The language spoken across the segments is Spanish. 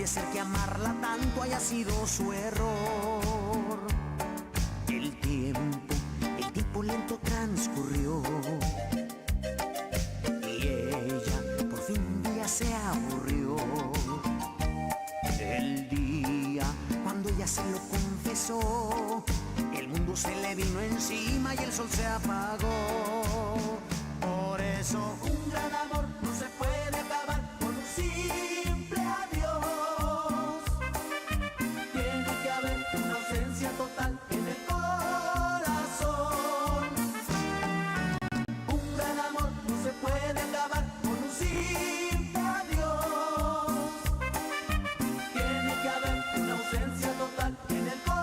puede ser que amarla tanto haya sido su error. El tiempo lento transcurrió y ella por fin un día se aburrió. El día cuando ella se lo confesó, el mundo se le vino encima y el sol se apagó. Por eso un gran amor no se puede acabar con un simple adiós. Tiene que haber una ausencia total en el corazón. Un gran amor no se puede acabar con un simple adiós. Tiene que haber una ausencia total en el corazón.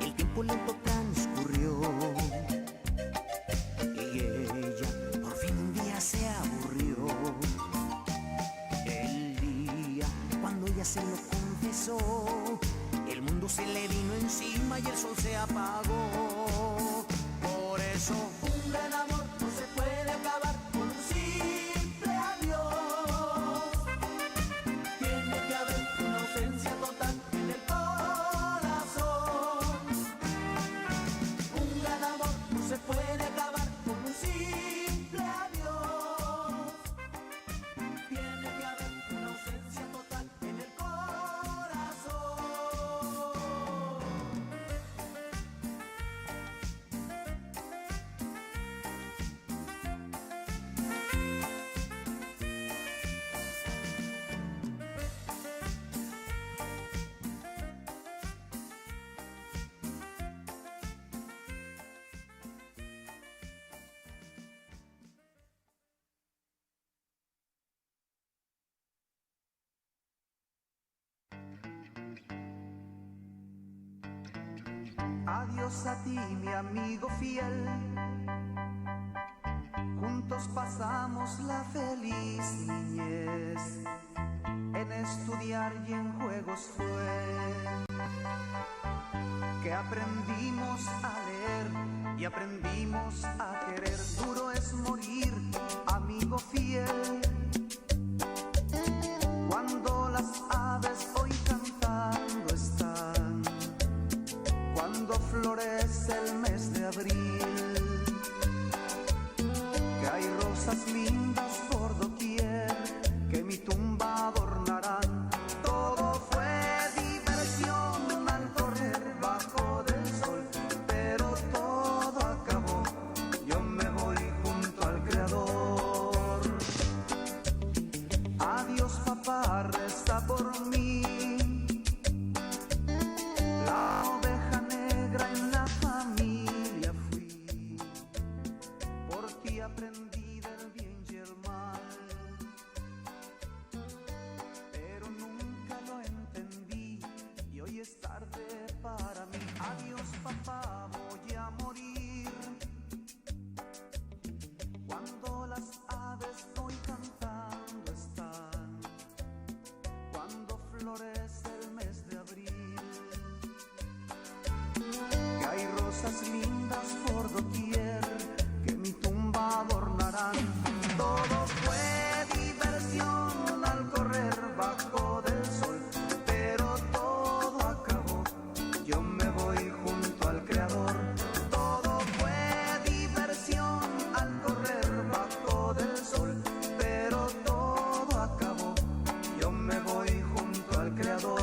El tiempo lento transcurrió y ella por fin un día se aburrió. El día cuando ella se lo confesó, el mundo se le vino encima y el sol se apagó. Por eso un gran amor no se puede acabar con un simple adiós. Tiene que haber una ausencia total en el corazón. Un gran amor no se puede acabar con un simple adiós. Tiene que haber una ausencia total en el corazón. Adiós a ti, mi amigo fiel. Juntos pasamos la feliz niñez. En estudiar y en juegos fue que aprendimos a leer y aprendimos a querer. Duro es morir, amigo fiel. Cuando las aves hoy cantando están, cuando florece el mes de abril, que hay rosas lindas por doquier que mi tumba adornarán. Todo fue diversión al correr bajo del sol, pero todo acabó. Yo me voy junto al Creador. Adiós, papá, reza por mí. La oveja negra en la familia fui. Por ti aprendí del bien y el mal, pero nunca lo entendí y hoy es tarde para mí. Adiós, papá, voy a morir. Cuando las aves hoy cantando están, cuando florece el mes de abril, que hay rosas lindas por doquier que mi tumba adornarán. Todo fue diversión al correr bajo del sol, pero todo acabó. Yo me voy junto al Creador. Todo fue diversión al correr bajo del sol, pero todo acabó. Yo me voy junto al Creador.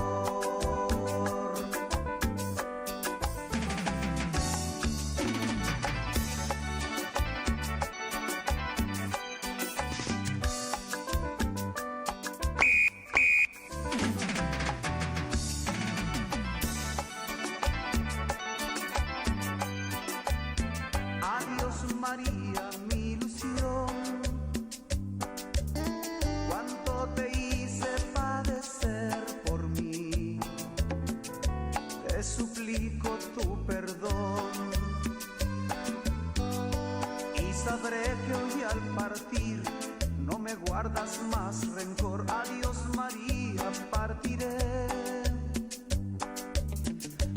me guardas más rencor. Adiós María, partiré.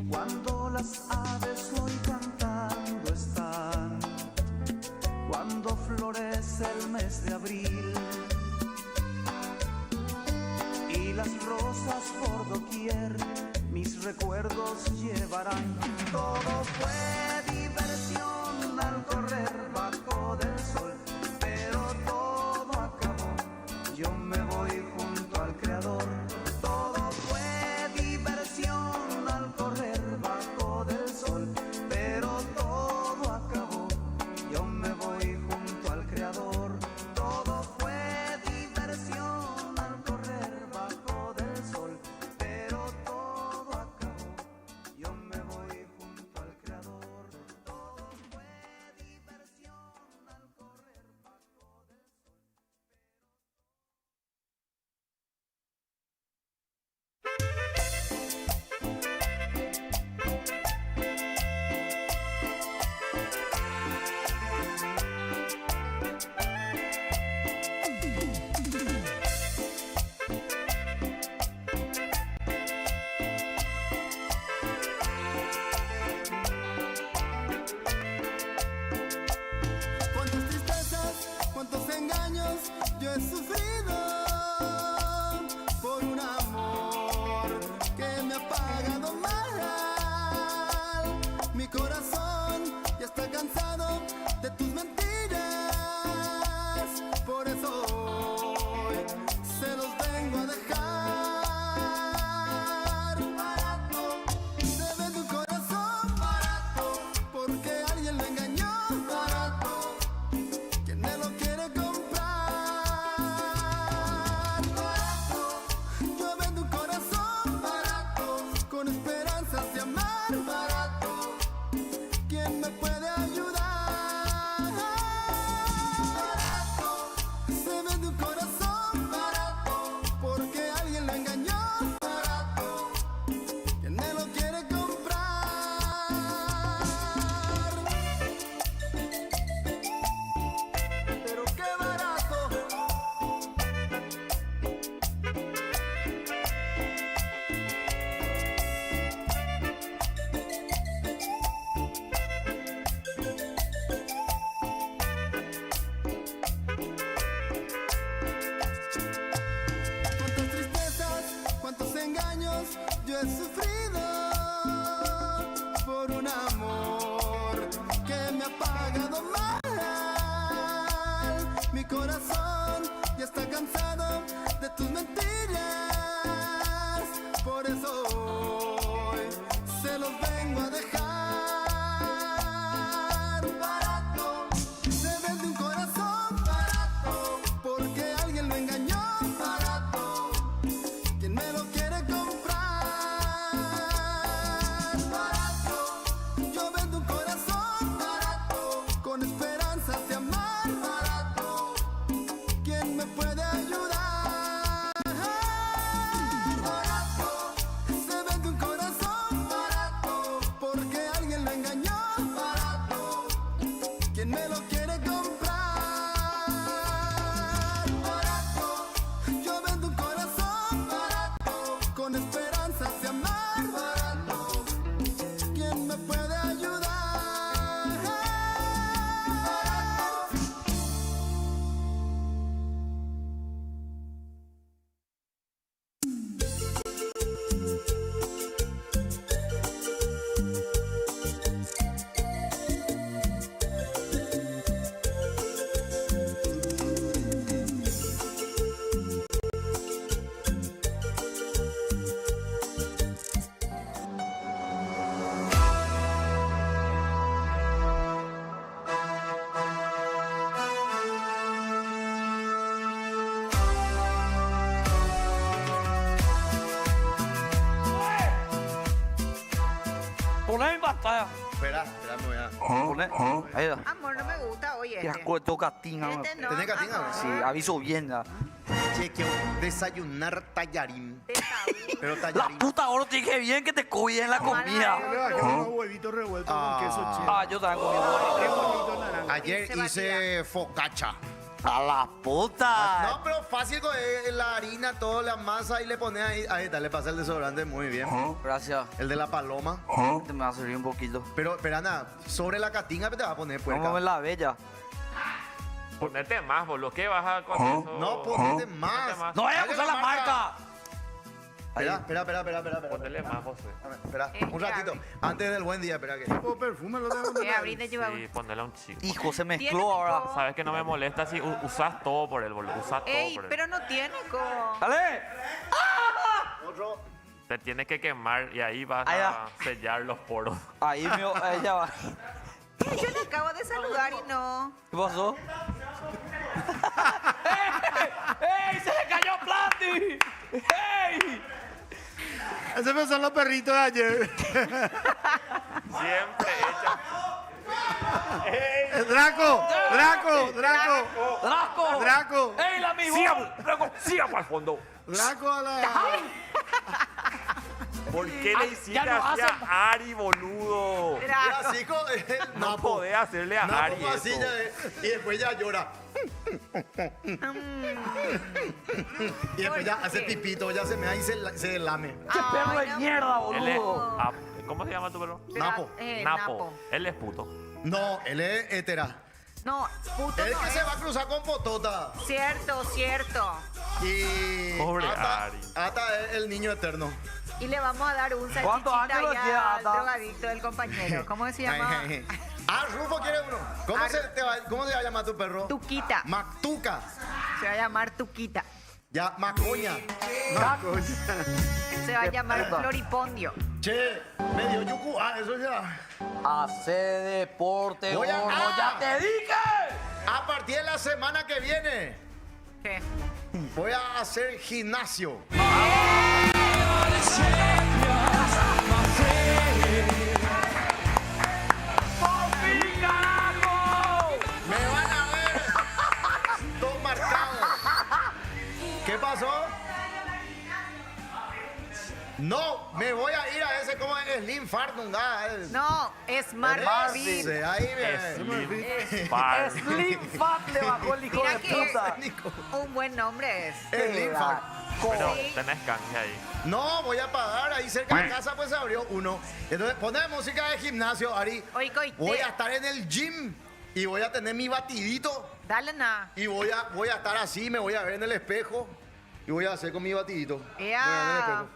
Cuando las aves hoy cantando están, cuando florece el mes de abril y las rosas por doquier mis recuerdos llevarán. Todo fue diversión al correr bajo del sol, pero todo acabó, yo me voy junto al Creador. Todo fue diversión al correr bajo del sol, pero todo acabó, yo me voy junto al Creador. Todo fue diversión al correr bajo del sol, pero todo acabó, yo me voy junto al Creador. Todo fue diversión al correr bajo del sol. Cuántas tristezas, cuántos engaños yo he sufrido por un amor que me ha pagado mal. Mi corazón ya está cansado de tus mentiras, por eso hoy se los vengo a dejar. Barato, se vende un corazón barato, porque alguien lo engañó. Barato, ¿quién me lo quiere comprar? Barato, yo vendo un corazón barato, con esperanzas de amar. Barato, ¿quién me puede ayudar? Barato, se vende un corazón barato, porque alguien lo engañó. Barato, ¿quién me lo quiere comprar? Pero qué barato. Cuántas tristezas, cuántos engaños yo he sufrido por un amor que me ha pagado mal. Mi corazón ya está cansado de tus mentiras, por eso hoy se los vengo a dejar. Barato, se vende un corazón barato, porque alguien lo engañó. Barato, ¿quién me lo quiere comprar? Barato, yo vendo un corazón barato, con esperanzas de amar. Barato, ¿quién me puede ayudar? Barato, se vende un corazón barato, porque alguien lo engañó. Barato, ¿quién me lo quiere comprar? Barato, yo vendo un corazón barato, con esperanzas de amar. Barato, ¿quién me puede ayudar? Barato. Poné mi pantalla. Espera, me voy a. Poné. Ahí va. Amor, no me gusta, oye. Qué asco de tocatina. Este no, ¿Tenés catinga? amor. Sí, aviso bien ya. Che, quiero desayunar tallarín. Está bien. Pero La tallarín. puta hora te dije bien que te cuiden la comida. Unos huevitos revueltos con queso chile. Ah, yo también comí. Qué bonito naranja. Ayer Se va a hice focaccia. A la puta. No, pero fácil con la harina, toda la masa y le pones ahí. Ahí está, le pasa el desodorante muy bien. Gracias. El de la paloma. Te me va a servir un poquito. Pero, Ana, sobre la catinga te va a poner puerca. Vamos a ver la bella. Ponete más, boludo. ¿Qué vas a con eso? No, ponete más. No vayas a Dale usar la marca. Espera. Ponele más, José. Espera, un ratito. Antes del buen día, espera que. Tipo perfume lo tengo. Abrí te lleva Sí, ponele a un chico. Hijo, se Tiene mezcló ahora. todo. Sabes que no me molesta si usas todo por él, boludo. Usas todo Ey, por él. pero no tiene co. ¡Dale! Otro. Te tiene que quemar y ahí vas Ahí a va. sellar los poros. Ahí ella va. Yo le acabo de saludar y no. ¿Qué pasó? ¡Ey! ¡Se le cayó Plati! ¡Ey! Esos son los perritos de ayer. Siempre echa. Draco. ¡Draco! ¡Ey, la misma! Siga para el fondo. Draco a la. ¿Por qué le hiciste ya no así hacen- a Ari, boludo? Y Draco. así con el No napo. podés hacerle a Ari Napo así eso. y después ya llora. Y después ya ¿Por hace qué? pipito, ya se me da y se lame. ¡Qué perro de no. mierda, Él es... boludo! ¿Cómo se llama tu perro? Napo. Napo. Él es puto. No, él es hetera. No, puto Él no que es. se va a cruzar con potota. Cierto. Y Pobre Ata, Ari. Ata es el niño eterno. Y le vamos a dar un ¿Cuántos salchichita años ya tiene, al Ata? drogadicto del compañero. ¿Cómo se llama? Ah, Rufo quiere uno. ¿Cómo se va a llamar tu perro? Tuquita. Mactuca. Se va a llamar Tuquita. Ya, Macoña. Se va a llamar puta. Floripondio. Che, medio yucu. Ah, eso ya. Hace deporte, Voy a- gordo. ¡Ah! ¡Ya te dije! A partir de la semana que viene, ¿Qué? voy a hacer gimnasio. Me van a ver todo marcado. ¿Qué pasó? No, me voy a ir a ese como Slim Fart, No, es Smart Fit. Sí, ahí Slim Bar. Slim Fat le bajó el hijo Mira de que puta. un buen nombre es. Slim Fart. Pero Sí. tenés canje ahí. No, voy a pagar. Ahí cerca de casa pues se abrió uno. Entonces, ponme música de gimnasio, Ari. Oye, coite. Voy a estar en el gym y voy a tener mi batidito. Dale na. Y voy a estar así, me voy a ver en el espejo. Y voy a hacer con mi batidito. Ea. Me voy a ver en el espejo.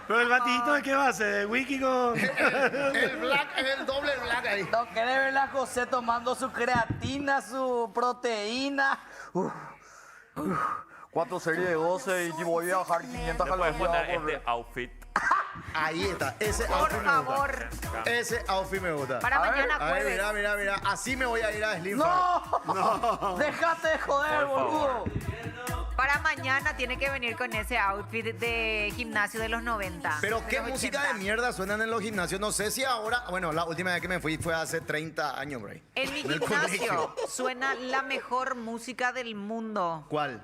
Pero el batidito de qué va a ser, de wiki con. El black, el doble black ahí. No quiere ver a José tomando su creatina, su proteína. 4 series de 12 y voy a bajar 500 Te puedes calorías. poner por- este outfit. Ahí está, ese Por outfit me gusta. favor. Ese outfit me gusta. Para A ver, mañana A ver, jueves. mira. Así me voy a ir a Slim Fart. ¡No! ¡Déjate de joder, Por favor. boludo! Para mañana tiene que venir con ese outfit de gimnasio de los 90. Pero de qué los música 80. de mierda suenan en los gimnasios. No sé si ahora. Bueno, la última vez que me fui fue hace 30 años, bro. En mi el gimnasio colegio. suena la mejor música del mundo. ¿Cuál?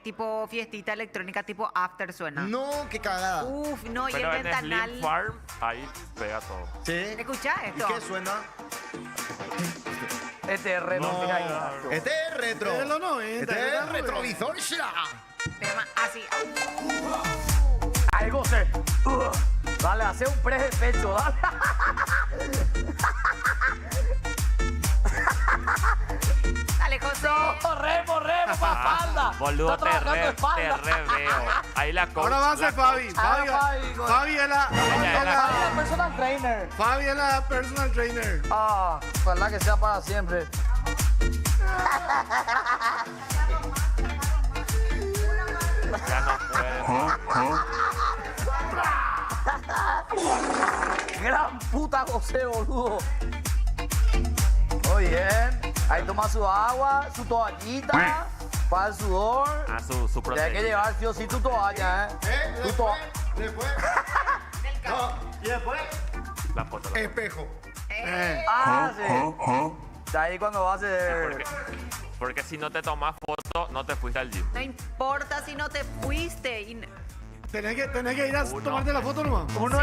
Tipo fiestita electrónica, tipo after suena. No, qué cagada. Uf, no, y Pero el en Slim ventanal. Farm, ahí pega todo. ¿Sí? ¿Escuchá ¿Y esto? qué suena? Este es re No, mira ahí. no. Este es retro. Es de los 90, Este ¿verdad, es güey? retrovisor. shira. Así. Ahí, José. Dale, hace un press de pecho, dale. Dale, José. Remo, para espalda. Boludo, Está te trabajando espalda. reveo. Ahí la coach. Ahora va a ser Fabi. Ah, Fabi, güey. Fabi es la. Fabi es personal trainer. Fabi es la personal trainer. Ah, ojalá que sea para siempre. Ya no puede. Gran puta José, boludo. Muy bien. Ahí toma su agua, su toallita, para el sudor. Ah, su Tienes que proteína. llevar sí o sí tu toalla, ¿eh? Tu Después. toalla. No, y después. La foto. La foto. Espejo. Ah, sí. De ahí cuando vas a Porque, porque si no te tomas foto, no te fuiste al gym. No importa si no te fuiste. Tenés que ir a tomarte la foto nomás. uno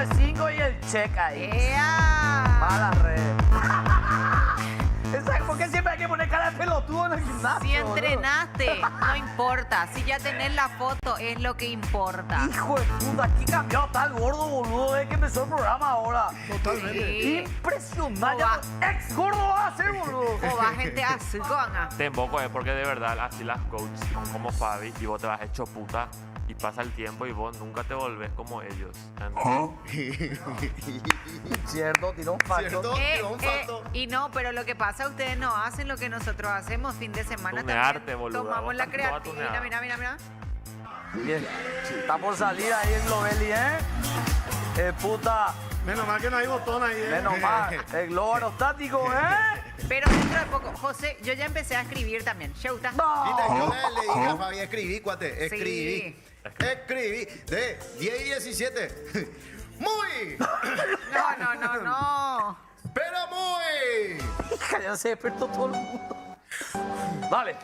es 5 y el check ahí. ¡Ea! Para la red. Esa es ¿Por qué siempre hay que poner cara de pelotudo en el gimnasio? Si boludo? entrenaste, no importa. Si ya tenés la foto, es lo que importa. Hijo de puta, qué cambiado está el gordo, boludo, desde que empezó el programa ahora. Totalmente. Sí. Impresionante. Oba. Ex gordo va a ser, boludo. O va gente así, Goanga. Tampoco es porque de verdad así las coaches son como Fabi y vos te vas hecho puta y pasa el tiempo y vos nunca te volvés como ellos. ¿Entendés? Cierto, tiró un facto. ¿Cierto? Tiró un facto. Y no, pero lo que pasa, ustedes no hacen lo que nosotros hacemos fin de semana. Tunearte, también boluda, tomamos vos la estás toda creatina. tuneada. Mira, mira, mira. Bien. Está por salir ahí el Globeli, ¿eh? Puta. Menos mal que no hay botón ahí. Menos mal. El globo aerostático, ¿eh? Pero dentro de poco, José, yo ya empecé a escribir también. Sheuta. Viste, yo No. le dije a Fabi, escribí, cuate, escribí. Sí. Escribí de 10 y 17. Muy, No, no, no, no. pero muy. Hija, ya se despertó todo el mundo. Dale.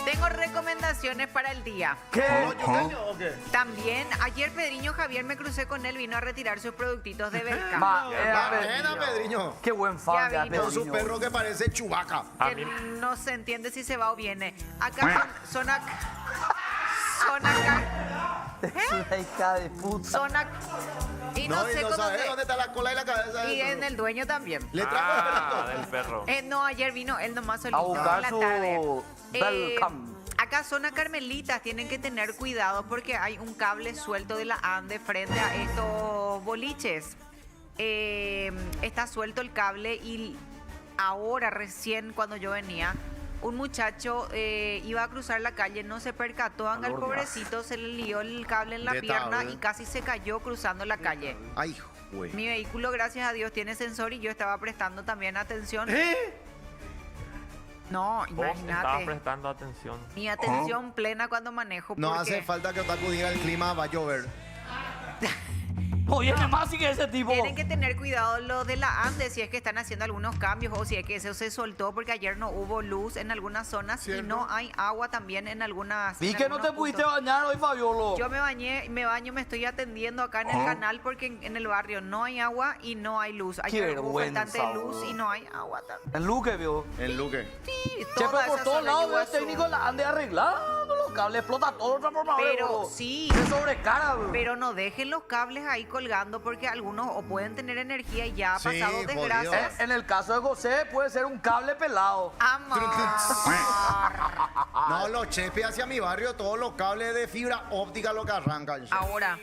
Tengo recomendaciones para el día. ¿Qué? ¿O qué? También, ayer Pedriño Javier me crucé con él, vino a retirar sus productitos de Belka. Buena, Pedriño. Qué buen fan Ya de vino. Con su Pedriño. perro que parece Chubaca. A Que mí, no se entiende si se va o viene. Acá son acá. Es una hija de puta. Son acá. Y no, No, y sé no cómo sabes se- dónde está la cola y la cabeza. Y del en perro. el dueño también. Le trajo el del perro. perro. No, ayer vino él nomás solito A buscar en la su tarde. Belcam. Acá zona Carmelitas tienen que tener cuidado porque hay un cable suelto de la ANDE frente a estos boliches. Está suelto el cable y ahora recién cuando yo venía, un muchacho iba a cruzar la calle, no se percató, anga el pobrecito, se le lió el cable en la De pierna tabla. y casi se cayó cruzando la calle. Ay, güey. Mi vehículo, gracias a Dios, tiene sensor y yo estaba prestando también atención. No, Vos estabas imagínate. prestando atención. Mi atención plena cuando manejo. No porque hace falta que Otaku diga el clima va a llover. Oye, más sí que ese tipo. Tienen que tener cuidado los de la ANDE si es que están haciendo algunos cambios o si es que eso se soltó porque ayer no hubo luz en algunas zonas y no hay agua también en algunas. Vi en que no te algunos pudiste puntos. bañar hoy, Fabiolo. Yo me baño, me estoy atendiendo acá en el canal porque en el barrio no hay agua y no hay luz. Ayer hubo vergüenza, bastante luz boludo. y no hay agua también. El Luque, vio. En Luque. Sí, Che, toda pero por esa todos zona lados llegó veo a el su- técnico la ande arreglando los cables, explota todo los transformadores. Pero boludo. sí. Se sobrecara, bro. Pero no dejen los cables ahí colgando porque algunos o pueden tener energía y ya ha Sí, pasado desgracias. En el caso de José puede ser un cable pelado. Amor. No, los chepes hacia mi barrio, todos los cables de fibra óptica lo que arrancan. Ahora,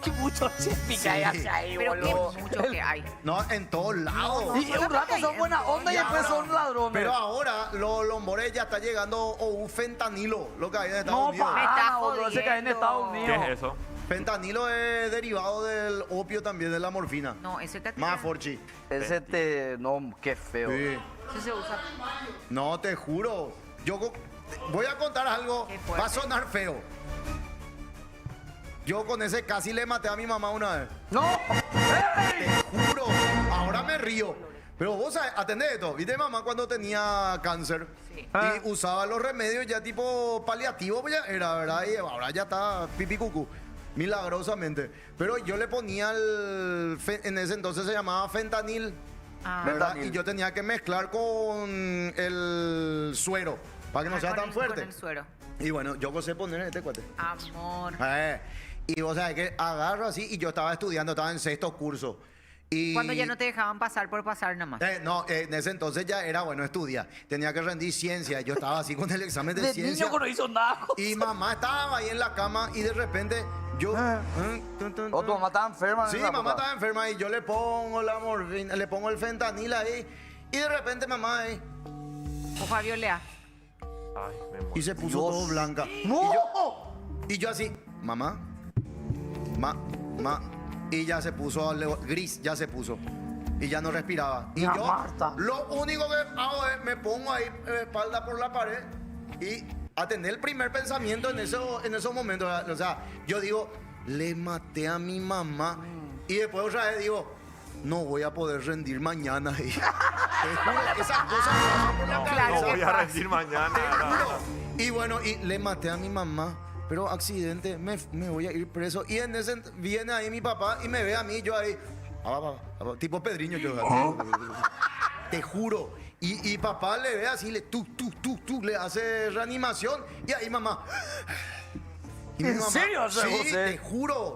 Qué mucho chipi que hay hacia ahí, pero qué boludo. mucho que hay. No, en todos lados. Y un rato son buena onda y después son ladrones. Pero ahora los lombores ya está llegando o un fentanilo, lo que hay en Estados no, Unidos. Me está para, boludo, ese que hay en jodiendo. Estados Unidos. ¿Qué es eso? Fentanilo es derivado del opio también, de la morfina. No, ese te Más forchi. Ese te... No, qué feo. Sí. Ese se usa. No, te juro. Voy a contar algo. Qué fuerte. Va a sonar feo. Yo con ese casi le maté a mi mamá una vez. ¡No! ¡Ey! Te juro. Ahora me río. Pero vos sabés, atendé esto. ¿Viste mamá cuando tenía cáncer? Sí. Y usaba los remedios ya tipo paliativos, pues ya era, ¿verdad? Y ahora ya está pipi cucú. Milagrosamente. Pero yo le ponía en ese entonces se llamaba fentanil. Ah. ¿Verdad? Fentanil. Y yo tenía que mezclar con el suero para que no Ah, sea con tan el- fuerte. Con el suero. Y bueno, yo sé poner este cuate. Amor. Y vos sabés que agarro así y yo estaba estudiando, estaba en sexto curso. Y Cuando ya no te dejaban pasar por pasar nada más. no, en ese entonces ya era bueno estudia. Tenía que rendir ciencia. Yo estaba así con el examen de De ciencia. niño que no hizo nada. Y mamá estaba ahí en la cama y de repente yo. O tu mamá estaba enferma. en Sí, esa mamá época. estaba enferma y yo le pongo la morfina, le pongo el fentanil ahí. Y de repente mamá ahí. O Fabio Lea. Ay, me muero. Y se puso Dios. todo blanca. ¡No! Y yo así, mamá. Y ya se puso gris, ya se puso. y ya no respiraba. Y Ya, yo Marta. lo único que hago es me pongo ahí espalda por la pared y a tener el primer pensamiento en esos momentos. O sea, yo digo, le maté a mi mamá. Y después otra vez digo, no voy a poder rendir mañana. Y, te juro, esas cosas me pasan por la No, Claro no que voy a pasa. rendir mañana. te ¿verdad? juro. Y bueno, y le maté a mi mamá. Pero accidente, me voy a ir preso. Y en ese viene ahí mi papá y me ve a mí, yo ahí, tipo Pedriño, yo. Te juro. Y papá le ve así, tú, le hace reanimación. Y ahí mamá. Y mi ¿En mamá, serio hace sí, José?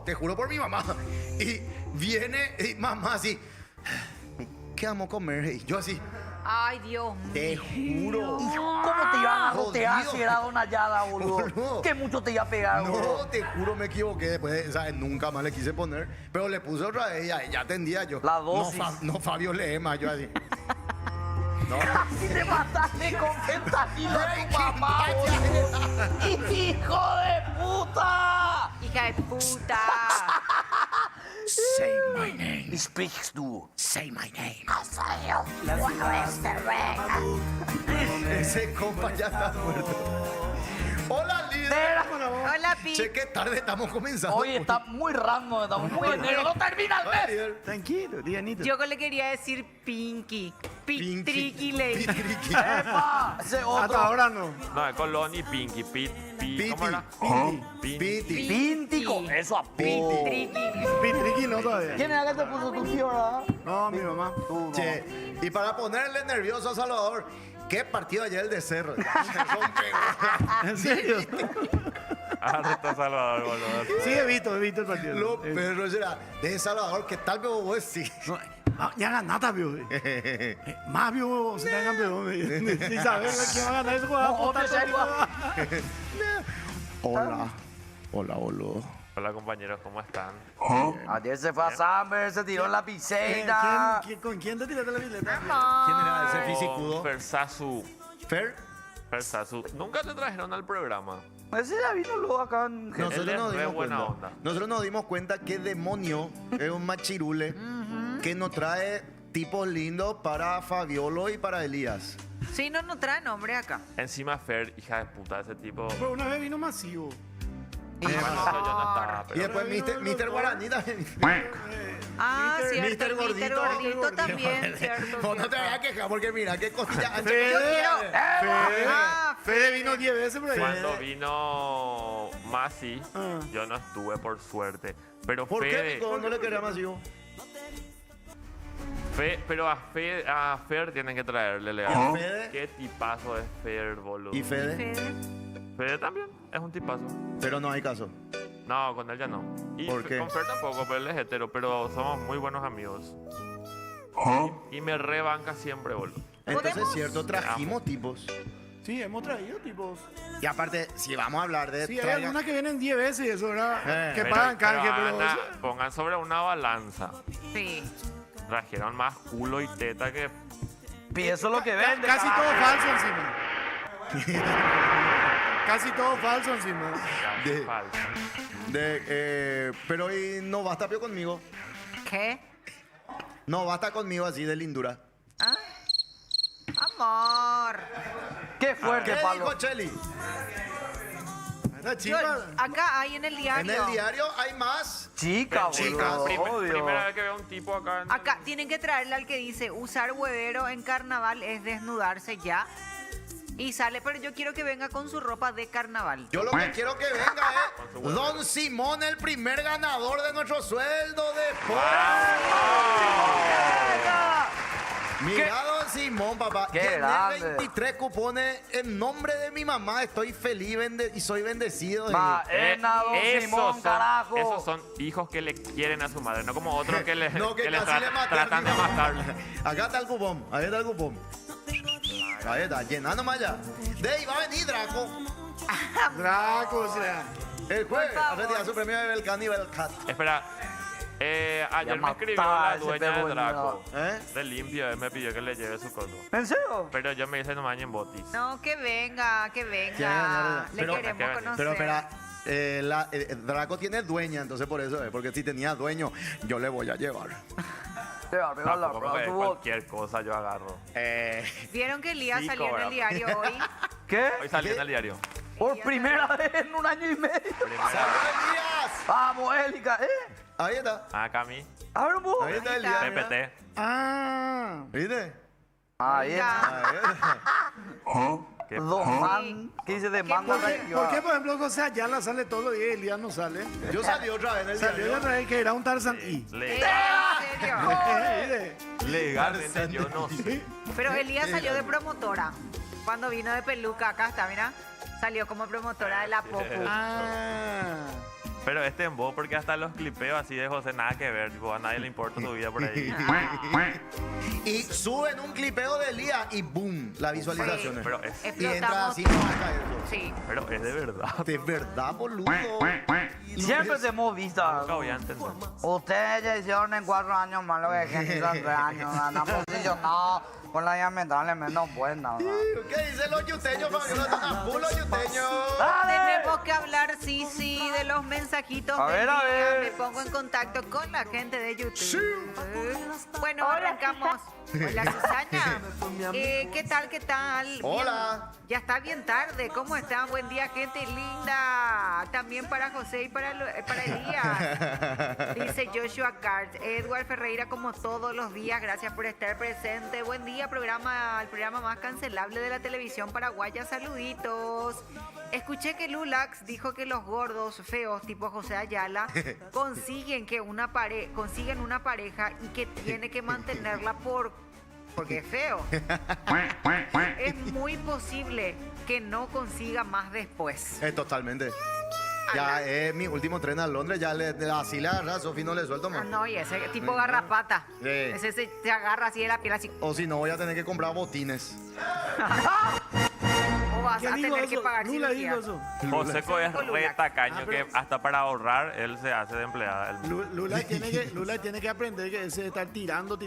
te juro por mi mamá. Y viene y mamá así, ¿qué vamos a comer? Y yo así, Ay, Dios te mío. juro. ¿Cómo te iban a rotear Jodido. si era Don Ayala, boludo? Boludo. ¿Qué mucho te iba a pegar, boludo? No, te juro, me equivoqué. Después, ¿sabes? Nunca más le quise poner. Pero le puse otra vez y ya atendía yo. La dosis. No, Fabio Lema, yo así. No. Casi te mataste con fentanilo a tu mamá, boludo. ¡Hijo de puta! Hija de puta. Say my name. Speaks tú. Say my name. Ese compa ya está muerto. Hola, líder. Hola, Pi. Che, qué tarde estamos comenzando. Hoy está muy random, estamos muy enero. ¡No termina el Hola, mes! líder. Tranquilo, Dianita. Yo le quería decir Pinky. Pinky. Pitriqui le. Pitriqui. ¡Epa! Ese Hasta otro. ahora no. No, es Colón y Pinky. Piti. ¿Cómo era? Piti. Piti. Píntico. Eso a Piti. Triqui. Pitriqui no todavía. ¿Quién era que te puso tu tío, verdad? No, mi mamá. Tú, no. Che, y para ponerle nervioso a Salvador, ¿qué partido ayer el de Cerro? Se rompe, güey. ¿En serio? Harta Salvador, boludo. Sí, he visto el partido. Los perros era de Salvador, ¿qué tal, pero vos sí? No, ya ganata, vio. Más vio, se está campeón. Si sabes quién va a ganar ese juego. No, hombre, Hola, boludo. Hola, compañeros, ¿cómo están? Ayer se fue a Samber, se tiró en la piscina. ¿Con quién te tiraste la bicicleta? ¿Quién era ese fisicudo? Fersasu. ¿Fer? Fersasu. ¿Nunca te trajeron al programa? Ese ya vino luego acá en... Nosotros Él es nos re dimos buena cuenta. onda. Nosotros nos dimos cuenta que Demonio es un machirule que nos trae tipos lindos para Fabiolo y para Elías. Sí, no trae nombre acá. Encima Fer, hija de puta, ese tipo. Pero una vez vino masivo. Bueno, eso yo no estaba, Y pero... después Mr. Guaraní también. Ah, Mr. cierto. El Gordito. Mr. Gordito también, cierto. Vos no te vayas a quejar porque mira qué costilla ancha. Fede, Ah, Fede vino 10 veces por ahí. Cuando vino Masi, Ah. yo no estuve por suerte. Pero ¿Por qué, Fede, Nico? No le quería masivo. pero a Fer tienen que traerle, ¿Y legal. Fede? Qué tipazo es Fer, boludo. ¿Y Fede? Fede. Fede también es un tipazo. Pero no hay caso. No, con él ya no. Y ¿Por qué? con Fer tampoco, pero él es hetero, pero somos muy buenos amigos. Y me rebanca siempre, boludo. Entonces es ¿Podemos? cierto, trajimos tipos. Sí, hemos traído tipos. Y aparte, si vamos a hablar de... Sí, hay traiga- algunas que vienen 10 veces, eso, ¿verdad? Que Pero- pagan canje, pero, pero... Ana, pongan sobre una balanza. Sí. Trajeron más culo y teta que... Y eso es lo que vende. Casi todo carajo. falso encima. Casi todo falso encima. que De- falsa. pero hoy no basta Pio conmigo. ¿Qué? No basta conmigo así de lindura. ¿Ah? Amor. Qué ¿Qué fuerte, Pablo. dijo Cheli? Esta Yo, chica... acá hay en el diario. En el diario hay más. Chica, Chica, boludo. Obvio. Primera vez que veo un tipo acá en... Acá tienen que traerle al que dice usar huevero en carnaval es desnudarse ya. Y sale, pero yo quiero que venga con su ropa de carnaval. Yo lo que quiero que venga es Don Simón, el primer ganador de nuestro sueldo de Mira, Don Simón, papá. Qué Llené grande. 23 cupones en nombre de mi mamá. Estoy feliz y soy bendecido. Maena, Don Simón, carajo. Esos son hijos que le quieren a su madre, no como otros que le, No, que que le casi le maté a tratan mi de mamá. matarle. Acá está el cupón. Ahí está el cupón. Ahí está, llenando más allá. De ahí va a venir Draco. Draco, o sea... El jueves Por a favor. retirar su premio de Belcan y Belcat. Espera, ayer me Ya escribió matá la ese dueña de perro, Draco. ¿Eh? De limpio, me pidió que le lleve su coto. ¿En serio? Pero yo me hice nomás en botis. No, que venga, que Quiere venga. venir, Le pero- queremos Pero conocer. Pero espera, Draco tiene dueña, entonces por eso es. Porque si tenía dueño, yo le voy a llevar. arriba la Tampoco que brasa. cualquier cosa yo agarro. ¿Vieron que Elías Sí, salió en cobra. el diario hoy? ¿Qué? Hoy salí en el diario. Por primera vez en un año y medio. Primera. Elías! Vamos, Élica, Ahí está. Ah, Cami. A ver un poco. Ahí está Ahí Elías. está. PPT. Ah. ¿Viste? Ahí está. Ahí está. ¿Qué Dos man. ¿Qué dice de mango ¿Por reactivado? qué, por ejemplo, José Ayala sale todos los días y Elías no sale? Yo salí otra vez en el Salió de diario. otra vez que era un Tarzan y. ¿En serio? Legalmente yo no sé. Pero Elías salió de promotora. Cuando vino de peluca, acá está, mira. Salió como promotora de la Popu. Ah. Pero este en vos, porque hasta los clipeos así de José, nada que ver. Tipo, a nadie le importa tu vida por ahí. Y suben un clipeo de Elías y boom, las visualizaciones. Pero es, Y entra Explotamos. así, no va a caer eso. Sí. pero es de verdad. De verdad, boludo. Siempre te hemos visto. Nunca voy a entender. Ustedes ya hicieron en 4 años más lo que Kenny hizo en 3 años. Andan posicionados con la diametral menos buena. ¿verdad? ¿Qué dicen los yuteños, Fabiola? Están a full los yuteños. Tenemos que hablar, sí, de los mensajitos. A del ver, a día. ver. Me pongo en contacto con la gente de YouTube. Bueno, arrancamos. Hola, Susana. ¿Qué tal, qué tal? Bien. Hola. Ya está bien tarde. ¿Cómo están? Buen día, gente linda. También para José y para Elías. Dice Joshua Cart. Edward Ferreira, como todos los días, gracias por estar presente. Buen día, el programa más cancelable de la televisión paraguaya. Saluditos. Escuché que Lulax dijo que los gordos feos tipo José Ayala consiguen una pareja y que tiene que mantenerla porque es feo. Es muy posible que no consiga más después. Totalmente. Ya es mi último tren a Londres, ya así le agarra, a Sofi no le suelto Ah, más. no, y ese tipo garrapata. Sí. Ese se agarra así de la piel así. O si no, voy a tener que comprar botines. O vas a ¿Quién dijo tener que eso? pagar Lula cirugía. dijo eso. Joseco es Lulax. re tacaño Ah, que pero- hasta para ahorrar él se hace de empleada. Lula tiene que aprender que ese de estar tirando,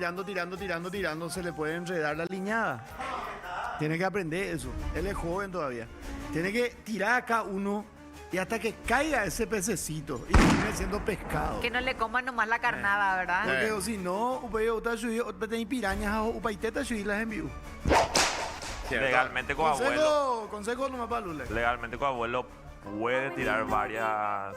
se le puede enredar la liñada. Tiene que aprender eso. Él es joven todavía. Tiene que tirar acá uno y hasta que caiga ese pececito y termine siendo pescado. Que no le coman nomás la carnada, ¿verdad? Porque o si no, tenéis pirañas o upaiteta las envío. Legalmente con abuelo. Consejo nomás para Lula. Legalmente con abuelo puede tirar varias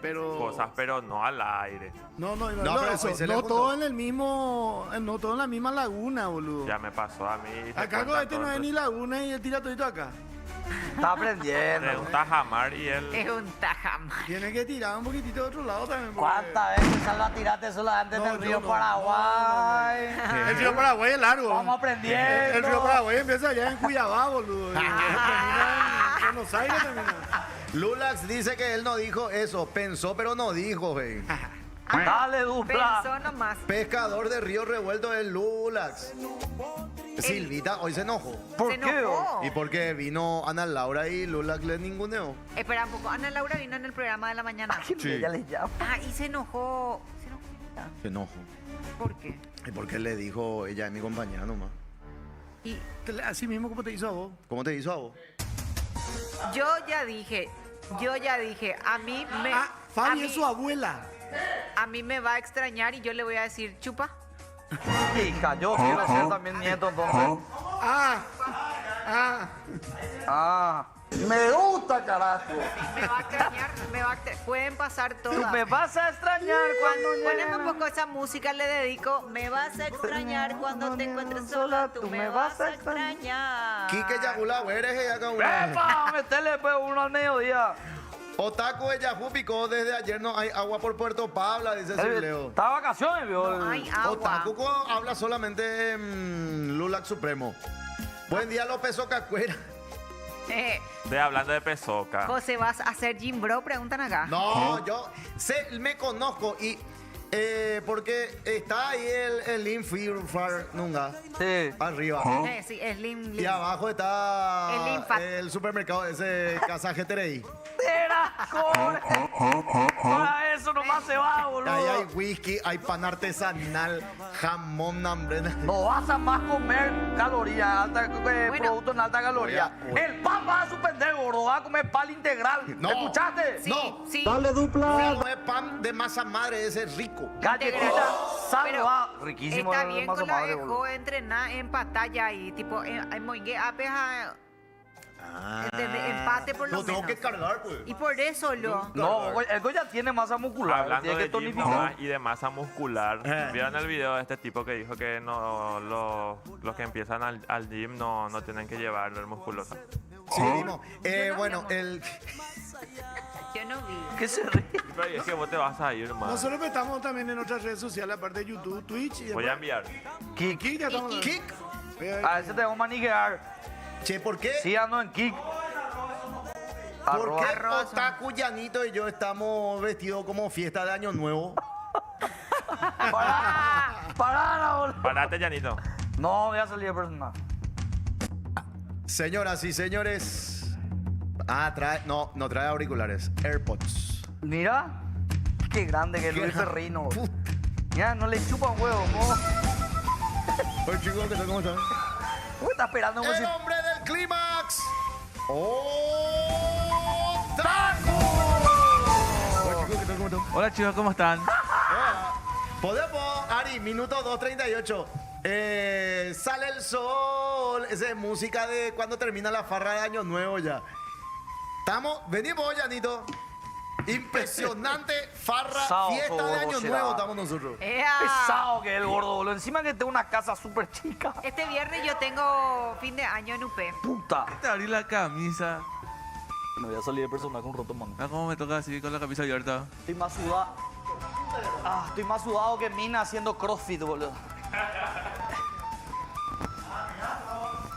Pero cosas, pero no al aire. No, pero eso, hoy se le no juntó. todo en el mismo, no todo en la misma laguna, boludo. Ya me pasó a mí. te Acá con cuentan este no todo, es ni entonces, laguna y él tira todito acá. Está aprendiendo. de un tajamar y él. Es un tajamar. Tiene que tirar un poquitito de otro lado también. porque- ¿Cuántas veces salva tirate solamente en No, el yo río no. Paraguay? El río Paraguay es largo. Vamos aprendiendo. El río Paraguay empieza allá en Cuiabá, boludo. Y termina en Buenos Aires termina. Lulax dice que él no dijo eso, pensó pero no dijo, güey. Dale, dupla. Pensó nomás. Pescador de río revuelto es Lulax. Silvita hoy se enojó. ¿Por Se qué? enojó. Y porque vino Ana Laura y Lulax le ninguneó. Espera un poco. Ana Laura vino en el programa de la mañana. Sí. Ya les llamo. Ah, y se enojó. ¿Se enojó? Se enojó. ¿Por qué? Y porque le dijo, ella es mi compañera nomás. Y Así mismo como te hizo a vos. ¿Cómo te hizo a vos? yo ya dije, a mí me. Ah, Fabi a es mí- su abuela. A mí me va a extrañar y yo le voy a decir, chupa. Hija, yo quiero ser también nieto, entonces. Ah, Ah. Me gusta, carajo. Me va a extrañar, pueden pasar Tú todas. me vas a extrañar cuando Poneme un poco esa música, le dedico. Me vas a extrañar cuando te encuentres sola. Tú me vas a extrañar. Quique Yagula, eres ella acá una. ¡Epa! Metele pues uno al mediodía. Otaku de Yahoo picó desde ayer no hay agua por Puerto Pabla, dice Sir Leo. Está de vacaciones, vio. No hay agua. Otaku habla solamente Lulax Supremo. Buen día, López Ocacuera. Estoy hablando de pesoca. José, ¿vas a hacer gym bro? Preguntan acá. No, yo me conozco y porque está ahí el Lean Far Nunga, Sí. arriba. Sí, es Slim. Y abajo está El Lean Fat. el supermercado, ese Casa GTRI. Era con. Para eso nomás más se va, boludo. Ahí hay whisky, hay pan artesanal, jamón, hambre. No vas a más comer calorías, productos en alta caloría. Oye. El pan va a suspender, gordo. Va a comer pan integral. No. ¿Escuchaste? Sí, No. sí. No es pan de masa madre, ese es rico. Galletita Pero salva. Riquísimo. está el bien masa con la madre, boludo. dejó entrenar en pantalla y tipo en moingue apeja empate por lo Lo tengo menos. que cargar, pues. Y por eso lo. No, güey, el ya tiene masa muscular. Hablando tiene de que gym tonificar. nomás y de masa muscular, ¿vieron el video de este tipo que dijo que no, los que empiezan al gym no tienen que llevar musculosa? Sí, vimos. Bueno, el... Yo no vi. ¿Qué se ríe? Pero es que vos te vas a ir, man. Nosotros estamos también en otras redes sociales, aparte de YouTube, Twitch y Voy a enviar. Kik. Kik, ya estamos. Kick. A ese te vamos a maniquear. Che, ¿por qué? Sí, ando en Kik. ¿Por qué Arroba. Otaku, Yanito y yo estamos vestidos como fiesta de Año Nuevo? Pará, boludo. Parate, Janito. No, voy a salir de personal. Señoras y señores. No trae auriculares. AirPods. Mira. Qué grande que es Luis Ferrino. Ya, no le chupa un huevo. Oye, chicos, ¿qué tal? ¿Cómo están? Uy, está esperando como si... El hombre del clímax. ¡Otaku! Oye, chicos, ¿qué tal? ¿Cómo están? Hola chicos, ¿cómo están? Podemos, Ari, minuto 2:38. Sale el sol. Esa es música de cuando termina la farra de Año Nuevo ya. Venimos, Yanito. Impresionante farra, Sábado, fiesta de gordo, Año será. Nuevo estamos nosotros. ¡Ea! Pesado que es el gordo, boludo. Encima que tengo una casa súper chica. Este viernes yo tengo fin de año en UP. Puta. Te abrí la camisa. Me voy a salir de personal con roto, man. Ah, cómo me toca así con la camisa abierta. Estoy más sudado. Estoy más sudado que Mina haciendo crossfit, boludo.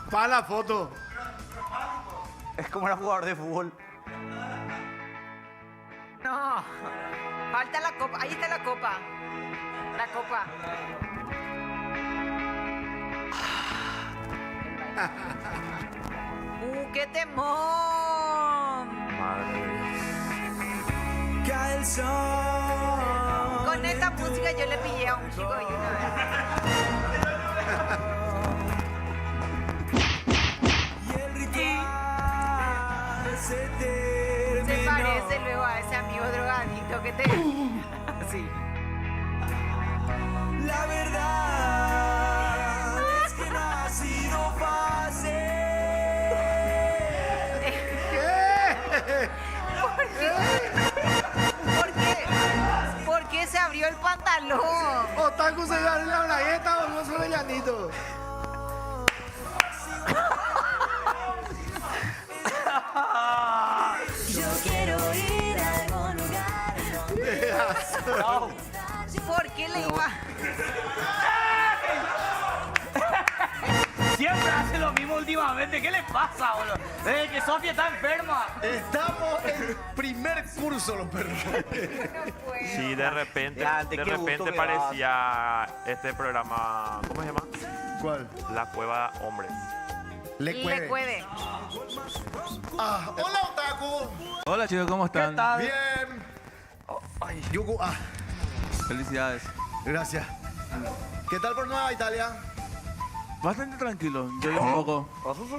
Para la foto. Es como era jugador de fútbol. No. Falta la copa. Ahí está la copa. La copa. ¡Qué temón! Madre. Cae el sol. Con esta música yo le pillé a un chico y una vez. Y el ritual se terminó. Se parece luego a ese amigo drogadito que te... Sí. La verdad es que no ha sido fácil. ¿Por qué se abrió el pantalón? Otaku se da la bragueta o no se ve Yanito. Yo quiero ir a algún lugar donde ¿Por qué le iba? Siempre hace lo mismo últimamente. ¿Qué le pasa, boludo? Que Sofía está enferma. Estamos en primer curso, los perros. Sí, de repente, Ya, qué gusto que parecía este programa, ¿cómo se llama? ¿Cuál? La Cueva Hombres. Le puede. Hola, Otaku. Hola chicos, ¿cómo ¿Qué están? tal? Bien. Yuku, Felicidades. gracias. ¿Qué tal por Nueva Italia? Bastante tranquilo, llovió un poco.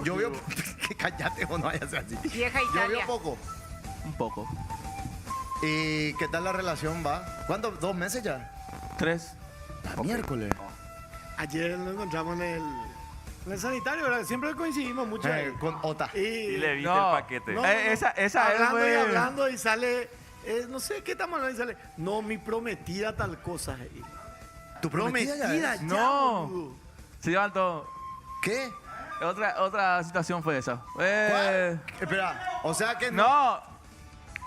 Llovió. Cállate o no vayas a ser así. Vieja Llovió Italia. poco. Un poco. ¿Y qué tal la relación va? ¿Cuánto? ¿2 meses ya? 3. Miércoles. Ayer nos encontramos en el sanitario, ¿verdad? Siempre coincidimos mucho ahí. Con Ota. Y le viste No. el paquete. No, esa hablando fue- y hablando y sale, no sé qué estamos hablando y sale, no, mi prometida tal cosa. ¿Tu prometida ya Prometida es? ya, No. boludo. Se llevan todo. ¿Qué? Otra situación fue esa. ¿Cuál? Espera, o sea que No,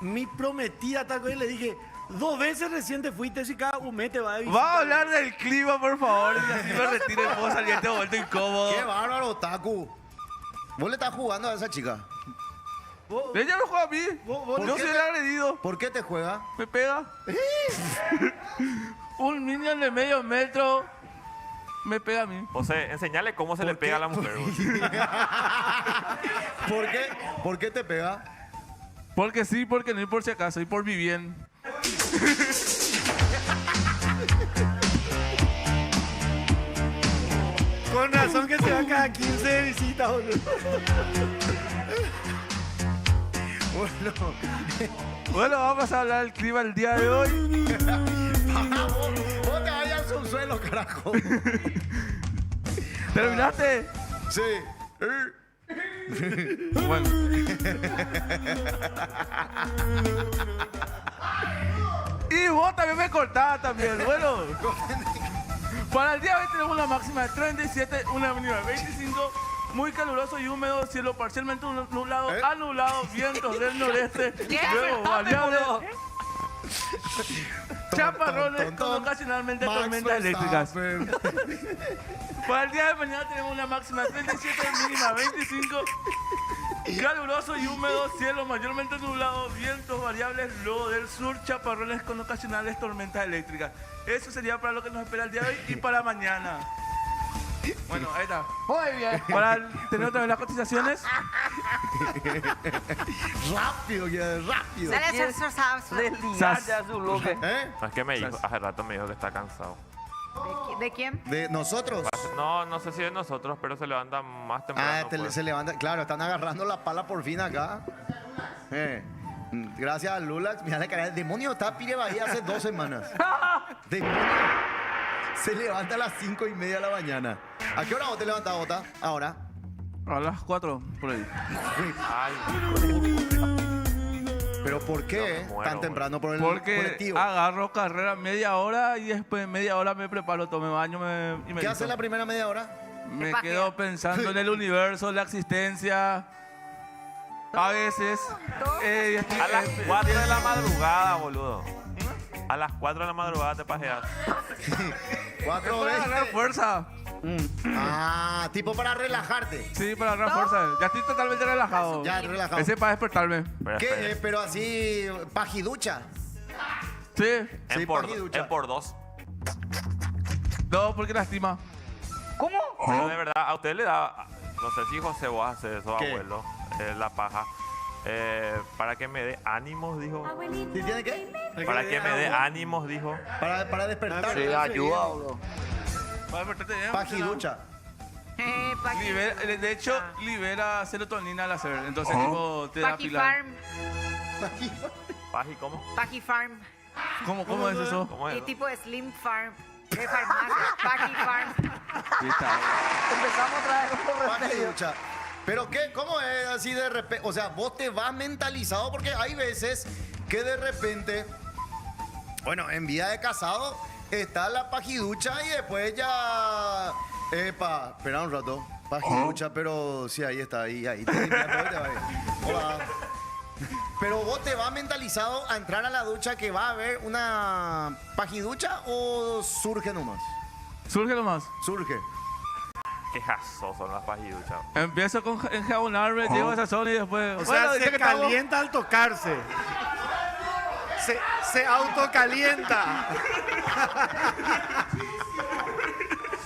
Mi prometida tal cosa y le dije, 2 veces recién te fuiste y cada un mes te va a visitar. vamos a hablar del clima, por favor. Y así me retiro y puedo salir de este momento incómodo. ¡Qué bárbaro, Otaku! ¿Vos le estás jugando a esa chica? Ella me juega a mí. vos- Yo ¿por qué soy el te- agredido. ¿Por qué te juega? Me pega. Un minion de medio metro me pega a mí. O sea, enseñale cómo se le pega a la mujer. güey. ¿Por qué te pega? Porque sí, porque no y por si acaso y por mi bien. Con razón que se va cada 15 de visita, boludo. Bueno, vamos a hablar del clima el día de hoy. Vos te vayas al subsuelo, carajo. ¿Terminaste? Sí. Bueno. Y vos también me cortás también. Bueno. Para el día de hoy tenemos una máxima de 37, una mínima de 25. Muy caluroso y húmedo, cielo parcialmente nublado, anulado, vientos del noreste, luego variable, chaparrones con ocasionalmente tormentas eléctricas. Para el día de mañana tenemos una máxima de 37, mínima 25. Caluroso y húmedo, cielo mayormente nublado, vientos variables, luego del sur, chaparrones con ocasionales tormentas eléctricas. Eso sería para lo que nos espera el día de hoy y para mañana. Bueno, ahí está. Muy bien. Para tener otra vez las cotizaciones. Rápido, que rápido. Ya su bloque. Es que me dijo, hace rato me dijo que está cansado. ¿De quién? De nosotros. No, no sé si de nosotros, pero se levanta más temprano. Pues. Se levanta. Claro, están agarrando la pala por fin acá. Gracias a Lulax. Mira la cara. El demonio está Pire Bahía hace 2 semanas. Demonio. Se levanta a las 5:30 de la mañana. ¿A qué hora vos te levantás, Bota? Ahora. A las 4, por ahí. Ay, ¿Pero por qué No, me muero, tan temprano por el Porque colectivo? agarro carrera media hora y después de media hora me preparo, tomo baño y me ¿Qué hace la primera media hora? Me Te quedo pensando en el universo, la existencia. A veces. a las 4 de la madrugada, boludo. A las 4 de la madrugada te pajeas. 4 Para agarrar fuerza. Ah, tipo para relajarte. Sí, para agarrar fuerza. Ya estoy totalmente relajado. Ya, relajado. Ese para despertarme. Pero ¿Qué? espere. Pero así, pajiducha. Sí. Sí, pajiducha. En por 2. No, porque lastima. ¿Cómo? Pero de verdad, a usted le da. No sé si José vos hace eso, ¿Qué? abuelo. La paja. Para que me dé ánimos, dijo. ¿Sí tiene qué? Para que me dé ánimos, dijo. Para despertar. Sí, ayuda, bro. Para despertarte bien. Pajiducha. De hecho, libera serotonina al hacer. Entonces, tipo, te da pilar. Pajifarm. ¿Paji cómo? Pajifarm. ¿Cómo es eso? ¿Cómo Y es? tipo Slim Farm. De farmacia. Pajifarm. Ahí está. Empezamos otra vez con los remedios. Pajiducha. ¿Pero qué? ¿Cómo es así de repente? O sea, vos te vas mentalizado porque hay veces que de repente, bueno, en vida de casado está la pajiducha y después ya... espera un rato. Pajiducha, pero sí, ahí está, ahí te limpias, pero te va bien. Hola. Pero vos te vas mentalizado a entrar a la ducha que va a haber una pajiducha o surge nomás. Surge nomás. Surge. Qué jasos son las pajiduchas. Empiezo con enjabonarme, llego a esa zona y después. O sea, dice se que estamos- calienta al tocarse. Se autocalienta.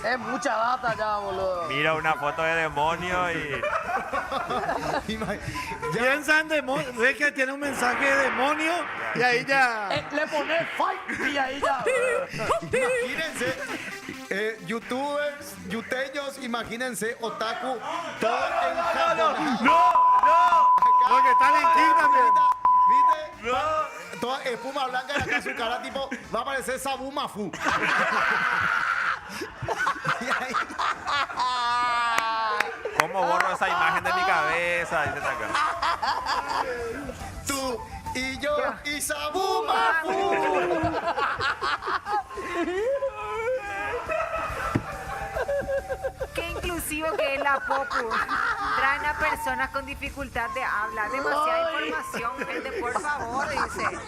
Es mucha data ya, boludo. Mira una foto de demonio y. Piensa en demonio. Ves que tiene un mensaje de demonio y ahí ya. Le pones fight y ahí ya. Imagínense, youtubers, yuteños, imagínense, otaku, todo en japonés. Los que están en King también. ¿Viste? Toda espuma blanca y acá su cara tipo, va a parecer Sabu Mafu. Y ahí, ¿Cómo borro esa imagen de mi cabeza? Dice acá. tú y yo y Sabu Mafu. Qué inclusivo que es la Popu. Traen a personas con dificultad de habla. Demasiada información, gente, por favor, dice.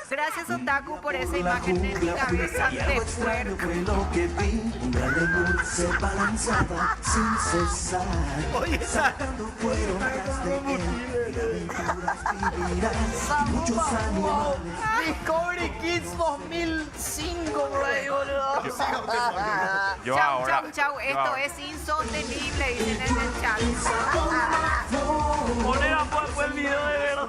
Gracias, Otaku, por esa imagen en mi cabeza de puerco. Fue lo que vi, una dulce balanzada sin cesar. Oye, Sacando fueron horas de él, y aventuras vivirás, muchos animales. Discovery Kids 2006. 5 por ahí, boludo. Yo Chau, ahora. chau, chau. yo Esto ahora- es insostenible, dicen en el chat. Poner a Paco el video de verdad.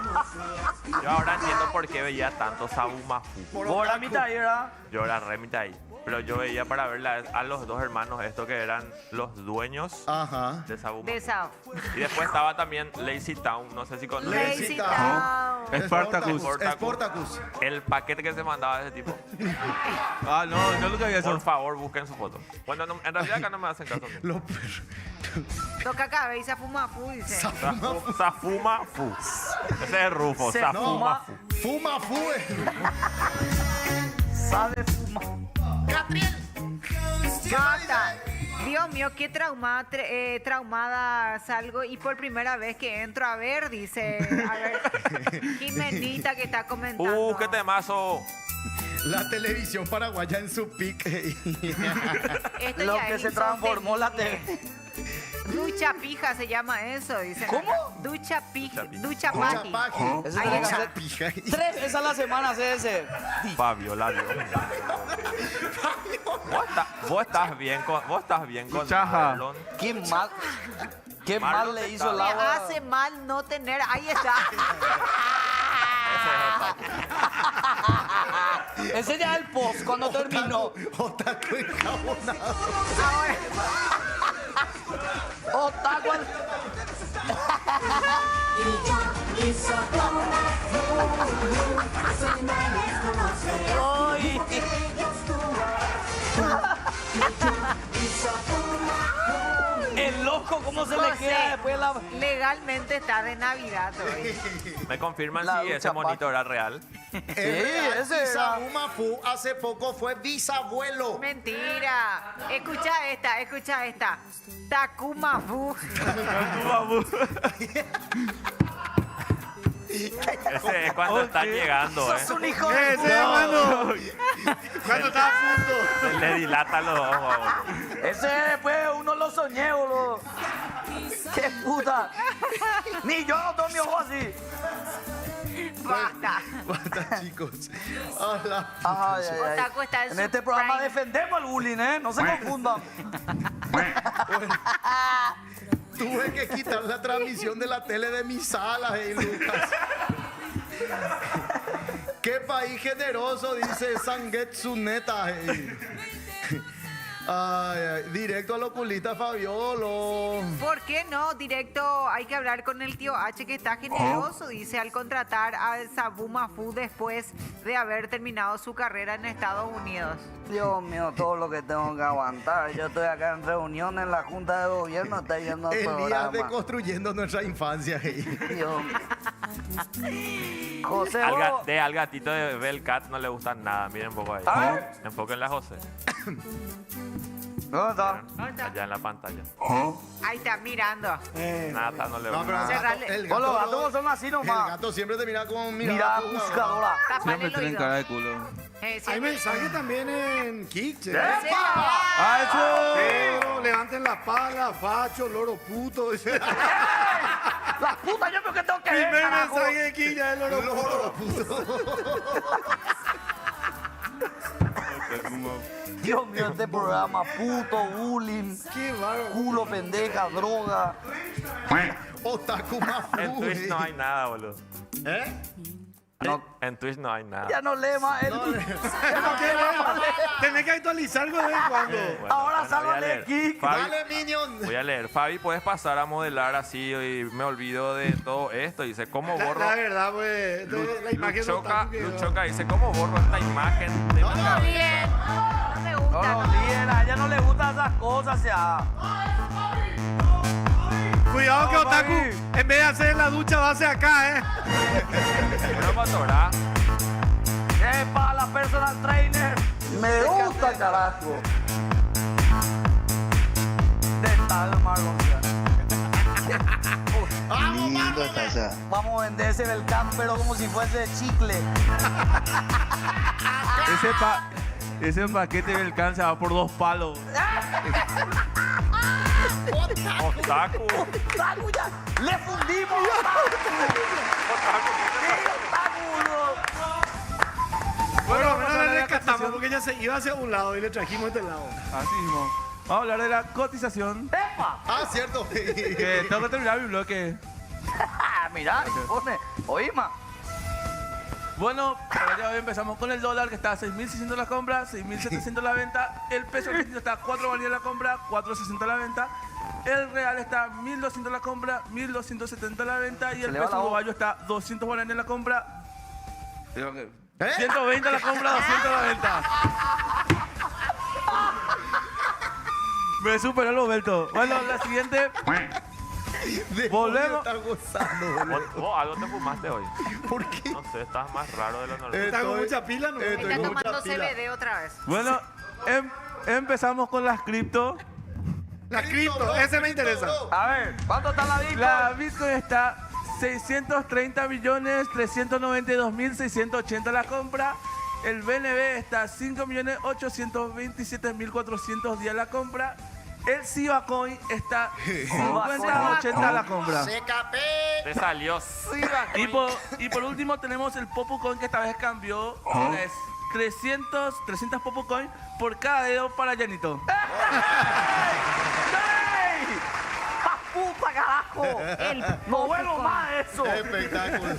Yo ahora entiendo por qué veía tanto Sabu Mafu. Por la mitad ahí, ¿verdad? Yo era re mitad ahí. Pero yo veía para ver a los dos hermanos, estos que eran los dueños Ajá. de Sabu De Mafu. esa. Y después estaba también Lazy Town, no sé si con Lazy Town. Town. Spartacus. Spartacus. el paquete que se mandaba de ese tipo. Ah, no, yo lo que había Por eso. favor, busquen su foto. Bueno, en realidad acá no me hacen caso. Los Toca cabeza, fuma fu, dice. Safuma Fu. Ese es Rufo, Se Safuma Fu. Fuma fue. Sabe fumar. Basta. Dios mío, qué traumada salgo y por primera vez que entro a ver, dice. A ver, Jimenita que está comentando. ¡Qué temazo! La televisión paraguaya en su pique. Esto Lo ya que es se transformó la insostenible. Ducha pija se llama eso, dice. ¿Cómo? Ducha pija. Ducha Mucha paji. paja. Eso Ahí tiene que está. hacer Pija. 3 veces a la semana, hace ese. Fabio, Labio. Vos estás bien con Chaja. Marlon. Qué mal. Qué Marlon mal le te hizo el Me agua. hace mal no tener. Ahí está. Ese ya es el post cuando terminó. Otaku encabonado. Ahora, Otaku. Ay. El loco, ¿cómo se le José, queda después la... legalmente está de Navidad hoy. ¿Me confirman La si ese ducha monito era real? Ese era. Sabu Mafu hace poco fue bisabuelo. Mentira. Escucha esta. Takuma Fu. Ese es cuando están llegando, Sos un hijo de Ese, puta. hermano. Cuando está a punto. Se le dilatan los ojos. boludo. Ese después uno lo soñé, boludo. Qué puta. Ni yo no tengo mi ojo así. Basta. Basta, chicos. Hola. Ay, ay, ay. Otaku está en En su este programa prime. defendemos el bullying, ¿eh? No se confundan. Tuve que quitar la transmisión de la tele de mi sala, Lucas. Qué país generoso, dice Sangetsu Neta. Ay, ay, directo al oculista Fabiolo. ¿Por qué no? Directo, hay que hablar con el tío H que está generoso, dice, al contratar al Sabu Mafu después de haber terminado su carrera en Estados Unidos. Dios mío, todo lo que tengo que aguantar. Yo estoy acá en reunión en la Junta de Gobierno, está yendo el Elías programa. deconstruyendo nuestra infancia. Dios mío. José, vos- Al gatito de Belcat no le gusta nada. Miren un poco ahí. A ver. Enfóquenle a José. ¿dónde está? Allá en la pantalla. Ahí está, mirando. Nada, no le No, gusta. pero Cerrale. Vos los gatos son así el nomás. gato siempre te mira como Mirada buscadora. Tapale Siempre el tienen oído. cara de culo. Hay Siempre- mensaje también en Kik. Sí. Pero levanten la pala, facho, loro puto. Dice. La puta, yo creo que tengo que ver, Primer carajo. mensaje de Kik ya es loro puto. Dios mío, este programa, puto, bullying, Qué bárbaro. culo, pendeja, droga. Otaku Mafu. En Twitch no hay nada, boludo. ¿Eh? En Twitch no hay nada. Ya no lee más él. Ya no quiere más leer. Tenés que actualizar de vez en cuando. Bueno, Ahora voy salgo a de leer. Kik. Fabi, Dale, Minion. voy a leer. Fabi, ¿puedes pasar a modelar así? Y me olvido de todo esto. Dice, ¿cómo borro? La verdad, pues, entonces, la imagen no Luchoca, está porque- Luchoca dice, ¿cómo borro esta imagen de mi cabeza? Bien. No me gusta. No, no me bien, a ella no le gustan esas cosas, ya. Cuidado que No, Otaku, Fabi. en vez de hacer en la ducha, va hacia acá, Una patora. Para la personal trainer. Me gusta, carajo. De tal, Marlon. Lindo está allá. Vamos a vender ese Belcán, pero como si fuese de chicle. Ese paquete del cáncer va por 2 palos. Otaku. ¡Otaku ya! ¡Le fundimos! ¡Otaku! Bueno, menos le cortamos porque ella se iba hacia un lado y le trajimos este lado. Así mismo. Vamos a hablar de la cotización. ¡Epa! Ah, cierto. Que tengo que terminar mi bloque. Mirá, pone. Oíma. Bueno, para el día de hoy empezamos con el dólar, que está a 6.600 la compra, 6.700 la venta. El peso argentino está a 4 balías la compra, 4.60 la venta. El real está a 1.200 la compra, 1.270 la venta. Y el le va peso la voz. uruguayo está a 200 guaraníes la compra, ¿Eh? 120 la compra, 200 la venta. Me superó el momento. Bueno, la siguiente. Volvemos. Estar gozando, boludo. ¿Vos algo te fumaste hoy? ¿Por qué? No sé, estás más raro de lo normal. Está con mucha pila, ¿no? Estoy Está con mucha tomando pila. CBD otra vez. Bueno, empezamos con las cripto. La cripto, ese me interesa. A ver, ¿cuánto está la Bitcoin? La Bitcoin está 630.392.680 la compra. El BNB está 5.827.410 la compra. El Siva Coin está 50.80 la compra. Te salió. Y por último tenemos el Popu Coin, que esta vez cambió. Es 300 Popu Coin por cada dedo para Llanito. ¡Ey! ¡Pa puta, carajo! No vuelvo más de eso. Espectacular.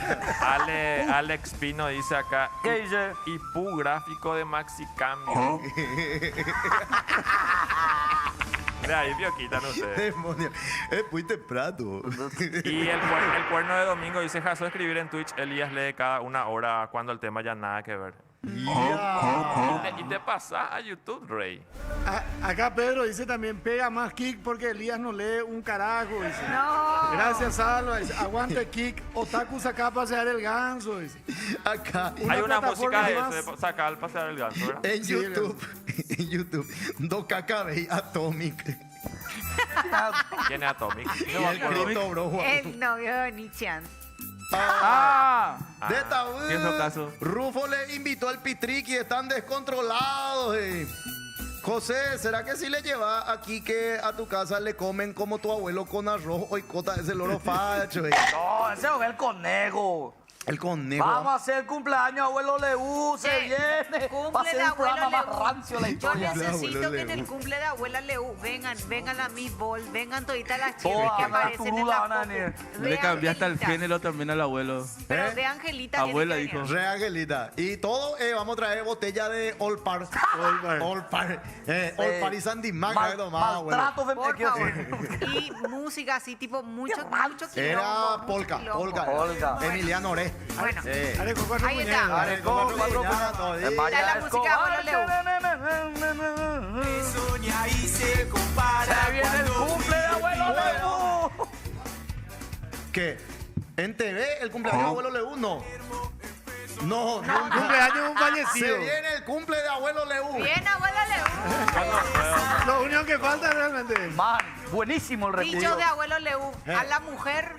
Alex Pino dice acá. ¿Qué dice? IPU gráfico de Maxi Cambio. De ahí vio, quitan ustedes. Demonio. Es muy temprano. Y el cuerno de domingo dice: Jaso escribir en Twitch. Elías lee cada una hora cuando el tema ya nada que ver. Y te pasa a YouTube, Rey. Acá Pedro dice también, pega más kick porque Elías no lee un carajo. Dice. No. Gracias, Alba. Dice, aguante kick. Otaku saca a pasear el ganso. Dice. Acá. Hay una plataforma música de más. eso, de sacar al pasear el ganso, ¿verdad? En YouTube. Dokakabe Atomic. ¿Quién es Atomic? Y el Crypto Bro. El novio de Nichan. ¡Ah! De tabú. ¿Qué es el caso? Rufo le invitó al Pitriqui, están descontrolados. José, ¿será que si le llevas aquí que a tu casa le comen como tu abuelo con arroz o cota ese loro facho? No, ese es el conejo. El conejo. Vamos a hacer cumpleaños, abuelo Leú, se viene. Va a Cumple ser de el programa abuelo más Leú. rancio de la Yo historia. necesito que en el cumple de abuela Leú vengan a Miss Ball, vengan toditas las chicas Todas que las aparecen en turulas la van a foto. venir. De Le cambiaste el Angelitas. género también al abuelo. Pero de Angelita tiene Abuela que dijo. venir. Re Angelita. Y todo, vamos a traer botella de Olpar. Olpar y Sandy Mac. Maltrato Por femenino. favor. Y música así, tipo mucho Era quilombo, Polka. mucho quilombo. Polka. Emiliano Oré. Bueno, Dale con cuatro ahí está. puñados. Dale, con cuatro puñados. Está la música de abuelo Leú. Se viene el cumple de abuelo Leú. ¿Qué? ¿En TV el cumpleaños de abuelo Leú? No. No, nunca. Cumpleaños de un Se fallecido. viene el cumple de abuelo Leú. Bien, abuela Leú. Lo único que falta realmente. Man, buenísimo el Dicho recuerdo. de abuelo Leú. A la mujer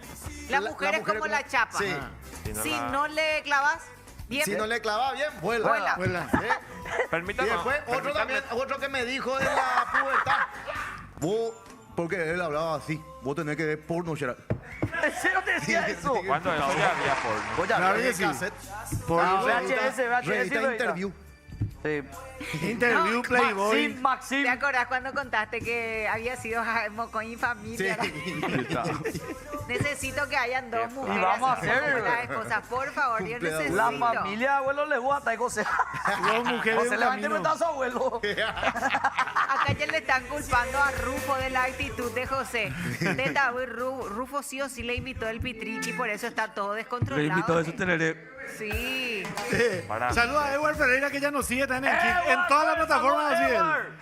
es mujer como la chapa. Sí. Si no le clavas, bien. Si no le clava bien, vuela. Vuela. Vuela. Y Permítame. después otro también, otro que me dijo en la pubertad. Vos, porque él hablaba así, vos tenés que ver porno, Gerard. ¿En serio te decía eso? ¿Cuándo eso ya había porno? Oye, Claro que En sí. cassette. Por VHS, Revista Interview. Sí. Interview Playboy. Maxim. ¿Te acordás cuando contaste que había sido Mocoy y familia? Necesito que hayan dos mujeres. Y vamos a así hacer- como las esposas. Por favor, yo Cumple de necesito. La familia de abuelo Leú hasta ahí José. Dos mujeres José en le va a camino. interpretar a su abuelo. Acá ya le están culpando a Rufo de la actitud de José. De tabú, Rufo sí o sí le invitó el pitriqui, por eso está todo Le descontrolado. invito a eso teneré. Sí. Para. Saludos a Edward Ferreira que ya nos sigue también en Kick. En todas las plataformas así él.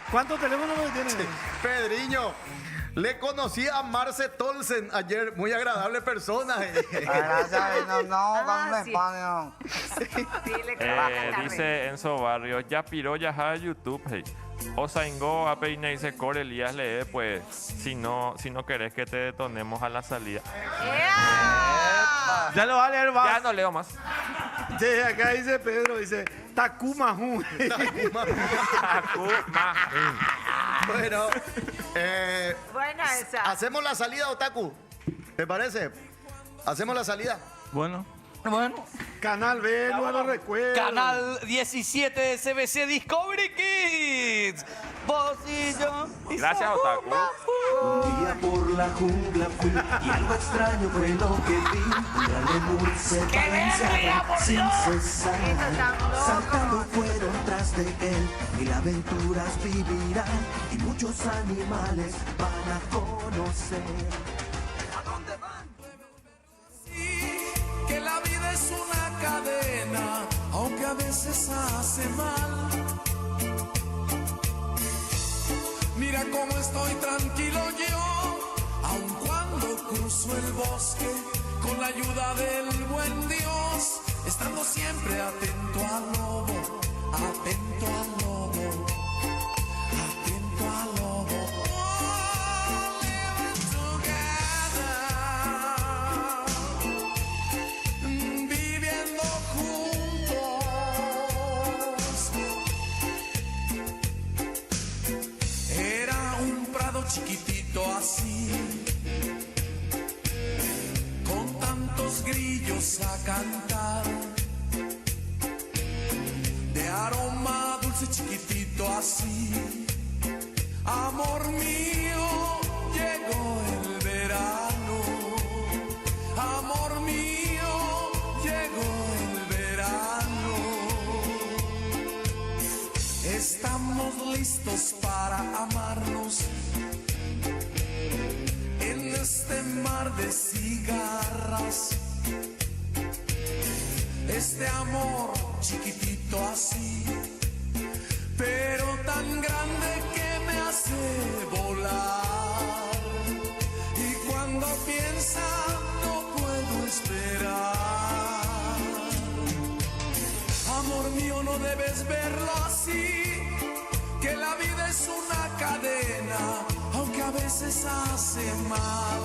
¿Cuántos teléfonos tiene? Pedriño, le conocí a Marce Tolsen ayer, muy agradable persona. Gracias, no, Ah, sí. España. Sí, le clavaste la red. Dice Enzo Barrios, ya piró ya a YouTube, hey. Osaingo a Peine dice Core Elías lee, pues si no querés que te detonemos a la salida. ¡Ea! Ya lo va a leer, Ya va. no leo más. Sí, acá dice Pedro, dice Takuma Ju. Bueno, Buena esa. hacemos la salida, Otaku. ¿Te parece? Hacemos la salida. Bueno. Bueno. Canal B, no lo recuerdo. Canal 17 de CBC Discovery Kids. Vos y yo. Gracias, Otaku. Un día por la jungla fui y algo extraño fue lo que vi. Una lemur se balanceaba sin cesar. Saltando fueron tras de él, mil aventuras vivirán y muchos animales van a conocer. ¿A dónde van? Que la vida es una cadena, aunque a veces hace mal. Mira cómo estoy tranquilo yo, aun cuando cruzo el bosque, con la ayuda del buen Dios, estando siempre atento al lobo, atento al lobo, atento al lobo. Oh, living together, viviendo juntos. Era un prado chiquitito así, con tantos grillos a cantar, de aroma dulce chiquitito así. Amor mío, llegó el verano. Amor mío, llegó el verano. Estamos listos para amarnos en este mar de cigarras. Este amor chiquitito así, pero tan grande que me hace volar. Y cuando piensa no puedo esperar. Amor mío, no debes verlo así, que la vida es una cadena, aunque a veces hace mal.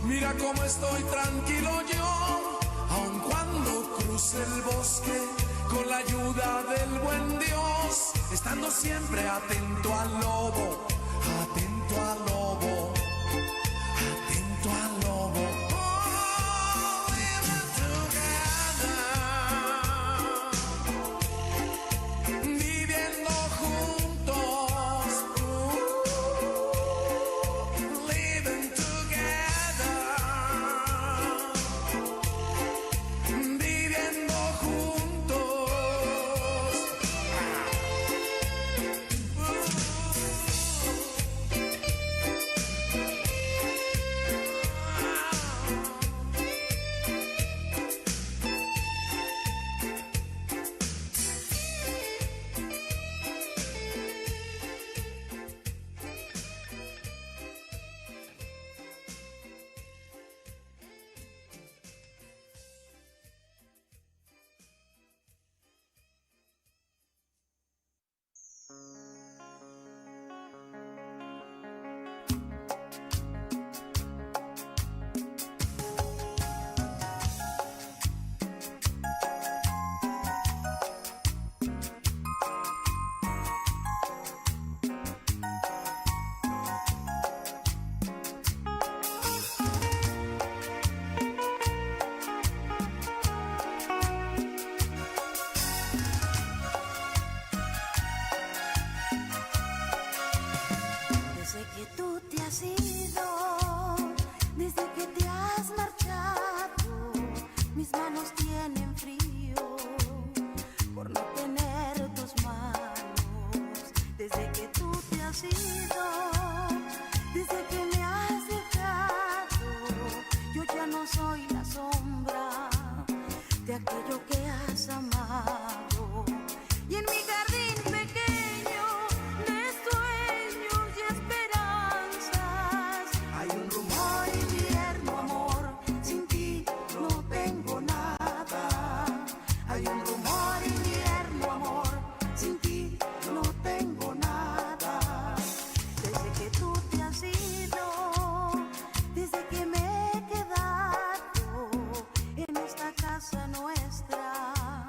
Mira cómo estoy tranquilo yo, aun cuando cruce el bosque, con la ayuda del buen Dios, estando siempre atento al lobo, atento al lobo, atento al lobo. Oh, living together, viviendo juntos. Living together, viviendo juntos. Desde que tú te has ido, desde que te has marchado, mis manos tienen frío por no tener tus manos. Desde que tú te has ido, desde que me has dejado, yo ya no soy la sombra de aquello que has amado. Y en mi jardín pequeño de sueños y esperanzas hay un rumor invierno, amor, sin ti no tengo nada. Hay un rumor invierno, amor, sin ti no tengo nada. Desde que tú te has ido, desde que me he quedado en esta casa nuestra,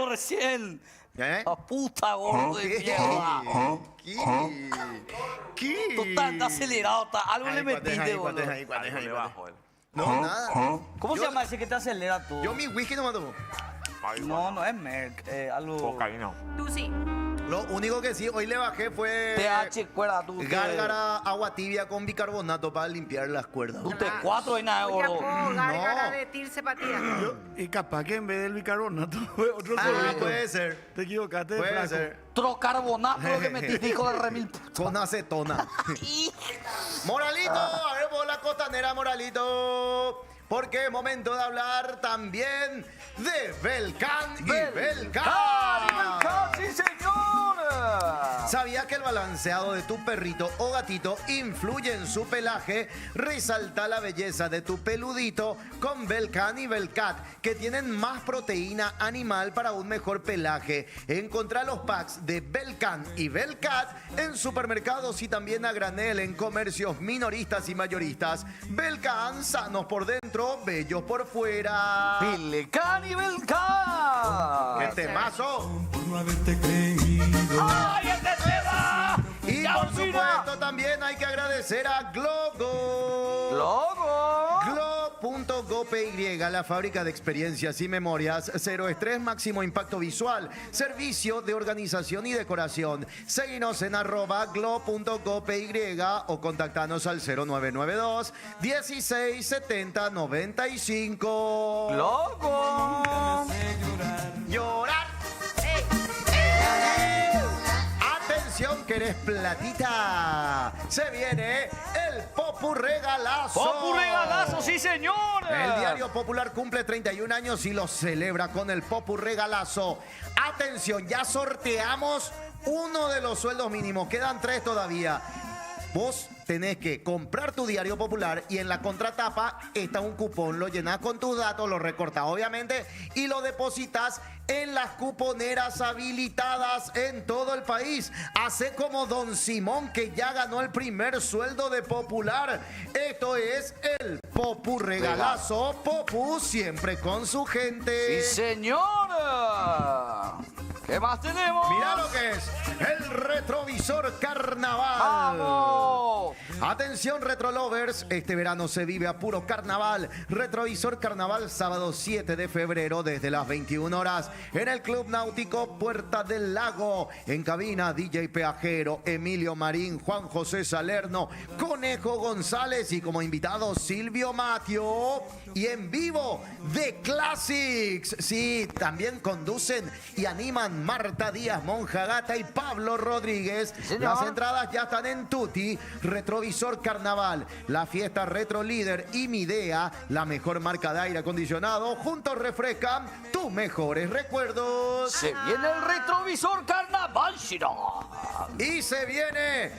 recién. ¿Eh? ¡A puta, gordo de mierda! ¿Qué? Tú estás acelerado, algo le metiste, boludo. Algo le bajo él. No, nada. ¿Cómo se llama ese que te acelera tú? Yo mi whisky no me tomo. No, no es Merck, algo... Cocaína. Tú sí. Lo único que sí, hoy le bajé fue TH, cuerda, tú. gárgara, agua tibia con bicarbonato para limpiar las cuerdas. Tú te 4 hay nada, Voy a gordo. gárgara de tirse patía. Y capaz que en vez del bicarbonato fue otro Ah, sorbito. puede ser. Te equivocaste de Puede flaco. ser. Trocarbonato lo que metiste, hijo de remil. Con acetona. Moralito, a ver vos la costanera, Moralito. Porque es momento de hablar también de Belcan y Belcan. ¡Sí, señor! ¿Sabías que el balanceado de tu perrito o gatito influye en su pelaje? Resalta la belleza de tu peludito con Belcan y Belcat, que tienen más proteína animal para un mejor pelaje. Encontrá los packs de Belcan y Belcat en supermercados y también a granel en comercios minoristas y mayoristas. Belcan, sanos por dentro, bellos por fuera. ¡Belcan y Belcan! ¡Qué temazo! ¡Ay, este tema! Y ¡Ya, por mira! supuesto también hay que agradecer a Glogo. ¡Logo! Glo.go.py, la fábrica de experiencias y memorias, cero estrés, máximo impacto visual, servicio de organización y decoración. Seguinos en @glo.go.py o contactanos al 0992 16 70 95. ¡Logo! Llorar. Atención, que eres platita. Se viene el Popu Regalazo. ¡Popu Regalazo, sí, señor! El Diario Popular cumple 31 años y lo celebra con el Popu Regalazo. Atención, ya sorteamos uno de los sueldos mínimos. Quedan 3 todavía. Vos tenés que comprar tu Diario Popular y en la contratapa está un cupón. Lo llenás con tus datos, lo recortás obviamente y lo depositas en las cuponeras habilitadas en todo el país. Hace como Don Simón, que ya ganó el primer sueldo de Popular. Esto es el Popu Regalazo. Popu siempre con su gente. ¡Sí, señor! ¿Qué más tenemos? Mira lo que es el retrovisor carnaval. ¡Vamos! Atención, retrolovers, este verano se vive a puro carnaval. Retrovisor carnaval, sábado 7 de febrero desde las 21 horas en el Club Náutico Puerta del Lago. En cabina, DJ Peajero, Emilio Marín, Juan José Salerno, Conejo González y como invitado Silvio Matio. Y en vivo, The Classics. Sí, también conducen y animan Marta Díaz, Monja Gata y Pablo Rodríguez. Las entradas ya están en Tutti. Retrovisor Carnaval, la fiesta retro líder y Midea, la mejor marca de aire acondicionado. Juntos refrescan tus mejores recuerdos. Se viene el retrovisor carnaval, Shiro. Y se viene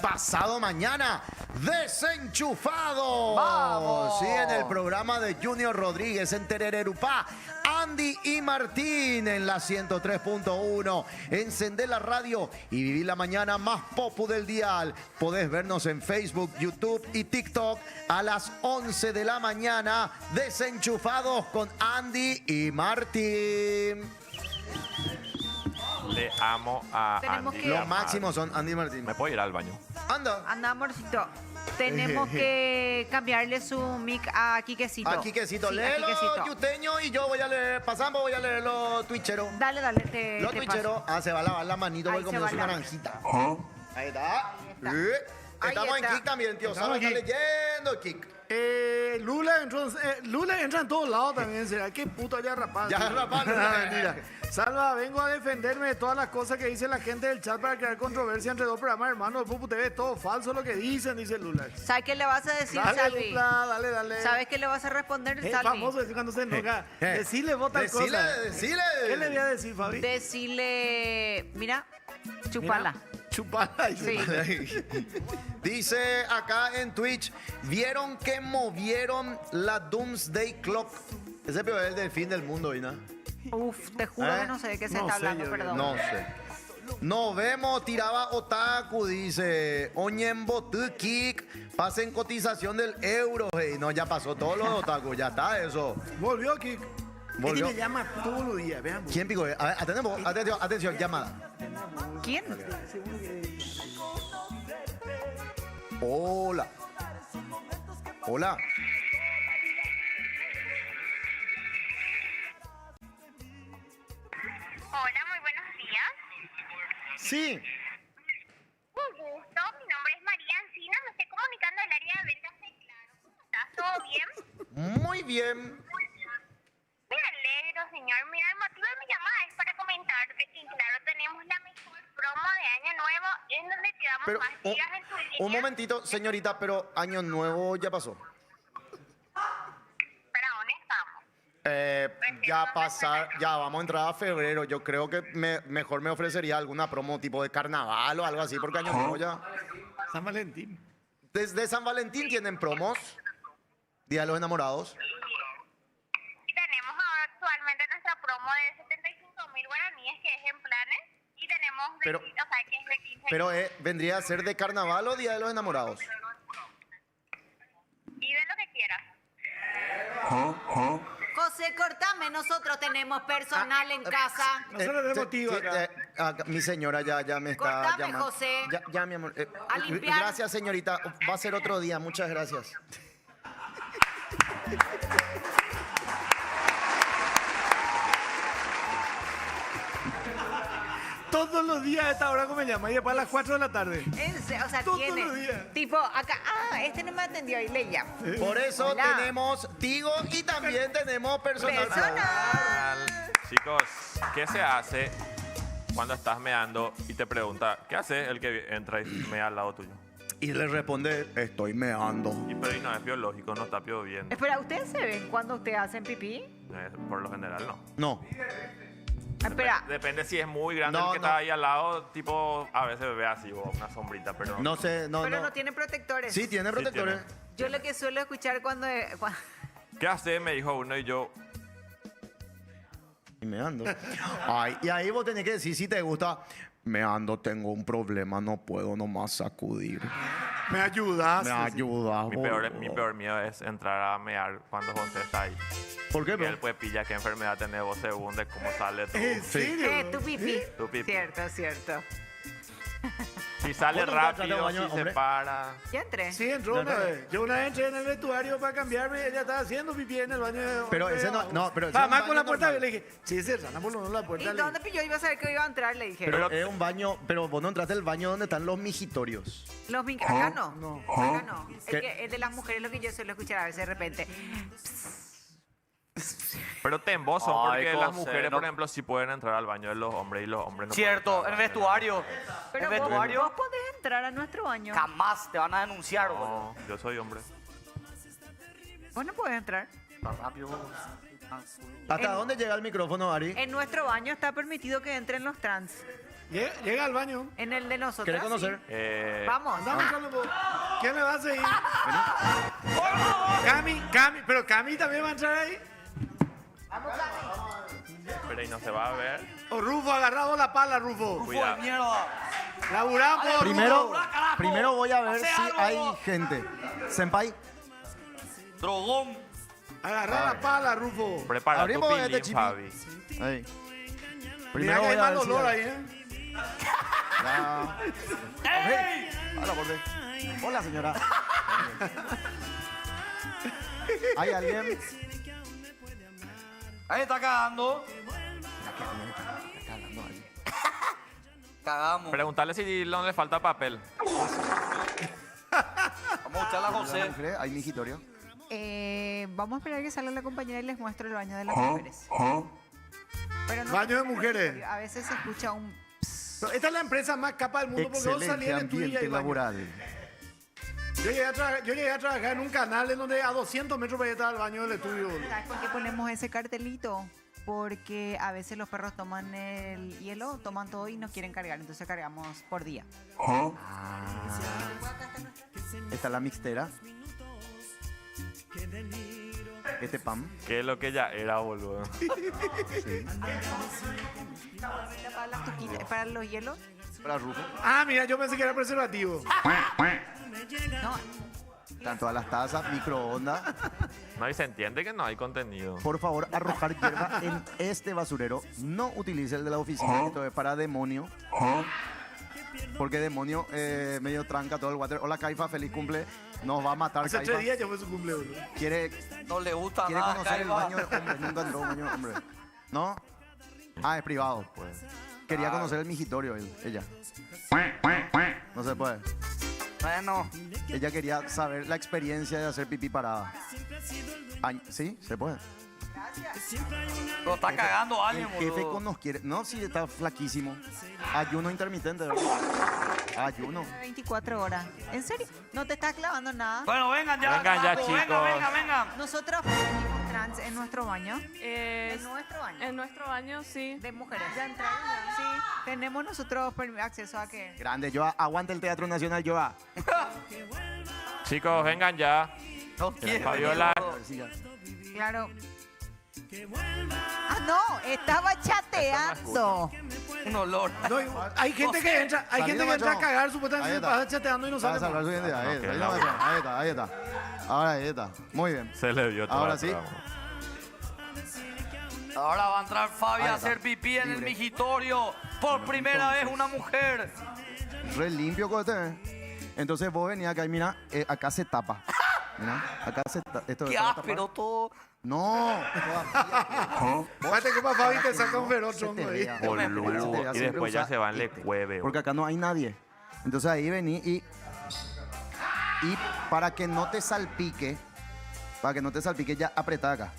pasado mañana, Desenchufado. ¡Vamos! Sí, en el programa de Junior Rodríguez en Terererupá. Andy y Martín en la 103.1. Encendé la radio y viví la mañana más popu del dial. Podés vernos en Facebook, YouTube y TikTok a las 11 de la mañana. Desenchufados con Andy y Martín. Le amo a Tenemos Andy. que- Los máximos son Andy y Martín. ¿Me puedo ir al baño? Anda. Anda, amorcito. Tenemos que cambiarle su mic a Quiquecito. Aquí quesito, Sí, a léelo, Quiquecito. yuteño, y yo voy a leer, pasamos, voy a leer los twitcheros. Dale, te Los te twitcheros, se va a lavar la manito Ahí porque se comió va su a lavar. naranjita. Ahí está. está. Ahí Estamos en está. Kik también, tío. Estamos Saba está aquí. leyendo Kik. Lula entra en todos lados también, será. Qué puto ya rapaz. Ya rapaz, no, No, mentira. Salva, vengo a defenderme de todas las cosas que dice la gente del chat para crear controversia entre dos programas, hermano. El Pupu TV es todo falso lo que dicen, dice Lula. ¿Sabes qué le vas a decir, Dale, Salvi? Lula, dale. ¿Sabes qué le vas a responder, Es Salvi? famoso decir cuando se enoja. Decirle vos tal cosa. Decile. ¿Qué le voy a decir, Fabi? Decirle, mira, chupala. Chupala. Sí. Dice acá en Twitch, ¿vieron que movieron la Doomsday Clock? Ese peor es el del fin del mundo, ¿no? Uf, te juro que no sé de qué se No está sé, hablando, yo- perdón. No sé. Nos vemos, tiraba Otaku, dice. Oñembotu Kik, pasen cotización del euro. Hey, no, ya pasó todo lo de Otaku, ya está eso. Volvió Kik. Volvió. me llama todos los días, vean. vos. ¿Quién picó? A ver, atención, llamada. ¿Quién? Hola. Hola. Hola, muy buenos días. Sí. Un gusto, mi nombre es María Encina, me estoy comunicando del área de ventas de Claro. ¿Cómo estás? ¿Todo bien? Muy bien. Me alegro, señor. Mira, el motivo de mi llamada es para comentarte que en Claro tenemos la mejor promo de Año Nuevo en donde te damos Pero más gigas en tu línea. un momentito, señorita, pero año nuevo ya pasó. ¿Para dónde estamos? Ya vamos a entrar a febrero. Yo creo que mejor me ofrecería alguna promo tipo de carnaval o algo así, porque año nuevo ya. San Valentín. Desde San Valentín tienen promos. Día de los Enamorados. Tenemos ahora actualmente nuestra promo de 75.000 guaraníes que es en planes y tenemos de, Pero- o sea, que es de 15 Pero vendría a ser de carnaval o Día de los Enamorados. y de lo que quieras. José, cortame, nosotros tenemos personal en casa. Nosotros tenemos tío acá. Acá, mi señora ya me está Cortame, llamando. José. Ya, mi amor. A limpiar. Gracias, señorita. Va a ser otro día. Muchas gracias. Todos los días a esta hora que me llama y después a las 4 de la tarde. O sea, Todos tiene. los días. Tipo, acá, este no me atendió y le llamo. Por eso Hola. tenemos Tigo y también tenemos personal. Personal. Chicos, ¿qué se hace cuando estás meando y te pregunta, ¿qué hace el que entra y mea al lado tuyo? Y le responde, estoy meando. Y pero y no es biológico, no está bien. Espera, ¿ustedes se ven cuando ustedes hacen pipí? Por lo general no. No. Espera, Depende si es muy grande No, el que no. está ahí al lado, tipo, a veces ve así o una sombrita, pero No sé, no, pero no. no tiene protectores. Sí, tiene protectores. tiene. Yo lo que suelo escuchar cuando ¿Qué hace? Me dijo uno y yo, Y meando. Ay, y ahí vos tenés que decir si te gusta. Meando, tengo un problema, no puedo nomás sacudir. Me ayudas. Me ayudas. mi peor miedo es entrar a mear cuando José está ahí. ¿Por qué, Y bro? él pues pilla qué enfermedad tenés vos según de cómo sale tu, ¿En serio? tu pipí. tu pipí. Cierto, cierto. Si sale ¿Vos nunca entraste al rápido, baño, si se hombre? para. Ya entré. Sí, entró una vez. Yo una vez entré en el vestuario para cambiarme y ella estaba haciendo pipí en el baño de... Pero ese no, pero ese es un Mamá con la baño puerta, normal. le dije, sí, cerrana por lo menos la ¿Y puerta. le dónde yo iba a saber que iba a entrar? Le dije. Pero es un baño, pero vos no entraste al baño donde están los mijitorios. Acá no. No. Acá no. ¿Qué? El de las mujeres lo que yo suelo escuchar a veces de repente. Pero te embozo Ay, porque las José, mujeres, no- por ejemplo, sí pueden entrar al baño de los hombres y los hombres no Cierto, pueden en el entrar al vestuario. Pero En vos, el vestuario vos podés entrar a nuestro baño. jamás te van a denunciar, baño. boludo. No, yo soy hombre. Vos no podés entrar. Está rápido. ¿Hasta dónde llega el micrófono, Ari? En nuestro baño está permitido que entren los trans. Llega al baño. En el de nosotros. ¿Querés conocer? Vamos. Andamos con ¿Quién le va a seguir? Cami, pero Cami también va a entrar ahí. Pero ahí no se va a ver. O Rufo, agarrado la pala, Rufo. Cuidado. Mierda. Laburamos, Primero voy a ver Hace si algo, hay vos. gente. Senpai, Drogón. Agarrar la pala, Rufo. Prepara tu Abrimos este pilín, chipi. Fabi. ahí. Mira Primero que voy hay a mal ver si olor hay- ahí, ¿eh? ¡Ey! Hola, borde. Hola, señora. ¿Hay alguien? Ahí está cagando. Cagamos. Preguntarle si no le falta papel. Vamos a buscarla a José. ¿Hay migitorio? Vamos a esperar que salga la compañera y les muestro el baño de las mujeres. Pero no, Baño de mujeres. a veces se escucha un... Pero esta es la empresa más capa del mundo porque vos salís Excelente del estudio y ambiente hay baño. laboral. Yo llegué a trabajar en un canal en donde a 200 metros para allá estaba el baño del estudio. boludo. ¿Sabes por qué ponemos ese cartelito? Porque a veces los perros toman el hielo, toman todo y no quieren cargar, entonces cargamos por día. Esta es la mixtera. Este pan. Que es lo que ya era, boludo. Para las tuquitas, para los hielos. Para Rufo. Ah, mira, yo pensé que era preservativo. No, Están todas las tazas, microondas. No, y se entiende que no hay contenido. Por favor, arrojar hierba en este basurero. No utilice el de la oficina, esto es para demonio. Porque demonio medio tranca todo el water. Hola, Caifa, feliz cumple. Nos va a matar, Hace Caifa. 3 días ya fue su cumpleaños. Quiere No le gusta Quiere nada, conocer el Caifa. baño de hombre, nunca entró a un baño de hombre. ¿No? Ah, es privado, pues. Quería conocer el migitorio, ella. No se puede. Bueno, Ella quería saber la experiencia de hacer pipí parada. ¿Sí? ¿Se puede? lo está cagando El alguien, jefe boludo. nos quiere... No, sí, está flaquísimo. Ayuno intermitente, ¿verdad? Ayuno. 24 horas. ¿En serio? ¿No te estás clavando nada? Bueno, vengan ya. Vengan ya, carajo, chicos. Vengan. Nosotros tenemos trans en nuestro baño. En nuestro baño. En nuestro baño, sí. De mujeres. ¿Ya entraron? Sí. Tenemos nosotros acceso a que... Grande, Joa. Aguante el Teatro Nacional, Joa. Chicos, vengan ya. No Que quiere, Fabiola. boludo. Claro. Ah, no, estaba chateando. Un olor. No, hay gente que entra, hay Salí gente que nomás, entra a chavo. cagar, Ahí supuestamente está. pasa chateando y no Vas a sale. salvar su identidad. Ahí Ok, está, la ahí está, ahí está. Ahora ahí está. Muy bien. Se le vio todo. Ahora el sí. programa. Ahora va a entrar Fabi Ahí a está. hacer pipí en el Libre. migitorio. Por primera vez una mujer. Re limpio con este. Entonces vos venís acá y mira, acá se tapa. Mira, acá se tapa. Esto Qué esto va a tapar. áspero todo. No, todavía. Fíjate que para Fabi te saca un No, feroz se te chongo ahí. vea. Boludo. Se te vea, Y siempre después ya usa se van, le este, cueve. Porque acá no hay nadie. Entonces ahí vení y para que no te salpique, ya apretá acá.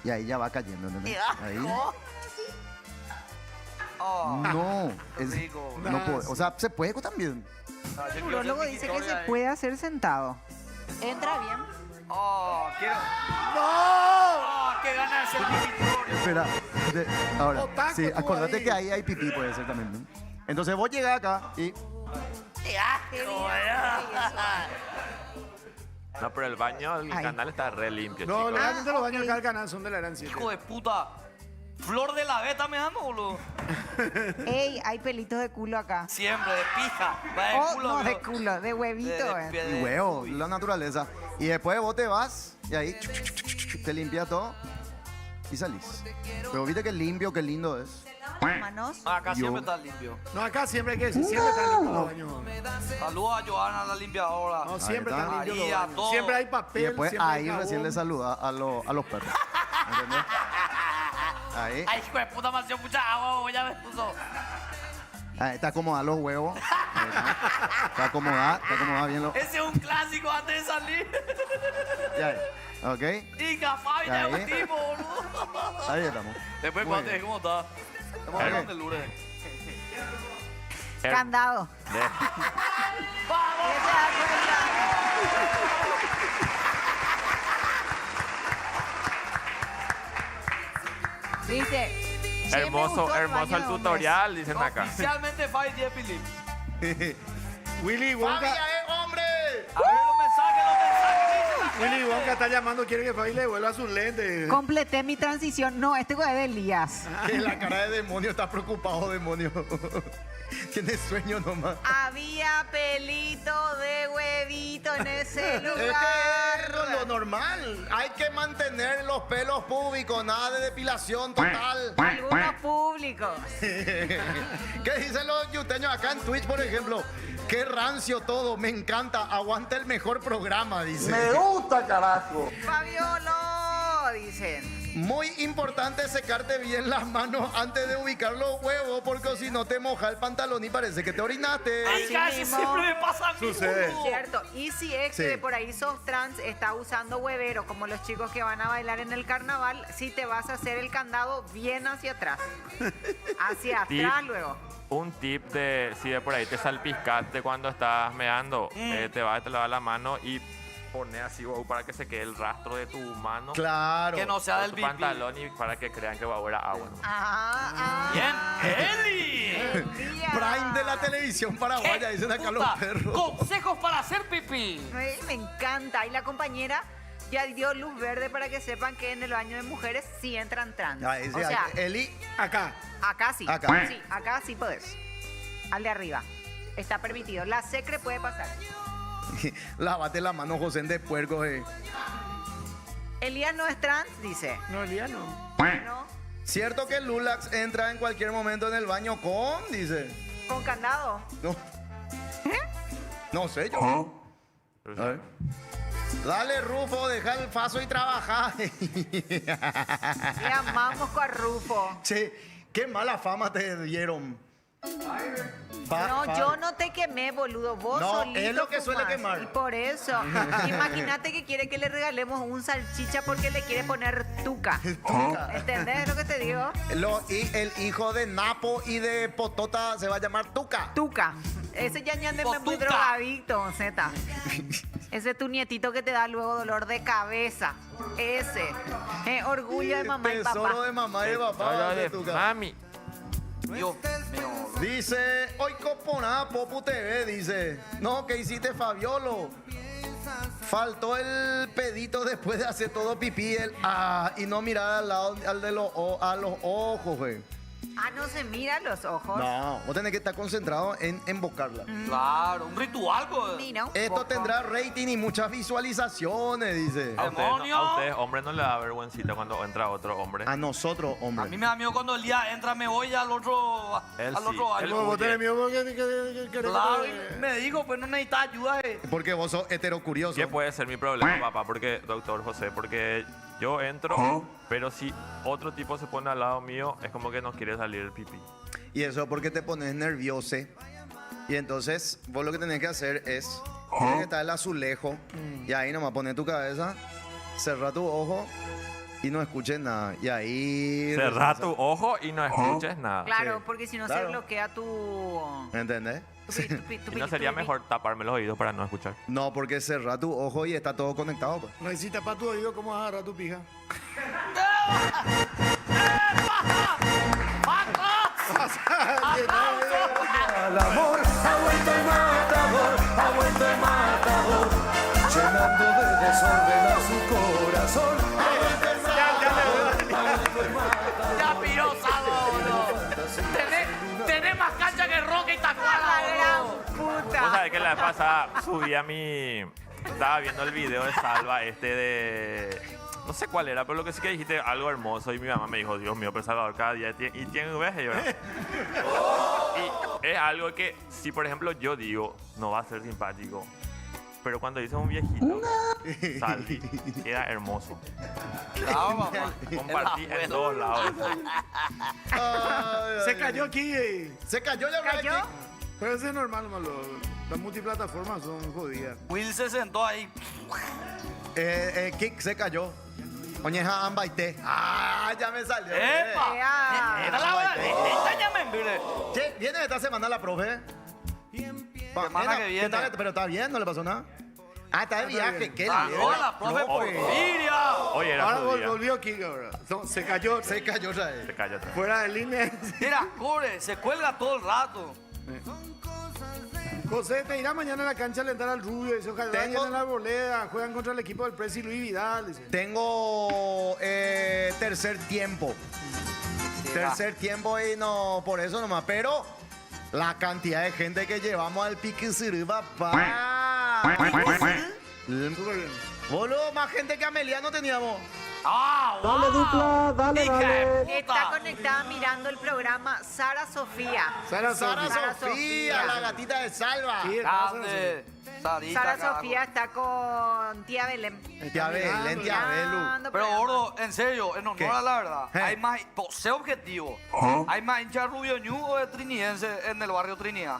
Y ahí ya va cayendo, ¿entendés? Ahí. Oh, No, rico. no puede. O sea, se puede también. El urologo dice que se puede hacer sentado. Entra bien. Oh, quiero. ¡No! Oh, qué ganas de hacer migitorio. Espera, ahora, Otaku sí, tú acordate ahí. que ahí hay pipí, puede ser también, ¿no? Entonces vos llegás acá y Qué asco, No, pero el baño, el Ay. canal está re limpio, No, chicos. realmente los baños acá del canal son de la gran 7. Hijo de puta. Flor de la beta me dando, boludo. Ey, hay pelitos de culo acá. Siempre, de pija. Va de Oh, culo, no, de boludo. culo, de huevito. y huevo, la naturaleza. Y después vos te vas y ahí te limpias todo y salís. Pero viste qué limpio, qué lindo es. Manos. Acá Yo- siempre está limpio. No, acá siempre hay que decir, siempre están limpios los baños. Saludos a Johanna, la limpiadora. No, siempre Ahí están está. limpios los María, baños. todo. Siempre hay Y papel, después siempre hay ahí jabón. recién le saluda a los perros. ¿Entendés? Ahí. Ay, hijo de puta, me hacía mucha agua, ya me puso. Ahí te acomoda los huevos. Ahí está. Te acomoda bien los. Ese es un clásico antes de salir. Ya, ¿ok? Y Fabi ya es un Ahí. tipo, boludo. Ahí estamos. Después, Muy cuando bien. ¿cómo está? Estamos hablando del lunes. Candado. ¿Viste? Sí, me Hermoso, gustó hermoso baño el de hombres. tutorial, dicen acá. Oficialmente Fabi tiene Philip. Willy Wonka, hombre! A ver los mensajes, Willy Wonka está llamando, quiere que Fabi le devuelva sus lentes. Completé mi transición. No, este es de Elías. Que la cara de demonio está preocupado, demonio. Tiene sueño nomás. Había pelito de huevito en ese Es lugar. que lo normal. Hay que mantener los pelos públicos, nada de depilación total. Algunos públicos. ¿Qué dicen los yuteños acá en Twitch, por ejemplo? Qué rancio todo, me encanta. Aguanta el mejor programa, dice. Me gusta, carajo. Fabiolo, dicen. Muy importante secarte bien las manos antes de ubicar los huevos, porque si no te moja el pantalón y parece que te orinaste. Ay, Así casi mismo. siempre me pasa a mí, Sucede. boludo. Cierto. Y si es que Sí. por ahí sos trans, está usando huevero, como los chicos que van a bailar en el carnaval, si te vas a hacer el candado bien hacia atrás. Hacia Tip. atrás luego. Un tip de si de por ahí te salpicaste cuando estás meando, te vas a te lavas la mano y pones así wow, para que se quede el rastro de tu mano. Claro. Que no sea o del tu pipí. pantalón y para que crean que va a era agua. ¿no? Bien, Eli. Prime de la televisión paraguaya, dicen acá los Puta, perros. consejos para hacer pipí. Ay, me encanta. Y la compañera ya dio luz verde para que sepan que en el baño de mujeres sí entran trans. Ahí sí, o sea, Eli, Acá. acá sí. Acá. Sí, acá sí podés. Al de arriba. Está permitido. La secre puede pasar. lávate la mano, José, de puerco. Elías no es trans, dice. No, Elías no. ¿No? ¿Cierto que Lulax entra en cualquier momento en el baño con? Dice. Con candado. No. No sé yo. A ver. Dale, Rufo, deja el paso y trabaja. Le amamos con Rufo. Che, qué mala fama te dieron. No, yo no te quemé, boludo. Vos No, solito es lo que suele fumás. quemar. Y por eso. Imagínate que quiere que le regalemos un salchicha porque le quiere poner tuca. Tuca. ¿Entendés lo que te digo? Y el hijo de Napo y de Potota se va a llamar Tuca. Tuca. Ese ñañán de muy Potuca. drogadicto, Zeta. Ese es tu nietito que te da luego dolor de cabeza. Ese. Orgullo de mamá y papá. Tesoro de mamá y papá. Solo de de Tuca. mami. Dios mío. Dice, hoy coponá, Popu TV, dice. No, ¿qué hiciste, Fabiolo? Faltó el pedito después de hacer todo pipí y no mirar al lado a los ojos, güey. Ah, no se mira los ojos. No, vos tenés que estar concentrado en embocarla. Claro, un ritual, pues. Ni no. Esto tendrá rating y muchas visualizaciones, dice. A ustedes, ¡Demonio! a ustedes, hombres, no le da vergüencita cuando entra otro hombre. A nosotros, A mí hombre. me da miedo cuando el día entra, me voy al otro, Él al sí, otro él año. Vos huye. tenés miedo porque querés Claro, que- y me dijo, pues no necesitas ayuda. Porque vos sos heterocurioso. ¿Qué puede ser mi problema, papá? Porque, doctor José, porque yo entro, pero si otro tipo se pone al lado mío, es como que no quiere salir el pipí. Y eso es porque te pones nervioso. Y entonces, vos lo que tenés que hacer es, tienes que estar el azulejo, y ahí nomás pones tu cabeza, cerra tu ojo y no escuches nada. Y ahí... Cerrá tu ojo y no escuches nada. Claro, Sí. porque si no Claro. se bloquea tu... ¿Entendés? ¿Y no sería mejor taparme los oídos para no escuchar? No, porque cerra tu ojo y está todo conectado. Pues. No necesitas para tu oído, ¿cómo vas a agarrar tu pija? Al amor ha vuelto el matador, ha vuelto el matador, llenando de desorden a su corazón. Ha vuelto el matador, ha vuelto el matador. Ya piró, Sado, boludo. Tenés más cancha que Roque y Tacuara, boludo. ¿Vos Puta. sabés que la vez pasada subí a mi... Estaba viendo el video de Salva de... No sé cuál era, pero lo que sí que dijiste algo hermoso y mi mamá me dijo, Dios mío, pero Salvador cada día tiene ovejas, y ¿verdad? Y es algo que, si por ejemplo yo digo, no va a ser simpático, pero cuando dice un viejito, Salvi, queda hermoso. Claro, mamá. Compartí El en abuelo. todos lados. Se cayó aquí. Se cayó ya, ¿Cayó? ¿verdad? Pero eso es normal, malo. Las multiplataformas son jodidas. Will se sentó ahí. Kik se cayó. Oñeja ambaite. Ah, ya me salió. ¡Epa! Ea. Era la hora. Esta ya me envile. Che, ¿viene esta semana la profe? Semana que viene. ¿Qué tal? Pero está bien, no le pasó nada. Ah, está de viaje. ¿Qué Ah, bien. hola, profe Porfiria. Hoy era Ahora su día. volvió aquí ahora. Se cayó. Se cayó otra vez. Se cayó otra vez. Fuera de línea. Mira, cubre, se cuelga todo el rato. José, te irá mañana a la cancha a alentar al Rubio. Dice, ojalá Tengo- vayan en la arboleda. Juegan contra el equipo del Presi Luis Vidal. Dice. Tengo tercer tiempo. Tercer tiempo y no, por eso nomás. Pero la cantidad de gente que llevamos al Pique Sirú, papá. Súper bien. Boludo, más gente que Ameliano teníamos. ¡Ah, dale, dupla, dale, Está conectada mirando el programa Sara Sofía. Sara Sara Sofía. Sofía, la gatita de Salva. Sí, Grande. Sarita, Sara carajo. Sofía está con tía Belén. Tía Belén, tía Belu. Mirando Pero programa. gordo, en serio, en honor ¿Qué? a la verdad, ¿Eh? hay más, sé objetivo, hay más hinchas Rubio Ñu o de trinidense en el barrio Trinidad.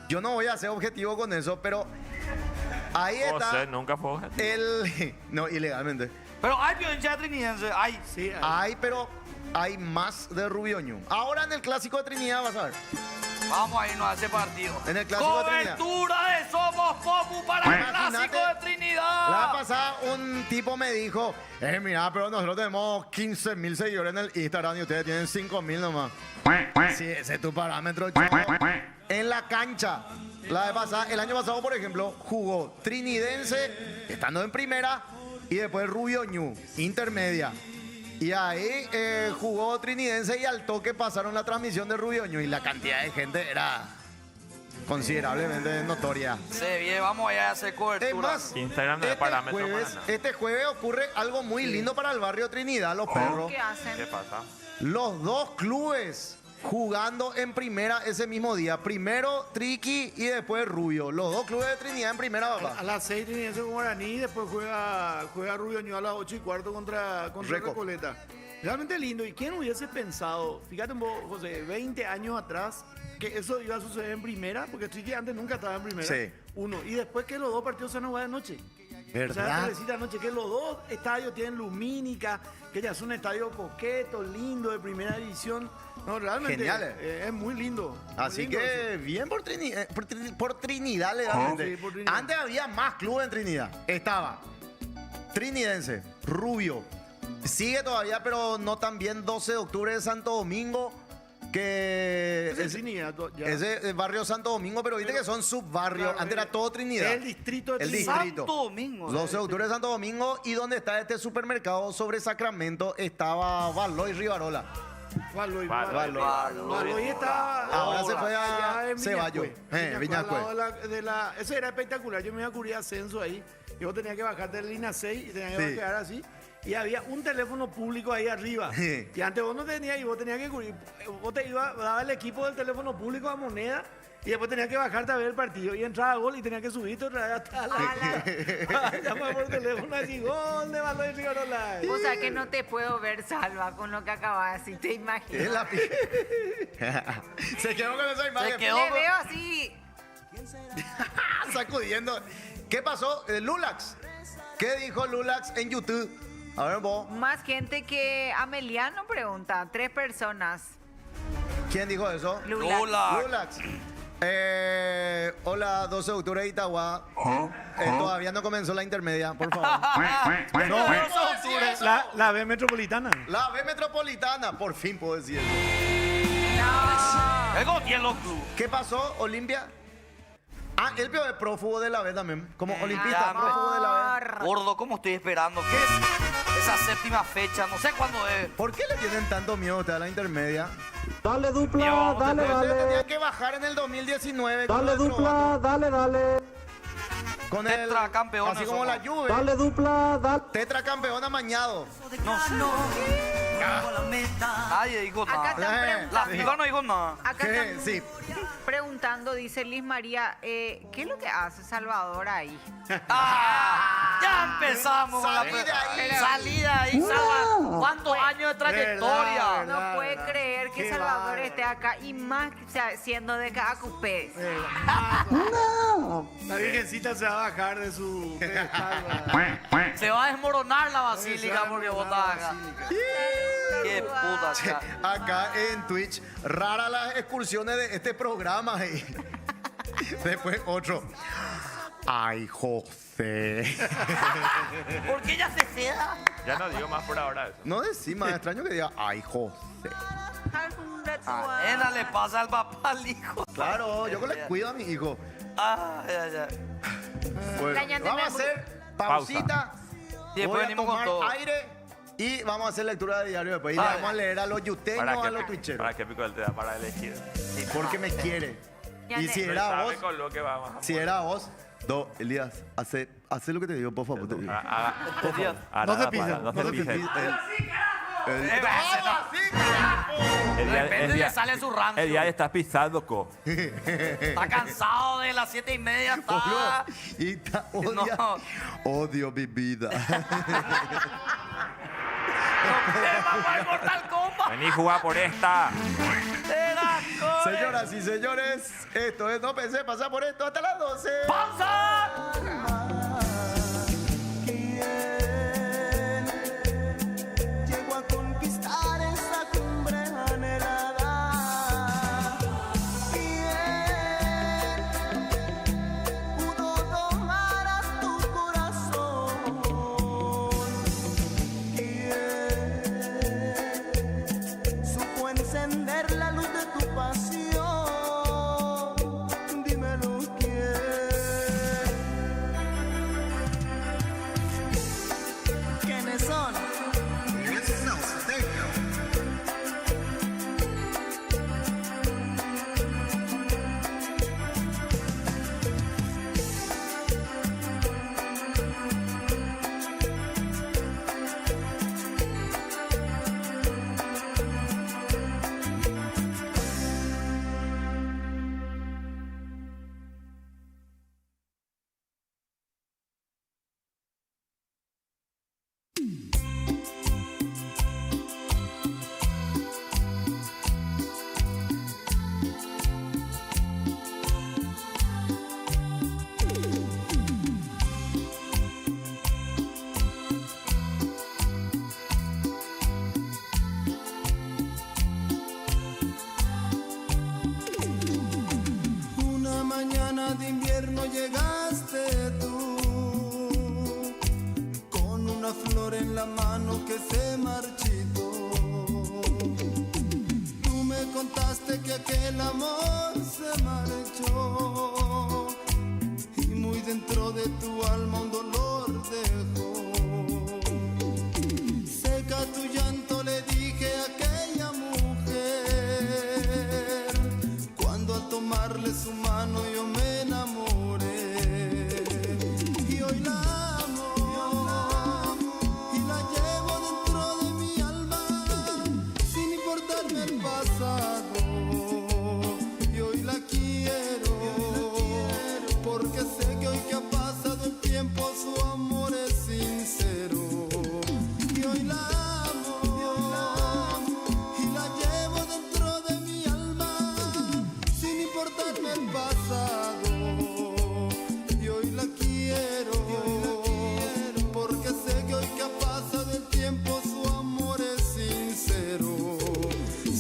Yo no voy a ser objetivo con eso, pero ahí está José nunca fue objetivo. el... No, ilegalmente. Pero hay hinchas de trinidense, hay. Sí, Hay, pero hay más de Rubio Ñu. Ahora en el Clásico de Trinidad vas a ver. Vamos a irnos a ese partido. En el Clásico de Trinidad. Cobertura de Somos Popu para el Imagínate, Clásico de La vez Trinidad. pasada un tipo me dijo, mira, pero nosotros tenemos 15,000 seguidores en el Instagram y ustedes tienen 5,000 nomás. Sí, ese es tu parámetro, chavo. En la cancha. La vez pasada, el año pasado, por ejemplo, jugó Trinidense, estando en primera, y después Rubio Ñu, intermedia. Y ahí jugó Trinidense y al toque pasaron la transmisión de Rubio Ñu y la cantidad de gente era considerablemente notoria. Se viene, vamos a hacer cobertura. Es más, Instagram no es parámetro para nada. este jueves ocurre algo muy lindo para el barrio Trinidad, los perros. ¿Qué hacen? ¿Qué pasa? Los dos clubes jugando en primera ese mismo día. Primero Triqui y después Rubio. Los dos clubes de Trinidad en primera, papá. A las 6 Trinidad con Guaraní, después juega Rubio Ñu a las 8:15 contra Recoleta. Realmente lindo. ¿Y quién hubiese pensado, fíjate vos, José, 20 años atrás, que eso iba a suceder en primera? Porque Triqui antes nunca estaba en primera. Sí. Uno. Y después que los dos partidos se han jugado de noche. ¿Verdad? O sea, tardecita de noche, que los dos estadios tienen lumínica, que ya es un estadio coqueto, lindo, de primera división. No, realmente Genial. Es muy lindo. Así muy lindo que eso. bien por Trinidad legalmente. Sí, por Trinidad. Antes había más clubes en Trinidad. Estaba Trinidense, Rubio. Sigue todavía, pero no tan bien, 12 de octubre de Santo Domingo. Que Ese es Trinidad, ya. ese es barrio Santo Domingo, pero viste que son subbarrios. Claro, Antes era todo Trinidad. el distrito de El Trinidad. distrito. Santo Domingo. 12 de octubre de Santo Domingo. Y donde está este supermercado sobre Sacramento estaba Valois Rivarola. Valois Valois. está. Ahora se fue a allá en Ceballos. Viñascue. Viñascue. Al lado ese era espectacular. Yo me iba a cubrir ascenso ahí. Yo tenía que bajar de la línea 6 y tenía que Sí. quedar así. Y había un teléfono público ahí arriba. Sí. Y antes vos no tenías y vos tenías que cubrir. Vos te ibas, daba el equipo del teléfono público a moneda. Y después tenías que bajarte a ver el partido. Y entraba gol y tenías que subirte otra vez hasta la. Llamaba por teléfono así: gol de Valois Rivarola. O sea que no te puedo ver, Salva, con lo que acabas de decir, te Es imaginas. la Se quedó con esa imagen. Se quedó. Le veo así. Sacudiendo. ¿Qué pasó? Lulax. ¿Qué dijo Lulax en YouTube? A ver vos. Más gente que Ameliano pregunta. 3 personas. ¿Quién dijo eso? Lula. Lulax. Hola, 12 de octubre de Itagua. Todavía no comenzó la intermedia, por favor. No, puedo decir eso. La B metropolitana. La B metropolitana, por fin puedo decir eso. El Gotielo Club. ¿Qué pasó, Olimpia? Ah, él vio de prófugo de la B también. Como olimpista, ya, prófugo de la B. Gordo, ¿cómo estoy esperando? ¿Qué es esa séptima fecha? No sé cuándo es. ¿Por qué le tienen tanto miedo a usted a la intermedia? Dale dupla, Yo, dale, Usted dale. tenía que bajar en el 2019. con Dale el otro dupla, vato. dale, dale. Con el Tetracampeones así como somos. la Juve. Dale dupla, dale. Tetracampeón amañado. Nadie dijo Acá nada. están La preguntando. FIFA no dijo nada. Acá ¿Qué? están Sí. preguntando, dice Liz María, ¿qué es lo que hace Salvador ahí? Ya empezamos con la Salí de ahí. Salí de ahí, Salva. ¿Cuántos años de trayectoria? Verdad. No puede creer que Qué Salvador bárbaro. esté acá y más, o sea, siendo de Cacupé. La virgencita se va a bajar de su pedestal. Se va a desmoronar la Se va basílica a porque vos desmoronar estás acá. la basílica. Qué puta. Che, acá en Twitch, raras las excursiones de este programa. Y después otro. Ay, José. ¿Por qué ella se seda? Ya no digo más por ahora eso. No decís más extraño que diga, ay, José. Nena le pasa al papá al hijo. Claro, yo le cuido a mi hijo. Ay, ay, ay. Bueno, Cállate, vamos a me- hacer pausita. Y después Voy a venimos con tomar todo. aire y vamos a hacer lectura de diario después. Y le Vale. vamos a leer a los yuteños, a los twitcheros. para que Pico te da para elegir. Porque me quiere. Ya Y te- si No era sabe vos, con lo que vamos a si era vos, Elías, hace lo que te digo, por favor. No se pisa, No no se se pisa. De repente le sale su rancio. El día estás pisando, co. Está cansado de las 7:30. Está... Y odia, No. odio mi vida. Vamos al Mortal Kombat. Vení a jugar por esta. Señoras y señores, esto es No Pensé Pasar por Esto hasta las 12. ¡Pausa! Llego a conquistar esa cumbre anhelada. ¿Quién pudo domar a tu corazón? ¿Quién supo encender la luz de tu pasión? Dímelo quién. ¿Quiénes son?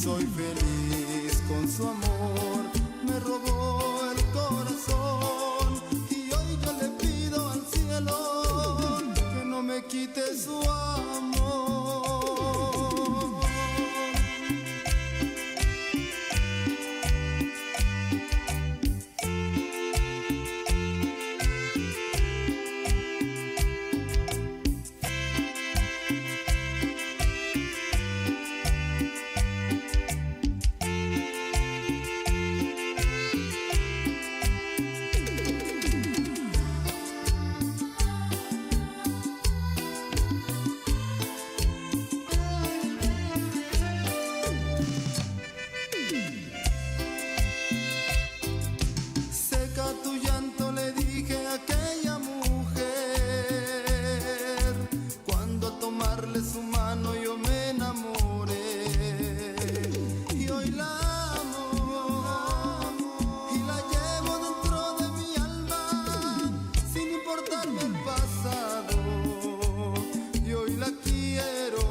Soy feliz con su amor, me robó el corazón y hoy yo le pido al cielo que no me quite su amor. Seca tu llanto, le dije a aquella mujer, cuando a tomarle su mano yo me enamoré. Y hoy la amo y la llevo dentro de mi alma, sin importarme el pasado. Y hoy la quiero,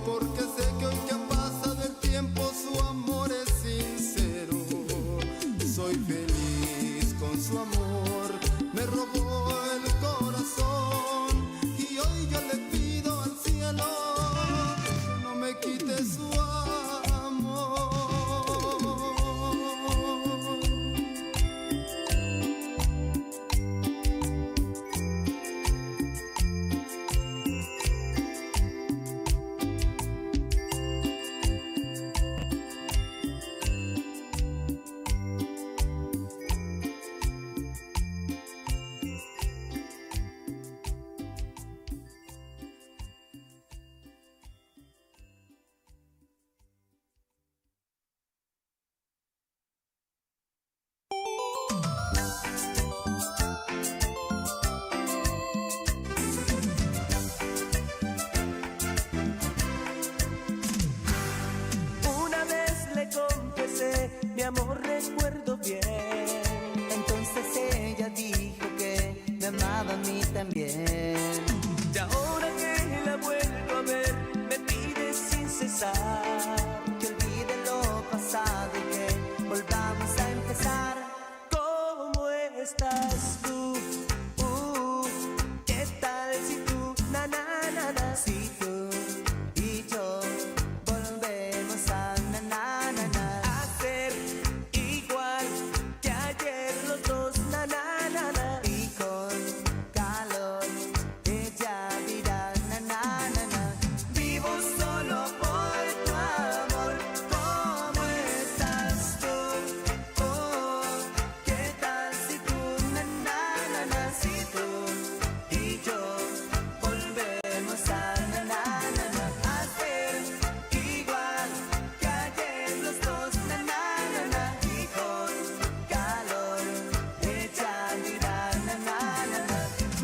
porque sé que hoy que ha pasado el tiempo su amor es sincero. Soy feliz con su amor, me robó el corazón y hoy yo le pido al cielo que no me quite su amor. Una vez le confesé, mi amor, recuerdo bien. Entonces ella dijo que me amaba a mí también. Y ahora que la vuelvo a ver, me pide sin cesar Que olvide lo pasado y que volvamos a empezar. ¿Cómo estás tú? ¿Qué tal si tú, na, na, na, na? Si tú y yo volvemos a na na na na, Hacer igual que ayer los dos, na, na, na, na. y con calor ella dirá na na na na. Vivo solo por tu amor. ¿Cómo estás tú? ¿Qué tal si tú, Na na na na, si tú y yo volvemos a na na na na, hacer igual que ayer los dos, na na na na, y con calor ella dirá na na na na.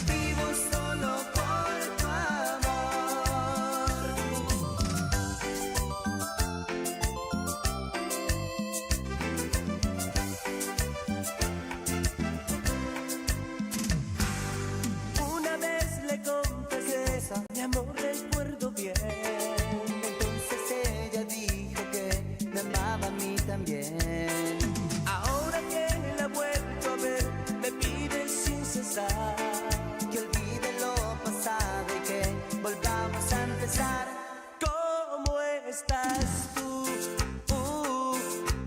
vivo solo por tu amor? Una vez le confesé, mi amor, recuerdo bien. Entonces ella dijo que me amaba a mí también. Ahora que la vuelvo a ver, me pide sin cesar Que olvide lo pasado y que volvamos a empezar. ¿Cómo estás tú?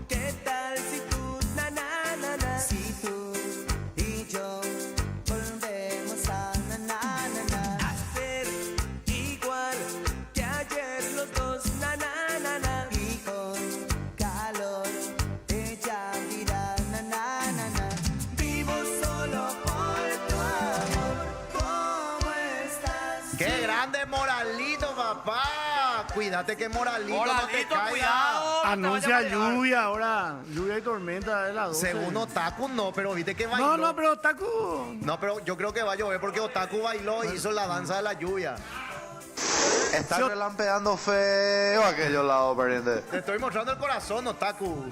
¿Qué tal si tú, na, na, na, na? Si tú y yo volvemos a na na na na, Hacer igual que ayer los dos, na, na, na, na. y con calor ella dirá na na na na. Vivo solo por tu amor. ¿Cómo estás? ¡Qué grande Moralito, papá! Cuídate que Moralito, no te Moralito, caiga. cuidado. Anuncia lluvia ahora, lluvia y tormenta de las 12. Según Otaku no, pero viste que bailó. No, pero Taku. No, pero yo creo que va a llover porque Otaku bailó y hizo la danza de la lluvia. Está relampeando feo aquellos lados, pariente. Te estoy mostrando el corazón, Otaku.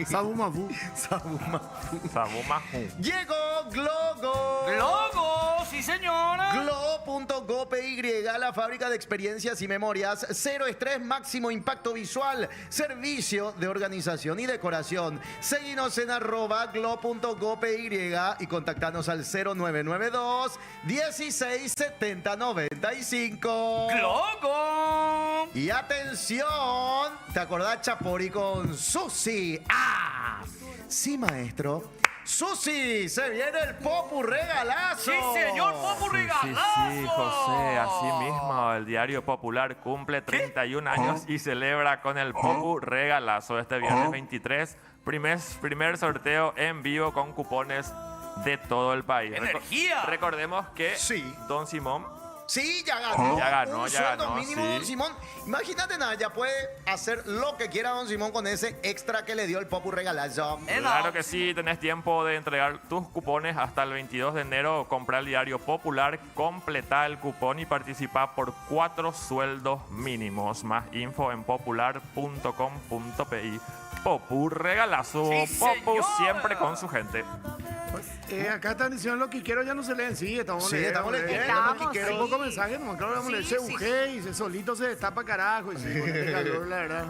Sabumafu. Sabumafu. Llegó Glogo. ¡Globo! ¡Sí, señora. Globo.go.py, la fábrica de experiencias y memorias. Cero estrés, máximo impacto visual. Servicio de organización y decoración. Seguinos en @globo.go.py y contactanos al 0992 16 70 95. ¡Globo! Y atención, ¿te acordás, Chapori, con Susi? ¡Ah! Sí, maestro. Susi, se viene el Popu Regalazo. Sí, señor, Popu Regalazo. Sí, José, así mismo. El Diario Popular cumple 31 años y celebra con el Popu Regalazo este viernes 23. Primer sorteo en vivo con cupones de todo el país. ¡Energía! Recordemos que Sí. Don Simón Sí, ya ganó. Ya ganó, Un ya sueldo ganó, mínimo, sí. Don Simón. Imagínate nada, ya puede hacer lo que quiera Don Simón con ese extra que le dio el Popu Regalazo. Claro que sí, tenés tiempo de entregar tus cupones hasta el 22 de enero. Compra el Diario Popular, completa el cupón y participa por 4 sueldos mínimos. Más info en popular.com.pi. Popu Regalazo. Sí, Popu señor. siempre con su gente. Acá están diciendo lo que quiero, ya no se leen. Sí, estamos Sí, estamos leyendo lo que Hay quiero. poco mensaje, no, claro, vamos a leer. Sí, Se sí. bujé y se solito se destapa carajo. Y sí, con este calor, la verdad.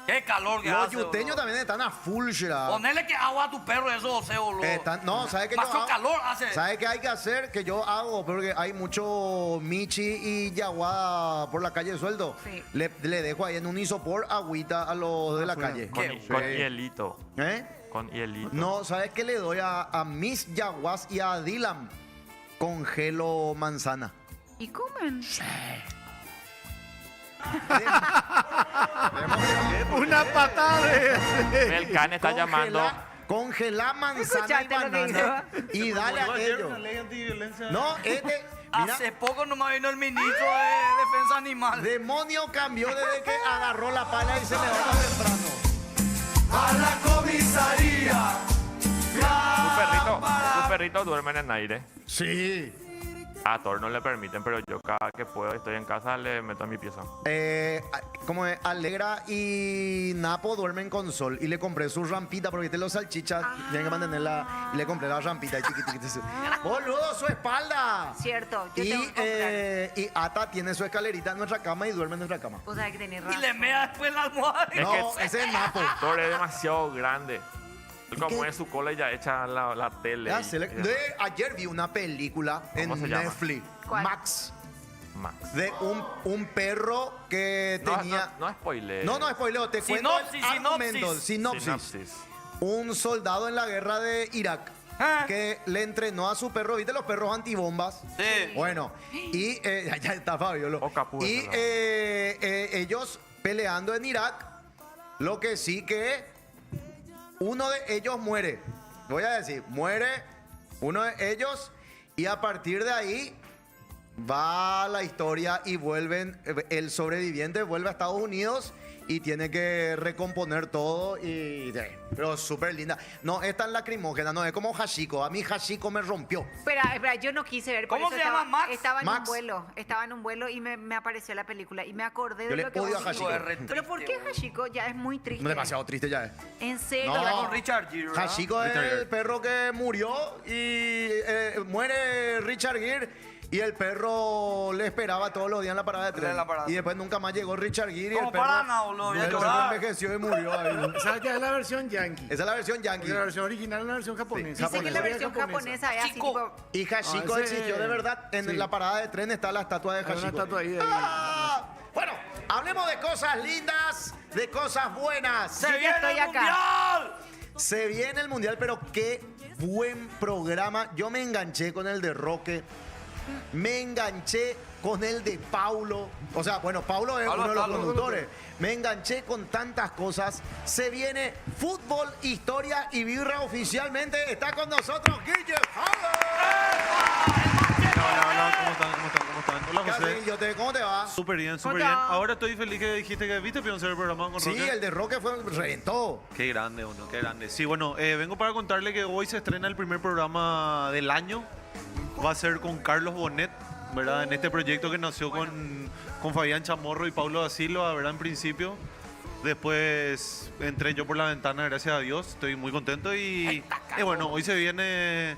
¡Qué calor que Los hace! yuteños boludo. también están a full, Shira. Ponele que agua a tu perro, eso, José, boludo. No, ¿sabes qué yo Más hago? calor hace. ¿Sabes qué hay que hacer? Que yo hago, porque hay mucho michi y yaguá por la calle de sueldo. Sí. Le dejo ahí en un isopor agüita a los de la calle. Con, Qué con Sí. hielito. ¿Eh? Con hielito. No, ¿sabes qué le doy a mis yaguás y a Dylan? Congelo manzana. ¿Y comen? Una patada de... El can está llamando. Congela manzana y ¿Escuchaste lo que banana y dale a ellos. No, mira, Hace poco nomás vino el ministro de Defensa Animal. demonio cambió desde que agarró la pala y se levanta temprano. A la comisaría. Tu perrito duerme en el aire. Sí. A Thor no le permiten, pero yo cada que puedo, estoy en casa, le meto en mi pieza. Como es, Alegra y Napo duermen con Sol y le compré su rampita porque los salchichas tienen que mantenerla y le compré la rampita y boludo, su espalda. Cierto, yo tengo que Y, comprar. y Ata tiene su escalerita en nuestra cama y duerme en nuestra cama. Vos sabés que tenés Y razón. le mea después la almohada. No, ese es Napo. Thor es demasiado grande. Él como es su cola y ya echa la tele. Ayer vi una película en ¿Cómo se llama? Netflix, ¿Cuál? Max, Max. de un perro que No, tenía... no spoiler. No, spoileo, te cuento el Sinopsis, argumento, sinopsis. sinopsis. Un soldado en la guerra de Irak Ah. que le entrenó a su perro, ¿viste los perros antibombas? Sí. Bueno, y ya está Fabio. O Capú, Y ese no. ellos peleando en Irak, lo que sí que uno de ellos muere. Voy a decir, muere uno de ellos y a partir de ahí va la historia y el sobreviviente vuelve a Estados Unidos y tiene que recomponer todo pero súper linda. No, es tan lacrimógena, no es como Hashiko. A mí Hashiko me rompió. Espera, yo no quise ver. por ¿Cómo eso se llama, Max? Estaba en Max. un vuelo. Estaba en un vuelo y me apareció la película. Y me acordé Yo de le lo que odio vos a Hashiko. dijiste. Pero ¿por qué Hashiko? Ya es muy triste. Demasiado triste ya es. En serio. Era con Richard Gere, ¿verdad? Hashiko es el perro que murió y muere Richard Gere y el perro le esperaba todos los días en la parada de tren. En la parada. Y después nunca más llegó Richard Gere y Como el perro, Paraná, boludo, ya el perro lloraba. envejeció y murió ahí. ¿Sabes qué es la versión yankee? Esa es la versión yankee. Porque la versión original es la versión japonesa. Dice que la versión japonesa es así Chico. tipo... Y Hashiko Ah, ese- existió de verdad. En sí. la parada de tren está la estatua de Hay una Hashiko. estatua ahí. ¡Ah! Bueno, hablemos de cosas lindas, de cosas buenas. ¡Se Yo ya viene estoy el acá. mundial! Se viene el mundial, pero qué buen programa. Yo me enganché con el de Roque. Me enganché con el de Paulo. O sea, bueno, Paulo es Paulo uno de los está loco. conductores. Me enganché con tantas cosas. Se viene fútbol, historia y birra oficialmente. Está con nosotros Guille Hola, ¿cómo están? Hola, José. ¿Cómo te va? Súper bien, súper Hola. bien. Ahora estoy feliz que dijiste que viste Pion el programa con Sí, Roque. el de Roque reventó. Qué grande uno, qué grande. Sí, bueno, vengo para contarle que hoy se estrena el primer programa del año. Va a ser con Carlos Bonet, ¿verdad? En este proyecto que nació con Fabián Chamorro y Paulo da Silva, ¿verdad? En principio. Después entré yo por la ventana, gracias a Dios. Estoy muy contento y bueno, hoy se viene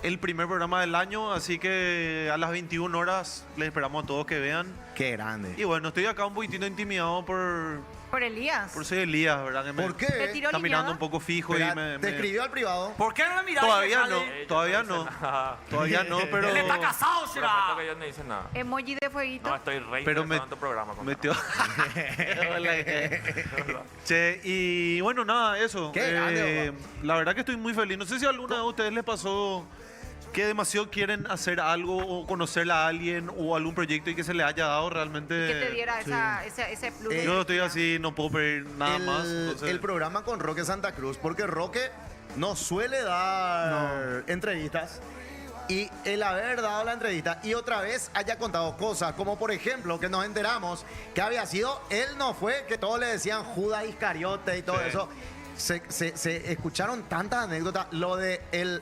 el primer programa del año, así que a las 21 horas les esperamos a todos que vean. Qué grande. Y bueno, estoy acá un poquitito intimidado por Elías. Por ser Elías, ¿verdad? Que ¿Por qué? ¿Te tiró está mirando liñada? un poco fijo Espera, y me... ¿Te escribió al privado? ¿Por qué no me miras? Todavía no, todavía no. Todavía no, pero... Él está casado, será. Prometo que yo no hice nada. Emoji de fueguito. No, estoy re Pero interesado en tu programa. metió... Che, y bueno, nada, eso. Qué grande, la verdad que estoy muy feliz. No sé si a alguna de ustedes les pasó que demasiado quieren hacer algo o conocer a alguien o algún proyecto y que se le haya dado realmente... Que te diera ese plus. de Yo estoy energía. así, no puedo pedir nada más. entonces- El programa con Roque Santa Cruz, porque Roque no suele dar entrevistas. Y el haber dado la entrevista y otra vez haya contado cosas, como por ejemplo que nos enteramos que había sido, él no fue, que todos le decían Judas Iscariote y todo Sí. eso. Se escucharon tantas anécdotas, lo de el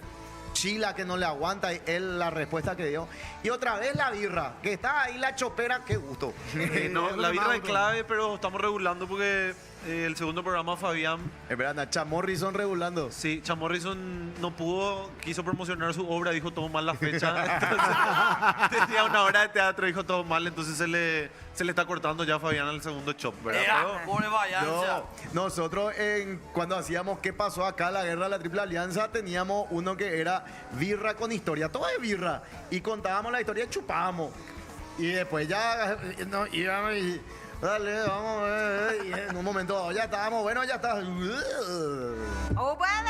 Chila que no le aguanta y él la respuesta que dio. Y otra vez la birra, que está ahí la chopera, qué gusto. No, la birra es clave, pero estamos regulando porque el segundo programa, Fabián... Es verdad, Chamorrison regulando. Sí, Chamorrison no pudo, quiso promocionar su obra, dijo todo mal la fecha. Entonces, tenía una hora de teatro, dijo todo mal, entonces se le está cortando ya a Fabián al segundo chop, ¿verdad? Pero- Pobre Vallancia. No, nosotros cuando hacíamos ¿Qué pasó acá? La guerra de la Triple Alianza, teníamos uno que era birra con historia, todo es birra. Y contábamos la historia y chupábamos. Y después ya no, íbamos y dale, vamos a ver. Y en un momento dado ya estábamos, bueno, ya está. Oh, bueno,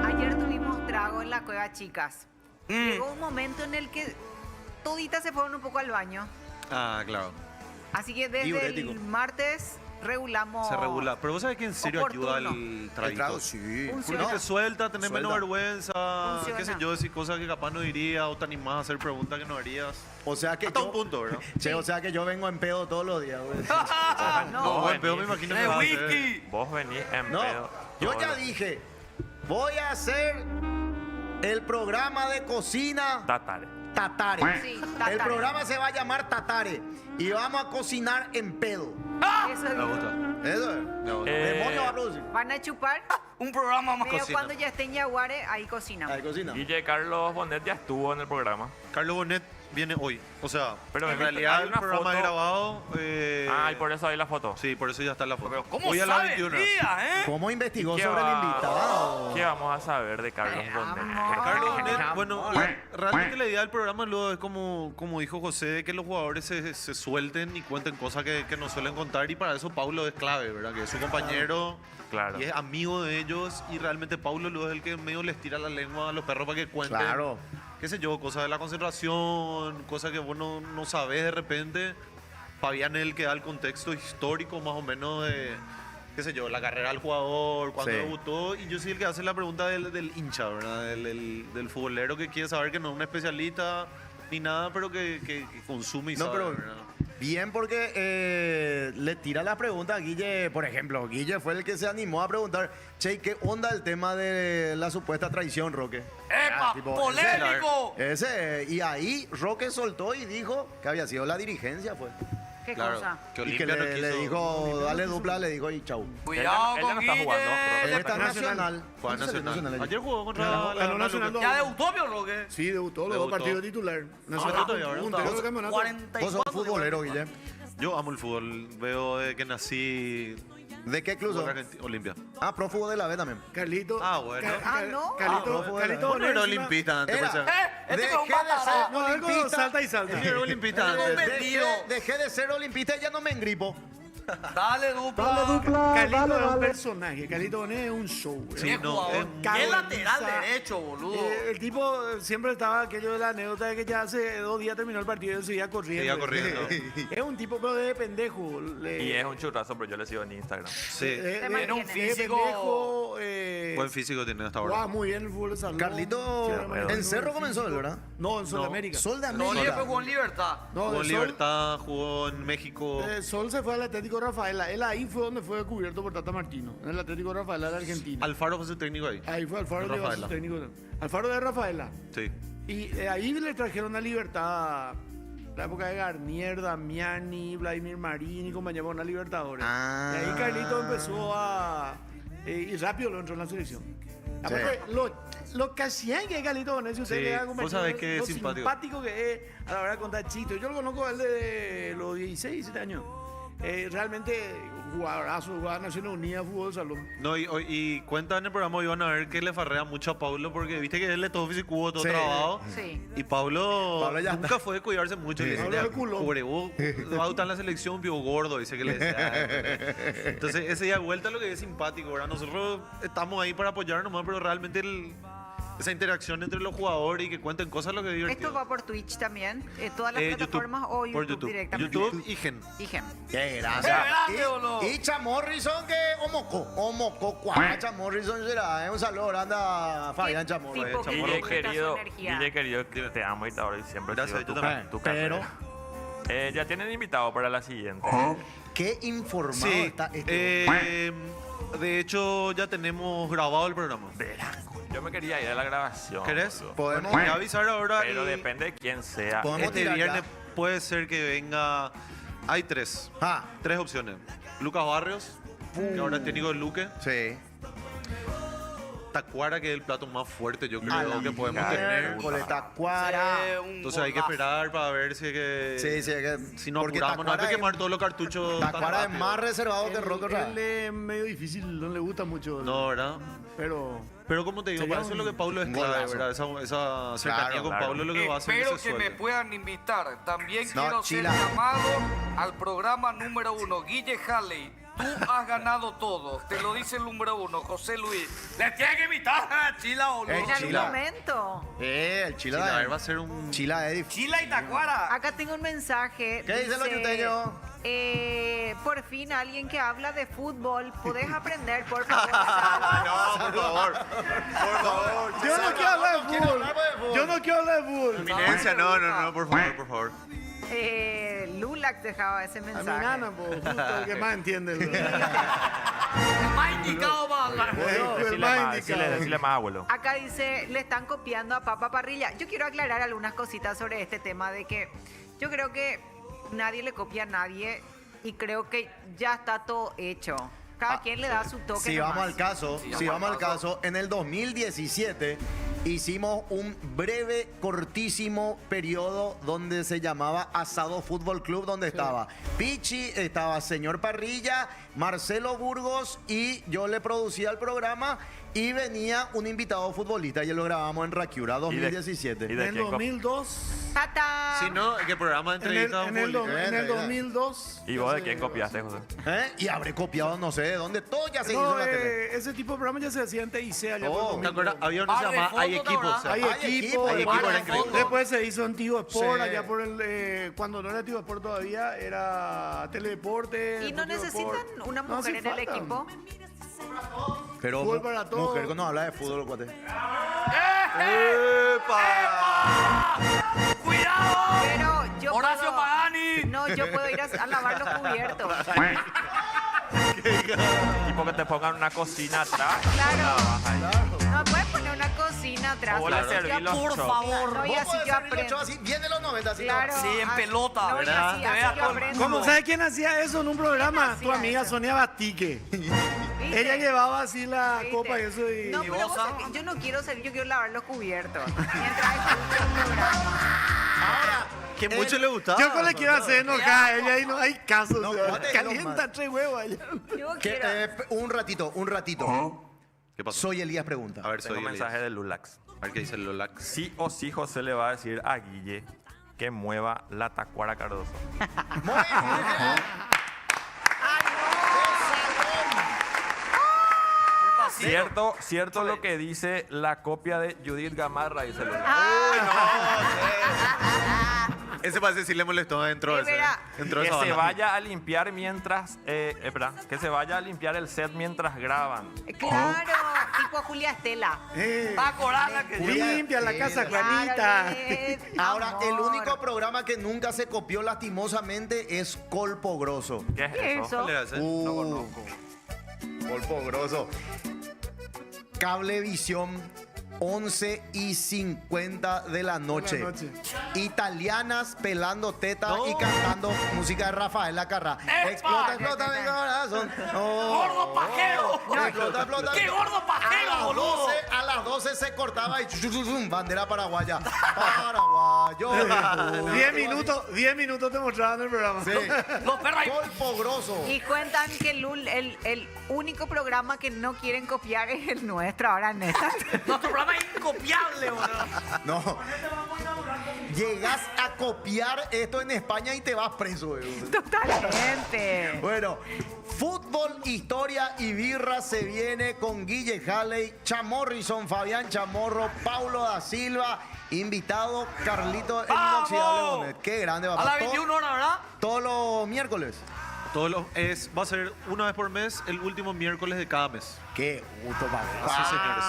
ayer tuvimos trago en la cueva, chicas. Llegó un momento en el que toditas se fueron un poco al baño. Ah, claro. Así que desde Diurético. el martes regulamos. Se regula. Pero vos sabés que en serio ayuda Oportuno. el traguito. El trago, sí. Funciona. Porque te suelta, tenés menos Suelta. vergüenza, Funciona. qué sé yo, decir cosas que capaz no dirías o te animás a hacer preguntas que no harías. O sea que Hasta yo, un punto, ¿verdad? Che, o sea que yo vengo en pedo todos los días, güey. No. No, en pedo me imagino que ¡Es vas a hacer. whisky! Vos venís en No, pedo. yo todo ya lo- dije, voy a hacer el programa de cocina Tatare. Tatare. Sí, Tatare. El programa se va a llamar Tatare y vamos a cocinar en pedo. Eso es. Me gusta. Eso es. Me gusta. Demonio va a producir. Van a chupar, Un programa más. pero Cocina. cuando ya estén Yaguare, ahí cocinan. Ahí cocina. DJ Carlos Bonet ya estuvo en el programa. Carlos Bonet viene hoy. O sea, Pero en me viste- realidad hay el una programa foto- es grabado. Ah, y por eso hay la foto. Sí, por eso ya está la foto. Pero ¿cómo hoy a las sabe 21. Elías, ¿Cómo investigó ¿Qué sobre el va- invitado? ¿Qué vamos a saber de Carlos Bonet? Carlos Bonet, bueno, realmente la idea del programa luego es como dijo José, de que los jugadores se suelten y cuenten cosas que no suelen contar y para eso Paulo es clave, ¿verdad? Que es su compañero Claro. y es amigo de ellos y realmente Paulo luego es el que medio les tira la lengua a los perros para que cuenten. Claro. Qué sé yo, cosas de la concentración, cosas que vos no sabés de repente. Fabián es el que da el contexto histórico más o menos de, qué sé yo, la carrera del jugador, cuándo Sí. debutó. Y yo soy el que hace la pregunta del hincha, ¿verdad? Del futbolero que quiere saber que no es un especialista ni nada, pero que consume y No, sabe, pero ¿verdad? bien porque le tira la pregunta a Guille, por ejemplo. Guille fue el que se animó a preguntar, che, ¿qué onda el tema de la supuesta traición, Roque? ¡Epa! Tipo, ¡Polémico! Y ahí Roque soltó y dijo que había sido la dirigencia, pues. ¿Qué Claro, cosa? que Y que Olimpia no le quiso. dijo, dale dupla, le dijo y chau. Cuidado Él ya con no está Guille. jugando, Roque. Él está en Nacional. Nacional. Juega ¿Cuándo salió Nacional. ayer? Ayer jugó contra Ganó la Nacional. ¿Ya debutó, Pio Roque? Sí, debutó los dos Debutó. partidos titular. Ah, Nacional todavía, ¿verdad? puntero del campeonato. 44. Vos sos futbolero, Guille. Yo amo el fútbol. Veo de que nací. ¿De qué club sos? Olimpia. Ah, prófugo de la B también. Carlito. Ah, bueno. No. Carlito, Ah, Carlito Vos no Bonet eras encima- olimpista antes, por Era. si- Este Dejé fue un de ser patarón. No, algo olimpista. salta y salta. Yo era olimpista Un antes. vendido. Dejé de ser olimpista y ya no me engripo. Dale dupla. Carlito es un personaje. Carlito Bonet es un show. Sí, Qué no, jugador. es Qué muy- lateral derecho, boludo. El tipo siempre estaba aquello de la anécdota de que ya hace 2 días terminó el partido y él seguía corriendo. Seguía corriendo. Es un tipo, pero de pendejo. Y es un churrazo, pero yo le sigo en Instagram. Sí. Tiene un físico. pendejo, Buen físico tiene hasta jugaba ahora. muy bien el fútbol de salón. Carlito, Sí, en Cerro comenzó él, ¿verdad? No, en Sol No. de América. Sol de No, América. Liga jugó en Libertad. No, Jugó de en Sol, Libertad, jugó en México. Sol se fue al Atlético Rafaela. Él ahí fue donde fue descubierto por Tata Martino. En el Atlético Rafaela de Argentina. Alfaro fue su técnico ahí. Ahí fue Alfaro De de Rafaela. técnico. Alfaro de Rafaela. Sí. Y ahí le trajeron a Libertad. La época de Garnier, Damiani, Vladimir Marín y compañía por una Libertadores. Ah. Y ahí Carlito empezó a. Y rápido lo entró en la selección. Aparte, lo que hacían que es Carlito Bonet, si usted Sí, le da vos sabés que es lo simpático. que es a la hora de contar chistes. Yo lo conozco a él desde los 16, 17 años. Realmente, jugadorazo, jugaba Naciones Unidas, fútbol de salón. No, y cuenta en el programa, hoy van a ver que le farrea mucho a Pablo, porque viste que él es todo físico, todo Sí. trabado. Sí. Y Pablo ya nunca fue de cuidarse mucho. Le Pablo decía, de culo. "Pobre, vos vas a gustar en la selección, pio gordo", dice que le decía. Entonces, ese día de vuelta lo que es simpático, ¿verdad? Nosotros estamos ahí para apoyar nomás, pero realmente esa interacción entre los jugadores y que cuenten cosas lo que es divertido. Esto va por Twitch también, todas las YouTube, plataformas o YouTube, por YouTube. directamente. YouTube y Gen. Y Gem. Qué gracia. ¡Qué grande, boludo! Y Chamorrison que Omoco, ¿cuál Chamorrison será? Un saludo grande a Fabián Chamorro. tipo que Guille le gusta su querido, energía. Guille querido, te amo y te adoro y siempre Gracias, sigo yo tu, también. tu Pero- carrera. Ya tienen invitado para la siguiente. Qué informado Sí, está este. de hecho ya tenemos grabado el programa. Yo me quería ir a la grabación. ¿Querés? boludo. Podemos- Voy a avisar ahora. Pero y depende de quién sea. Podemos este tirar ya. viernes puede ser que venga. Hay tres opciones. Lucas Barrios, que ahora es técnico del Luque. Sí. Tacuara, que es el plato más fuerte, yo A creo la que podemos miércoles, tener. Tacuara. Entonces hay que esperar para ver si, Sí, sí, si nos porque apuramos. No hay que Tacuara quemar todos los cartuchos. tan Tacuara es rápido. más reservado que Roque Él Real. es medio difícil, no le gusta mucho. No, ¿verdad? Pero como te digo, sería para eso es lo que Pablo es un clave, golazo. ¿verdad? Esa cercanía con Pablo es lo que va a hacer Espero ese que me sueldo. puedan invitar. También No, quiero Chila. ser llamado al programa número 1. Guille Halley, tú has ganado todo. Te lo dice el número 1, José Luis. Le tiene que invitar a Chila, boludo. En algún Chila. momento. El Chila, Chila. va a ser un... Chila es Chila y Tacuara. Acá tengo un mensaje. ¿Qué dice el oyuteño? Por fin alguien que habla de fútbol. ¿Podés aprender, por favor? No, por favor. Por favor. yo no quiero hablar de fútbol. Yo no quiero hablar de fútbol. Eminencia, no, por favor, por favor. Lulax dejaba ese A mi mensaje. nana, pues, justo el que más entiende. Más indicado para hablar. Decirle más, abuelo. Acá dice, le están copiando a Papa Parrilla. Yo quiero aclarar algunas cositas sobre este tema de que yo creo que nadie le copia a nadie y creo que ya está todo hecho. Cada quien le da su toque. Si nomás. vamos al caso, en el 2017 hicimos un breve, cortísimo periodo donde se llamaba Asado Fútbol Club, donde estaba Pichi, estaba Señor Parrilla, Marcelo Burgos y yo le producía el programa y venía un invitado futbolista y lo grabamos en Rakiura 2017. ¿Y de En quién el 2002. ¡Tata! Si no, es que programa de entrevistas En el 2002. ¿Y vos de quién copiaste, José? Y habré copiado no sé de dónde, todo ya se hizo No, en la tele. ese tipo de programa ya se hacía en TIC allá por Oh, el ¿Te acuerdas? Había uno que se Padre, llamaba foto, Hay Equipo. ¿no? o sea, Hay Hay equipo, equipo, hay equipo, era increíble. después se hizo Antiguo Sport, Sí. allá por el, cuando no era Antiguo Sport todavía, era Teledeporte. ¿Y no Deportivo necesitan Sport. una No mujer hace en el falta. equipo? Pero Fútbol para todos. mujer cuando habla de fútbol, cuate. ¡Cuidado! Pero yo Horacio puedo... Pagani. No, yo puedo ir a lavar los cubiertos. Tipo que te pongan una cocina atrás. Claro. Trabaja ahí. No puedes poner una cocina atrás. O le Así serví yo- los Por chocs. favor. No, y Vos así podés yo servir los aprendo. chavos así, bien de los 90, así. Claro. Sí, en así- pelota, no, y ¿verdad? así Te veas yo con- aprendo. ¿Cómo sabes quién hacía eso en un programa? ¿Quién Tu hacía amiga eso? Sonia Bastique. ¿Viste? Ella llevaba así la ¿Viste? copa y eso y... No, ¿Y pero vos, vos Sam? sabés que yo no quiero salir, yo quiero lavar los cubiertos. Mientras escucho el programa. Que mucho le gustaba. Yo no le quiero hacer enojar a ella y no hay caso. No, o sea, cuate, calienta no, 3 huevos allá. Yo Que, quiero. un ratito. ¿Qué pasó? Soy Elías Pregunta. A ver, Tengo soy un mensaje Elías. de Lulax. A ver qué dice el Lolax. Sí o sí José le va a decir a Guille que mueva la tacuara Cardoso. Cierto lo que dice la copia de Judith Gamarra, dice Lulax. Ese parece sí le molestó, entró Es ese. verdad. Entró Que esa se banda. vaya a limpiar mientras, espera, que se vaya a limpiar el set mientras graban. Claro, tipo Julia Estela. Va Corana que Limpia la casa, Claro, Juanita. Ahora, el amor. único programa que nunca se copió lastimosamente es Colpo Grosso. ¿Qué es ¿Qué es eso? eso? ¿Qué le hace? No conozco. Colpo Grosso. Cablevisión 11:50 de la noche. Italianas pelando teta y cantando música de Rafael Lacarra. Explota, explota mi corazón. ¡Gordo pajero! Explota, explota. ¡Qué gordo pajero, boludo! A las 12 se cortaba y bandera paraguaya. Paraguayo. 10 minutos te mostraban en el programa. Sí. Los perros ahí. Polpogroso. Y cuentan que el único programa que no quieren copiar es el nuestro ahora, neta. Nuestro programa es incopiable, boludo. No. Llegas a copiar esto en España y te vas preso. Totalmente. Bueno, fútbol, historia y birra se viene con Guille Halley, Chamorrison, Fabián Chamorro, Paulo da Silva, invitado Carlito el Inoxidable Bonet. Qué grande, papá. A las 21 horas, ¿verdad? Todos los miércoles. Va a ser una vez por mes, el último miércoles de cada mes. Qué gusto, papá. Sí, señores.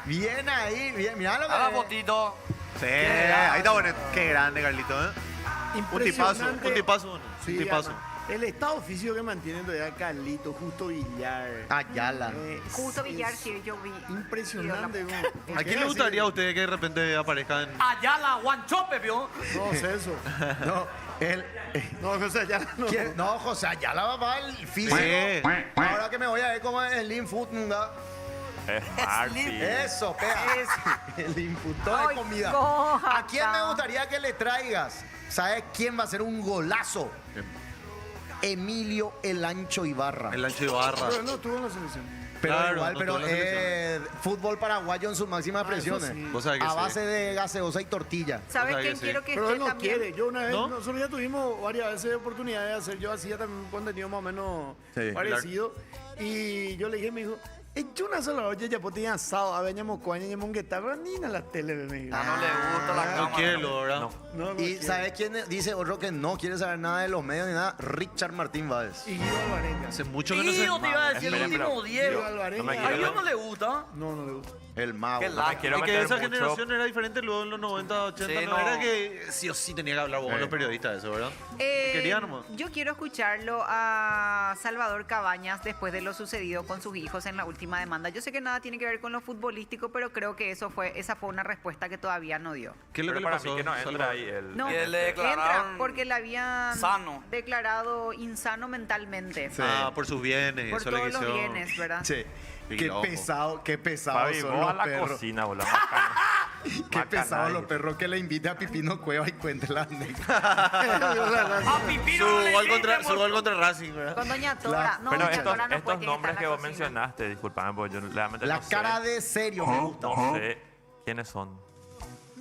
Bien ahí, bien. Mirá lo que... Haga fotito. Sí, ahí está bonito. Qué grande, Carlito, ¿eh? Un tipazo, Sí, un tipazo. además, el estado físico que mantienen todavía Carlito, Justo Villar. Ayala. Justo Villar, sí, yo vi. Impresionante. ¿A quién le gustaría a usted que de repente aparezca en...? Ayala, Guanchope, vio. No, Celso. No, él... No, José Ayala no. No, José Ayala va el físico. Sí. Ahora que me voy a ver como el Lean Food, ¿no? Eso, pega. El imputó de Ay, comida. coja, ¿A quién me gustaría que le traigas? ¿Sabes quién va a ser un golazo? Emilio El Ancho Ibarra. El Ancho Ibarra. Pero no estuvo en la selección. Pero Claro, igual, no pero tuvo la selección. fútbol paraguayo en sus máximas presiones. sí. Vos sabés que A sí. base de gaseosa y tortilla. ¿Sabes O sea quién que sí. quiero que Pero esté él no también? quiere. Yo una vez, ¿No? nosotros ya tuvimos varias veces oportunidad de hacer. Yo hacía también un contenido más o menos Sí. parecido. Y yo le dije, me dijo, yo una sola noche ya pues tenía asado, a veñamos coña y mongueta, pero ni en la tele, me dijo. No le gusta la No cámara. quiere, ¿verdad? No, no ¿Y quiere. sabes quién dice otro que no quiere saber nada de los medios ni nada? Richard Martín Báez. Y Guido Alvarenga. Hace mucho que no se... Tío, te iba a decir el Esperen, último pero- Diego. Guido Alvarenga. No me A quiero- Diego no le gusta. No, no le gusta. El mago. Qué No like. me quiero Es que meter esa mucho. generación era diferente luego en los 90, 80. Sí, no, no. era que sí o sí tenía que hablar con los periodistas de eso, ¿verdad? Quería nomás. Yo quiero escucharlo a Salvador Cabañas después de lo sucedido con sus hijos en la última demanda. Yo sé que nada tiene que ver con lo futbolístico, pero creo que esa fue una respuesta que todavía no dio. ¿Qué es lo Pero que le para pasó? mí que no entra Salvador? ahí el... No, Que le entra declararon porque le habían sano. declarado insano mentalmente. Ah, por sus bienes. Por eso le todos los quisieron- bienes, ¿verdad? Che, Qué qué loco. pesado Fabi, son vos a los la perros. cocina, boludo. Macana. Qué pesado los perros que le invite a Pipino Cueva y cuente la anécdota. A Pipino no le Su gol sirve, contra Racing, ¿verdad? Con Doña Tora. No, Pero Doña estos, Tora no estos puede, tiene nombres estar que en la vos cocina. mencionaste, disculpame, porque yo realmente La no sé. cara de serio me gusta. No sé quiénes son.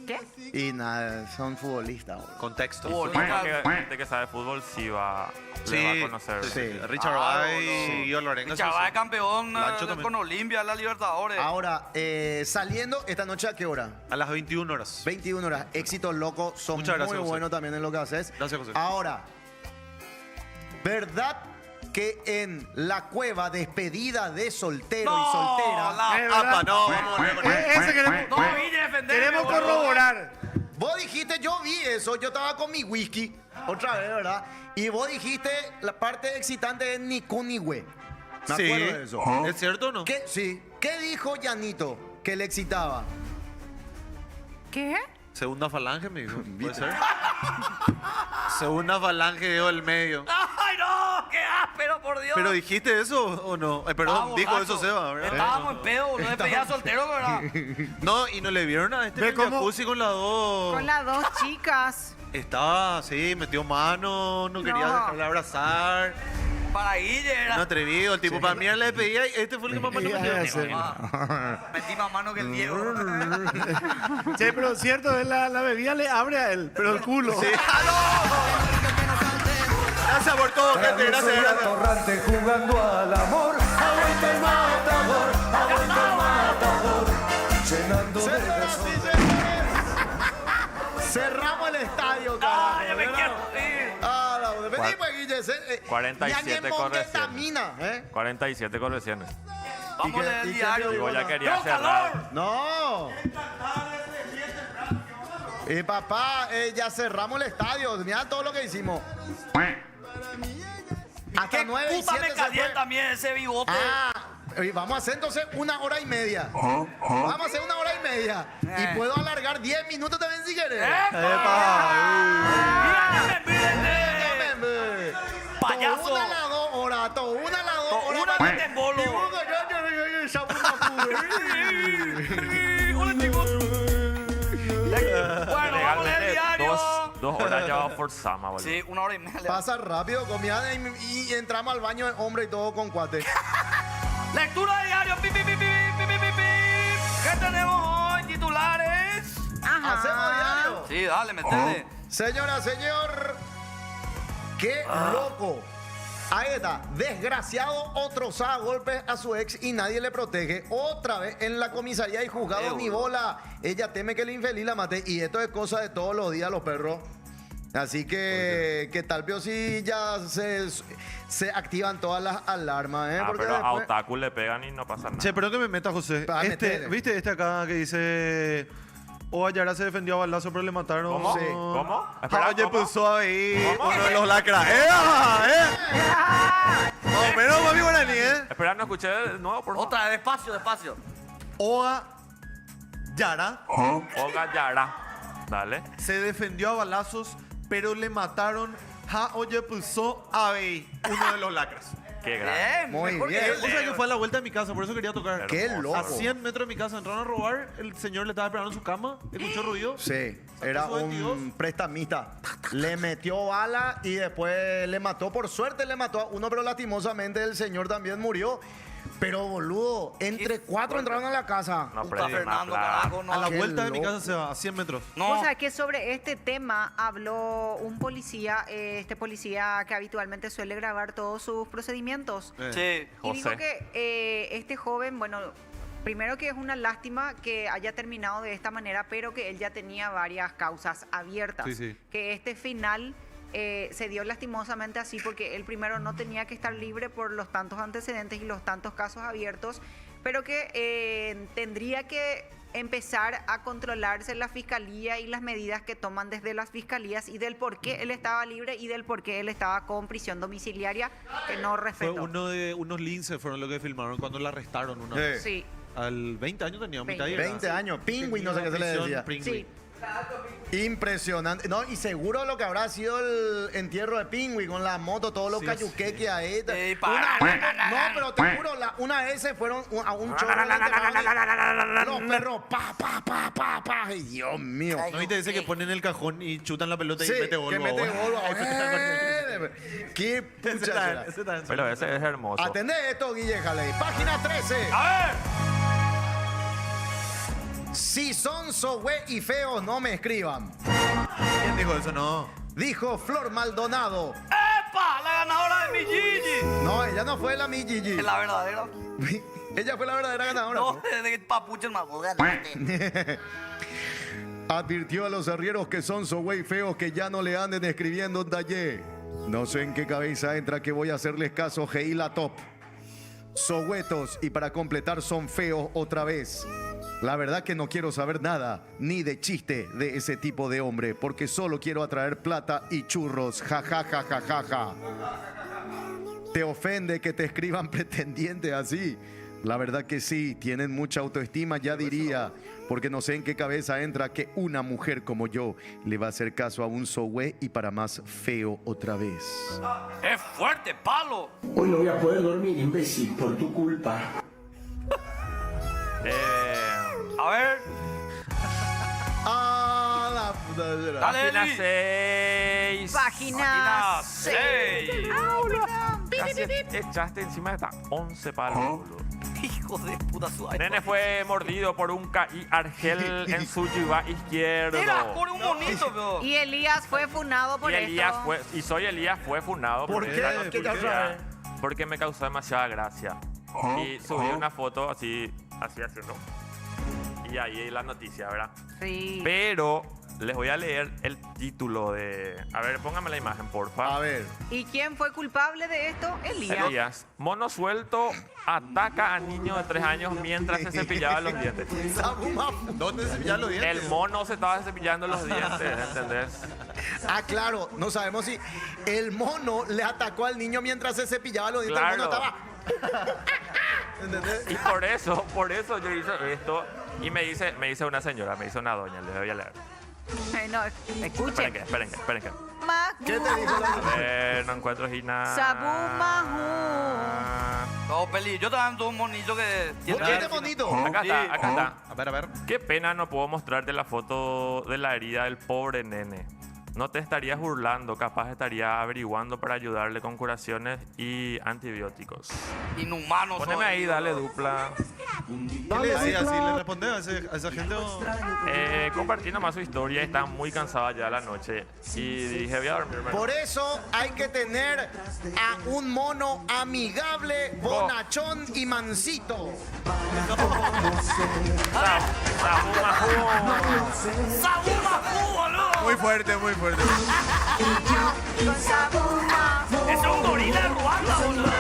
¿Qué? Y nada, son futbolistas. boludo. Contexto. Supongo que gente que sabe fútbol sí va, le va a conocer. Sí. Richard Ah, Bay boludo. y Guido Lorenzo. Chaval es campeón Lancho también. con Olimpia, la Libertadores. Ahora, saliendo esta noche, ¿a qué hora? A las 21 horas. 21 horas. Éxitos locos. Son Muchas gracias, muy José. buenos también en lo que haces. Gracias, José. Ahora, ¿verdad que en la cueva despedida de soltero y soltera? Apa, no, vamos a volver con Ese queremos, No, vine a defenderme, queremos boludo. corroborar. Vos dijiste, yo vi eso, yo estaba con mi whisky, otra vez, ¿verdad? Y vos dijiste, la parte excitante es ni cu ni hue. Me Sí. acuerdo de eso. ¿Es cierto o no? ¿Qué, sí. ¿Qué dijo Yanito que le excitaba? ¿Qué? Segunda falange, me dijo. ¿Puede ser? Segunda falange del medio. ¡Ay, no! ¡Qué áspero, por Dios! ¿Pero dijiste eso o no? Perdón, Estaba dijo borracho. eso Seba, ¿verdad? Estábamos en pedo, boludo. Despedida soltero, ¿verdad? No, y no le vieron a este en ¿Ve el cómo? jacuzzi con las dos. Con las dos chicas. Estaba, sí, metió mano, no quería No. dejarle abrazar. Para Guille era. No atrevido, el tipo para mí le despedía y este fue el que más mano Sí, metió. sí. Metí más mano que el Diego. Che, pero cierto, es la bebida le abre a él, pero el culo. Sí. Gracias por todo, gente. Gracias, gracias. Torrante jugando al amor, ha vuelto el matador, ha vuelto el matador, llenando de Señoras besos. y señores, cerramos el estadio, carajo. ¡Ay, ya me quiero ir! Ah, la vení, pues, Guille. 47 correcciones. Ketamina, ¿eh? 47 correcciones. Vamos a leer el ¿Y qué diario. Y vos ya querías ¡No, cerrar. calor! No. Papá, ya cerramos el estadio. Mira todo lo que hicimos. Hasta ¿Qué 9 y puta 7 me se fue. calienta también ese bigote? Ah, vamos a hacer entonces 1 hora y media. Vamos a hacer 1 hora y 1:30. Y puedo alargar 10 minutos también si querés. ¡Payaso! Todo una a las 2 horas, todo una a las 2 horas. Una vez en bolo. Hola, chicos. Bueno, vamos a leer el diario. 2 horas ya forzama, boludo. Sí, 1 hora y media. Pasa rápido, comida y entramos al baño de hombre y todo con cuate. Lectura de diario. Pi, pi, pi, pi, pi, pi, pi, pi. ¿Qué tenemos hoy? Titulares. ¿Hacemos diario? Sí, dale, metele. Señora, señor. ¡Qué loco! Ahí está, desgraciado, otro a golpes a su ex y nadie le protege. Otra vez en la comisaría y juzgado ni bola. Ella teme que el infeliz la mate y esto es cosa de todos los días los perros. Así que, ¿qué tal, Pio? Si ya se activan todas las alarmas, ¿eh? Porque Pero a después- Otaku le pegan y no pasa nada. Che, pero que me meta, José. Pa, metele. ¿Viste este acá que dice... Ayara se defendió a balazo, pero le mataron? ¿Cómo? Sí. ¿Cómo? Espera, Oye, ¿cómo? puso ahí ¿Cómo? uno de los lacras. Más o menos, mami guaraní, Espera, no escuché de nuevo, por favor. Otra vez, despacio, despacio. Oa Yara Olga Yara. Dale. se defendió a balazos, pero le mataron oye, puso ahí uno de los lacras. Qué grande. Muy mejor bien. que O sea que fue a la vuelta de mi casa, por eso quería tocar. ¡Qué loco! A 100 metros de mi casa entraron a robar, el señor le estaba esperando en su cama, escuchó ruido. Sí, era su 22. un prestamista. Le metió bala y después le mató. Por suerte le mató a uno, pero lastimosamente el señor también murió. Pero, boludo, entre 4 entraron a la casa. No, Puta prendí más Fernando, plata. carajo, no. A la Qué vuelta de mi loco. casa se va, a 100 metros. No. O sea que sobre este tema habló un policía, este policía que habitualmente suele grabar todos sus procedimientos. Sí. Y dijo José. que este joven, bueno, primero que es una lástima que haya terminado de esta manera, pero que él ya tenía varias causas abiertas. Sí, sí. Que este final se dio lastimosamente así porque él primero no tenía que estar libre por los tantos antecedentes y los tantos casos abiertos, pero que tendría que empezar a controlarse la fiscalía y las medidas que toman desde las fiscalías y del por qué él estaba libre y del por qué él estaba con prisión domiciliaria que no Fue respetó. uno de unos linces fueron los que filmaron cuando la arrestaron una Sí. vez. Sí, Al 20 años tenía, mitad y 20 años. Pingüi, no sé qué se le decía. sí. Impresionante. No, y seguro lo que habrá sido el entierro de Pingüi con la moto, todos los Sí, cayuqueques ahí. Sí, No, pero te juro, una vez se fueron a un chorro. Los perros, pa, pa, pa, pa, pa. Ay, Dios mío. ¿No viste ese que ponen el cajón y chutan la pelota Sí, y mete gol? que mete ahora? gol. Qué pucha será. Pero ese es hermoso. Atendé esto, Guille Jaley. Página 13. A ver. Si son sohue y feos, no me escriban. ¿Quién dijo eso? No. Dijo Flor Maldonado. ¡Epa! La ganadora de mi Gigi. No, ella no fue la mi Gigi. Es la verdadera. Ella fue la verdadera ganadora. No, de papucho el mago. Ganaste. Advirtió a los arrieros que son sohue y feos que ya no le anden escribiendo Dayé. No sé en qué cabeza entra que voy a hacerles caso, Geila Top. Sohuetos y para completar son feos otra vez. La verdad que no quiero saber nada, ni de chiste de ese tipo de hombre, porque solo quiero atraer plata y churros. Ja, ja, ja, ja, ja, ja. ¿Te ofende que te escriban pretendiente así? La verdad que sí, tienen mucha autoestima, ya diría, porque no sé en qué cabeza entra que una mujer como yo le va a hacer caso a un sohue y para más feo otra vez. Es fuerte, palo. Hoy no voy a poder dormir, imbécil, por tu culpa. A ver. ¡Ah, la puta! Dale, Página Eli. 6. Página seis. Casi echaste encima de esta 11 palos, boludo. Hijo de puta suave. Nene fue mordido por un caí argel en su yuba izquierdo. Era por un monito, pero. Y Elías fue funado por Y Elías esto. fue, y soy Elías fue funado ¿Por qué? esta ¿Qué noticia, causa? porque me causó demasiada gracia. Y subí una foto así haciendo. Y ahí la noticia, ¿verdad? Sí. Pero les voy a leer el título de... A ver, póngame la imagen, porfa. A ver. ¿Y quién fue culpable de esto? Elías. Elías. Mono suelto ataca a niño de 3 años mientras se cepillaba los dientes. ¿Dónde se cepillan los dientes? El mono se estaba cepillando los dientes, ¿entendés? Ah, claro, no sabemos si el mono le atacó al niño mientras se cepillaba los dientes. El mono Claro. estaba... ¿Entendés? Y por eso yo hice esto. Y me dice una señora, me dice una doña, les voy a leer. No, escuchen. Esperen que. ¿Qué te dijo la A ver, no encuentro Gina. Sabu Mahu. No, Peli, yo también tuve un monito que... ¿Vos tienes bonito? Acá está. A ver. Qué pena no puedo mostrarte la foto de la herida del pobre nene. No te estarías burlando, capaz estaría averiguando para ayudarle con curaciones y antibióticos. Inhumano. Poneme ahí, dale dupla. ¿Qué le decías? ¿Sí le respondés a esa gente o...? Compartí nomás su historia, está muy cansada ya de la noche. Y dije, voy a dormirme. Por eso hay que tener a un mono amigable, bonachón y mansito. ¡Sabu Mahu, boludo! Muy fuerte. ¡Es un gorila de Ruanda, boludo!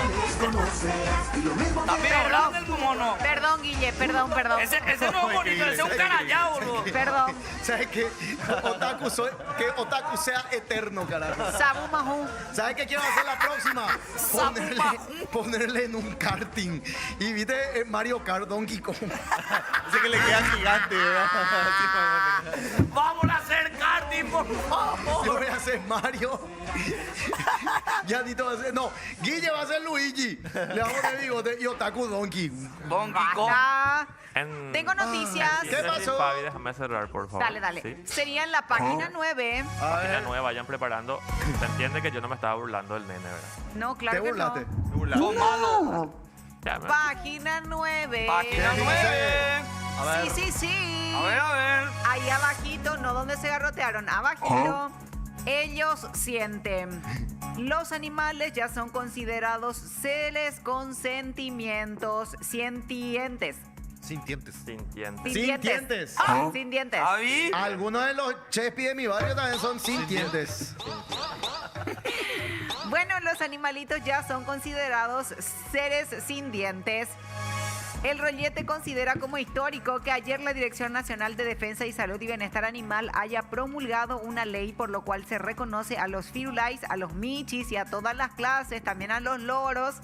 También hablaban del mono. Perdón, Guille, perdón. Ese no es un bonito, ese es un carallao, boludo. Perdón. ¿Sabes qué? Que Otaku sea eterno, carajo. Sabu Mahu. ¿Sabes qué quiero hacer la próxima? Ponerle en un karting. Y viste Mario Kart Donkey Kong. Ese que le queda gigante, ¿verdad? Vamos a hacer karting, por favor. Yo voy a hacer Mario. Ya Tito va a ser. No, Guille va a ser Luigi. Le vamos a poner bigote y Otaku Donkey. Donkey Kong. Basta. Tengo noticias. ¿Qué pasó? Fabi, déjame cerrar, por favor. Dale. ¿Sí? Sería en la página 9. Página 9, vayan preparando. Se entiende que yo no me estaba burlando del nene, ¿verdad? No, claro que no. Son malos. Ya, me- Página 9. Página 9. Sí. A ver. Ahí abajito, no donde se garrotearon, abajito. Ellos sienten. Los animales ya son considerados seres con sentimientos, sintientes. Sintientes. Sintientes. Sin dientes. ¿Javi? Algunos de los chespi de mi barrio también son sintientes. Bueno, los animalitos ya son considerados seres sin dientes. El Rollete considera como histórico que ayer la Dirección Nacional de Defensa y Salud y Bienestar Animal haya promulgado una ley por lo cual se reconoce a los firulais, a los michis y a todas las clases, también a los loros,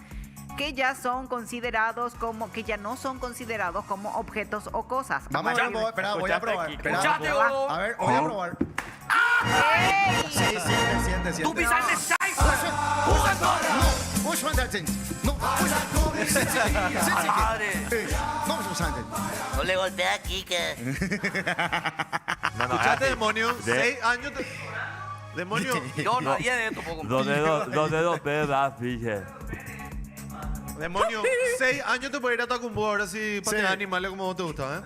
que ya son considerados como, que ya no son considerados como objetos o cosas. Vamos a ver, espera, voy a probar. Espera, Escuchate, a ver, voy a probar. ¡Ey! Sí, siente. ¡Tú pisaste Saifa! No le golpea a Kike. No, Escuchate, así. demonio. 6 años. Demonio. Yo nadie de esto puedo Dos dedos de edad, fíjate. Demonio. 6 años te puede ir a Tacumbo ahora sí para tener animales como vos te gusta,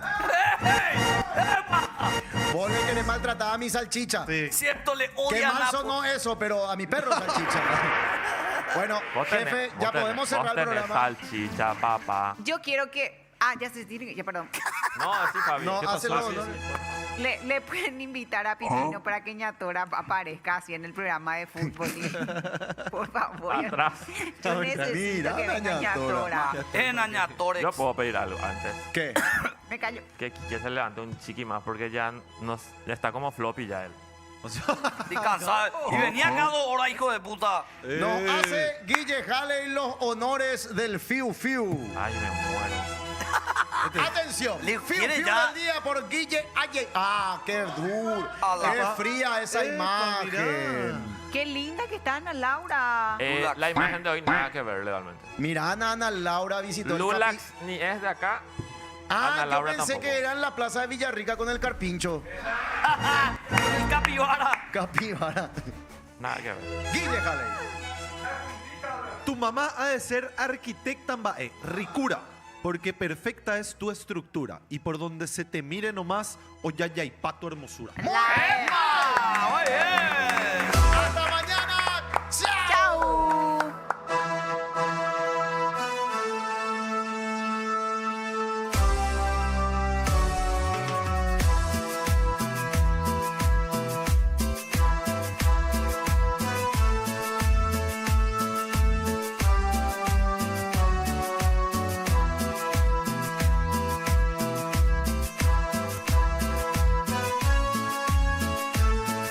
Vos le querés maltratar a mi salchicha. Cierto, le Qué odia a mal Napo. sonó eso, pero a mi perro salchicha. Bueno, Vos jefe, tenés- ya vos podemos tenés- cerrar vos el tenés programa. salchicha, papá. Yo quiero que... ya se tiene... Ya, perdón. No, así, Fabi. No, ¿Qué pasó? hácelo, Sí, no. sí. Le pueden invitar a Pitino para que Ñatora aparezca así en el programa de fútbol. Por favor. Atrás. Yo necesito Mira, que venga Ñatora. En Añatores. Yo puedo pedir algo antes. ¿Qué? Me callo. Que Quique se levante un chiqui más porque ya está como floppy ya él. Estoy cansado. Y venía acá 2 horas, hijo de puta. Nos hace Guille Halley los honores del Fiu Fiu. Ay, me muero. Atención, Le Fiu quiere Fiu ya. del día por Guille Aye. Qué duro. A la Qué pa- fría esa Epa, imagen. Qué linda que está Ana Laura. La imagen de hoy nada que ver legalmente. Mira, Ana Laura visitó el Lulax ni es de acá. Ana yo Laura pensé tampoco. que era en la plaza de Villarrica con el carpincho. El capibara. Capibara. Nada que ver. Guille Halley. Tu mamá ha de ser arquitecta Mbae, ricura, porque perfecta es tu estructura y por donde se te mire nomás, o ya y pato hermosura. ¡Epa! ¡Muy bien!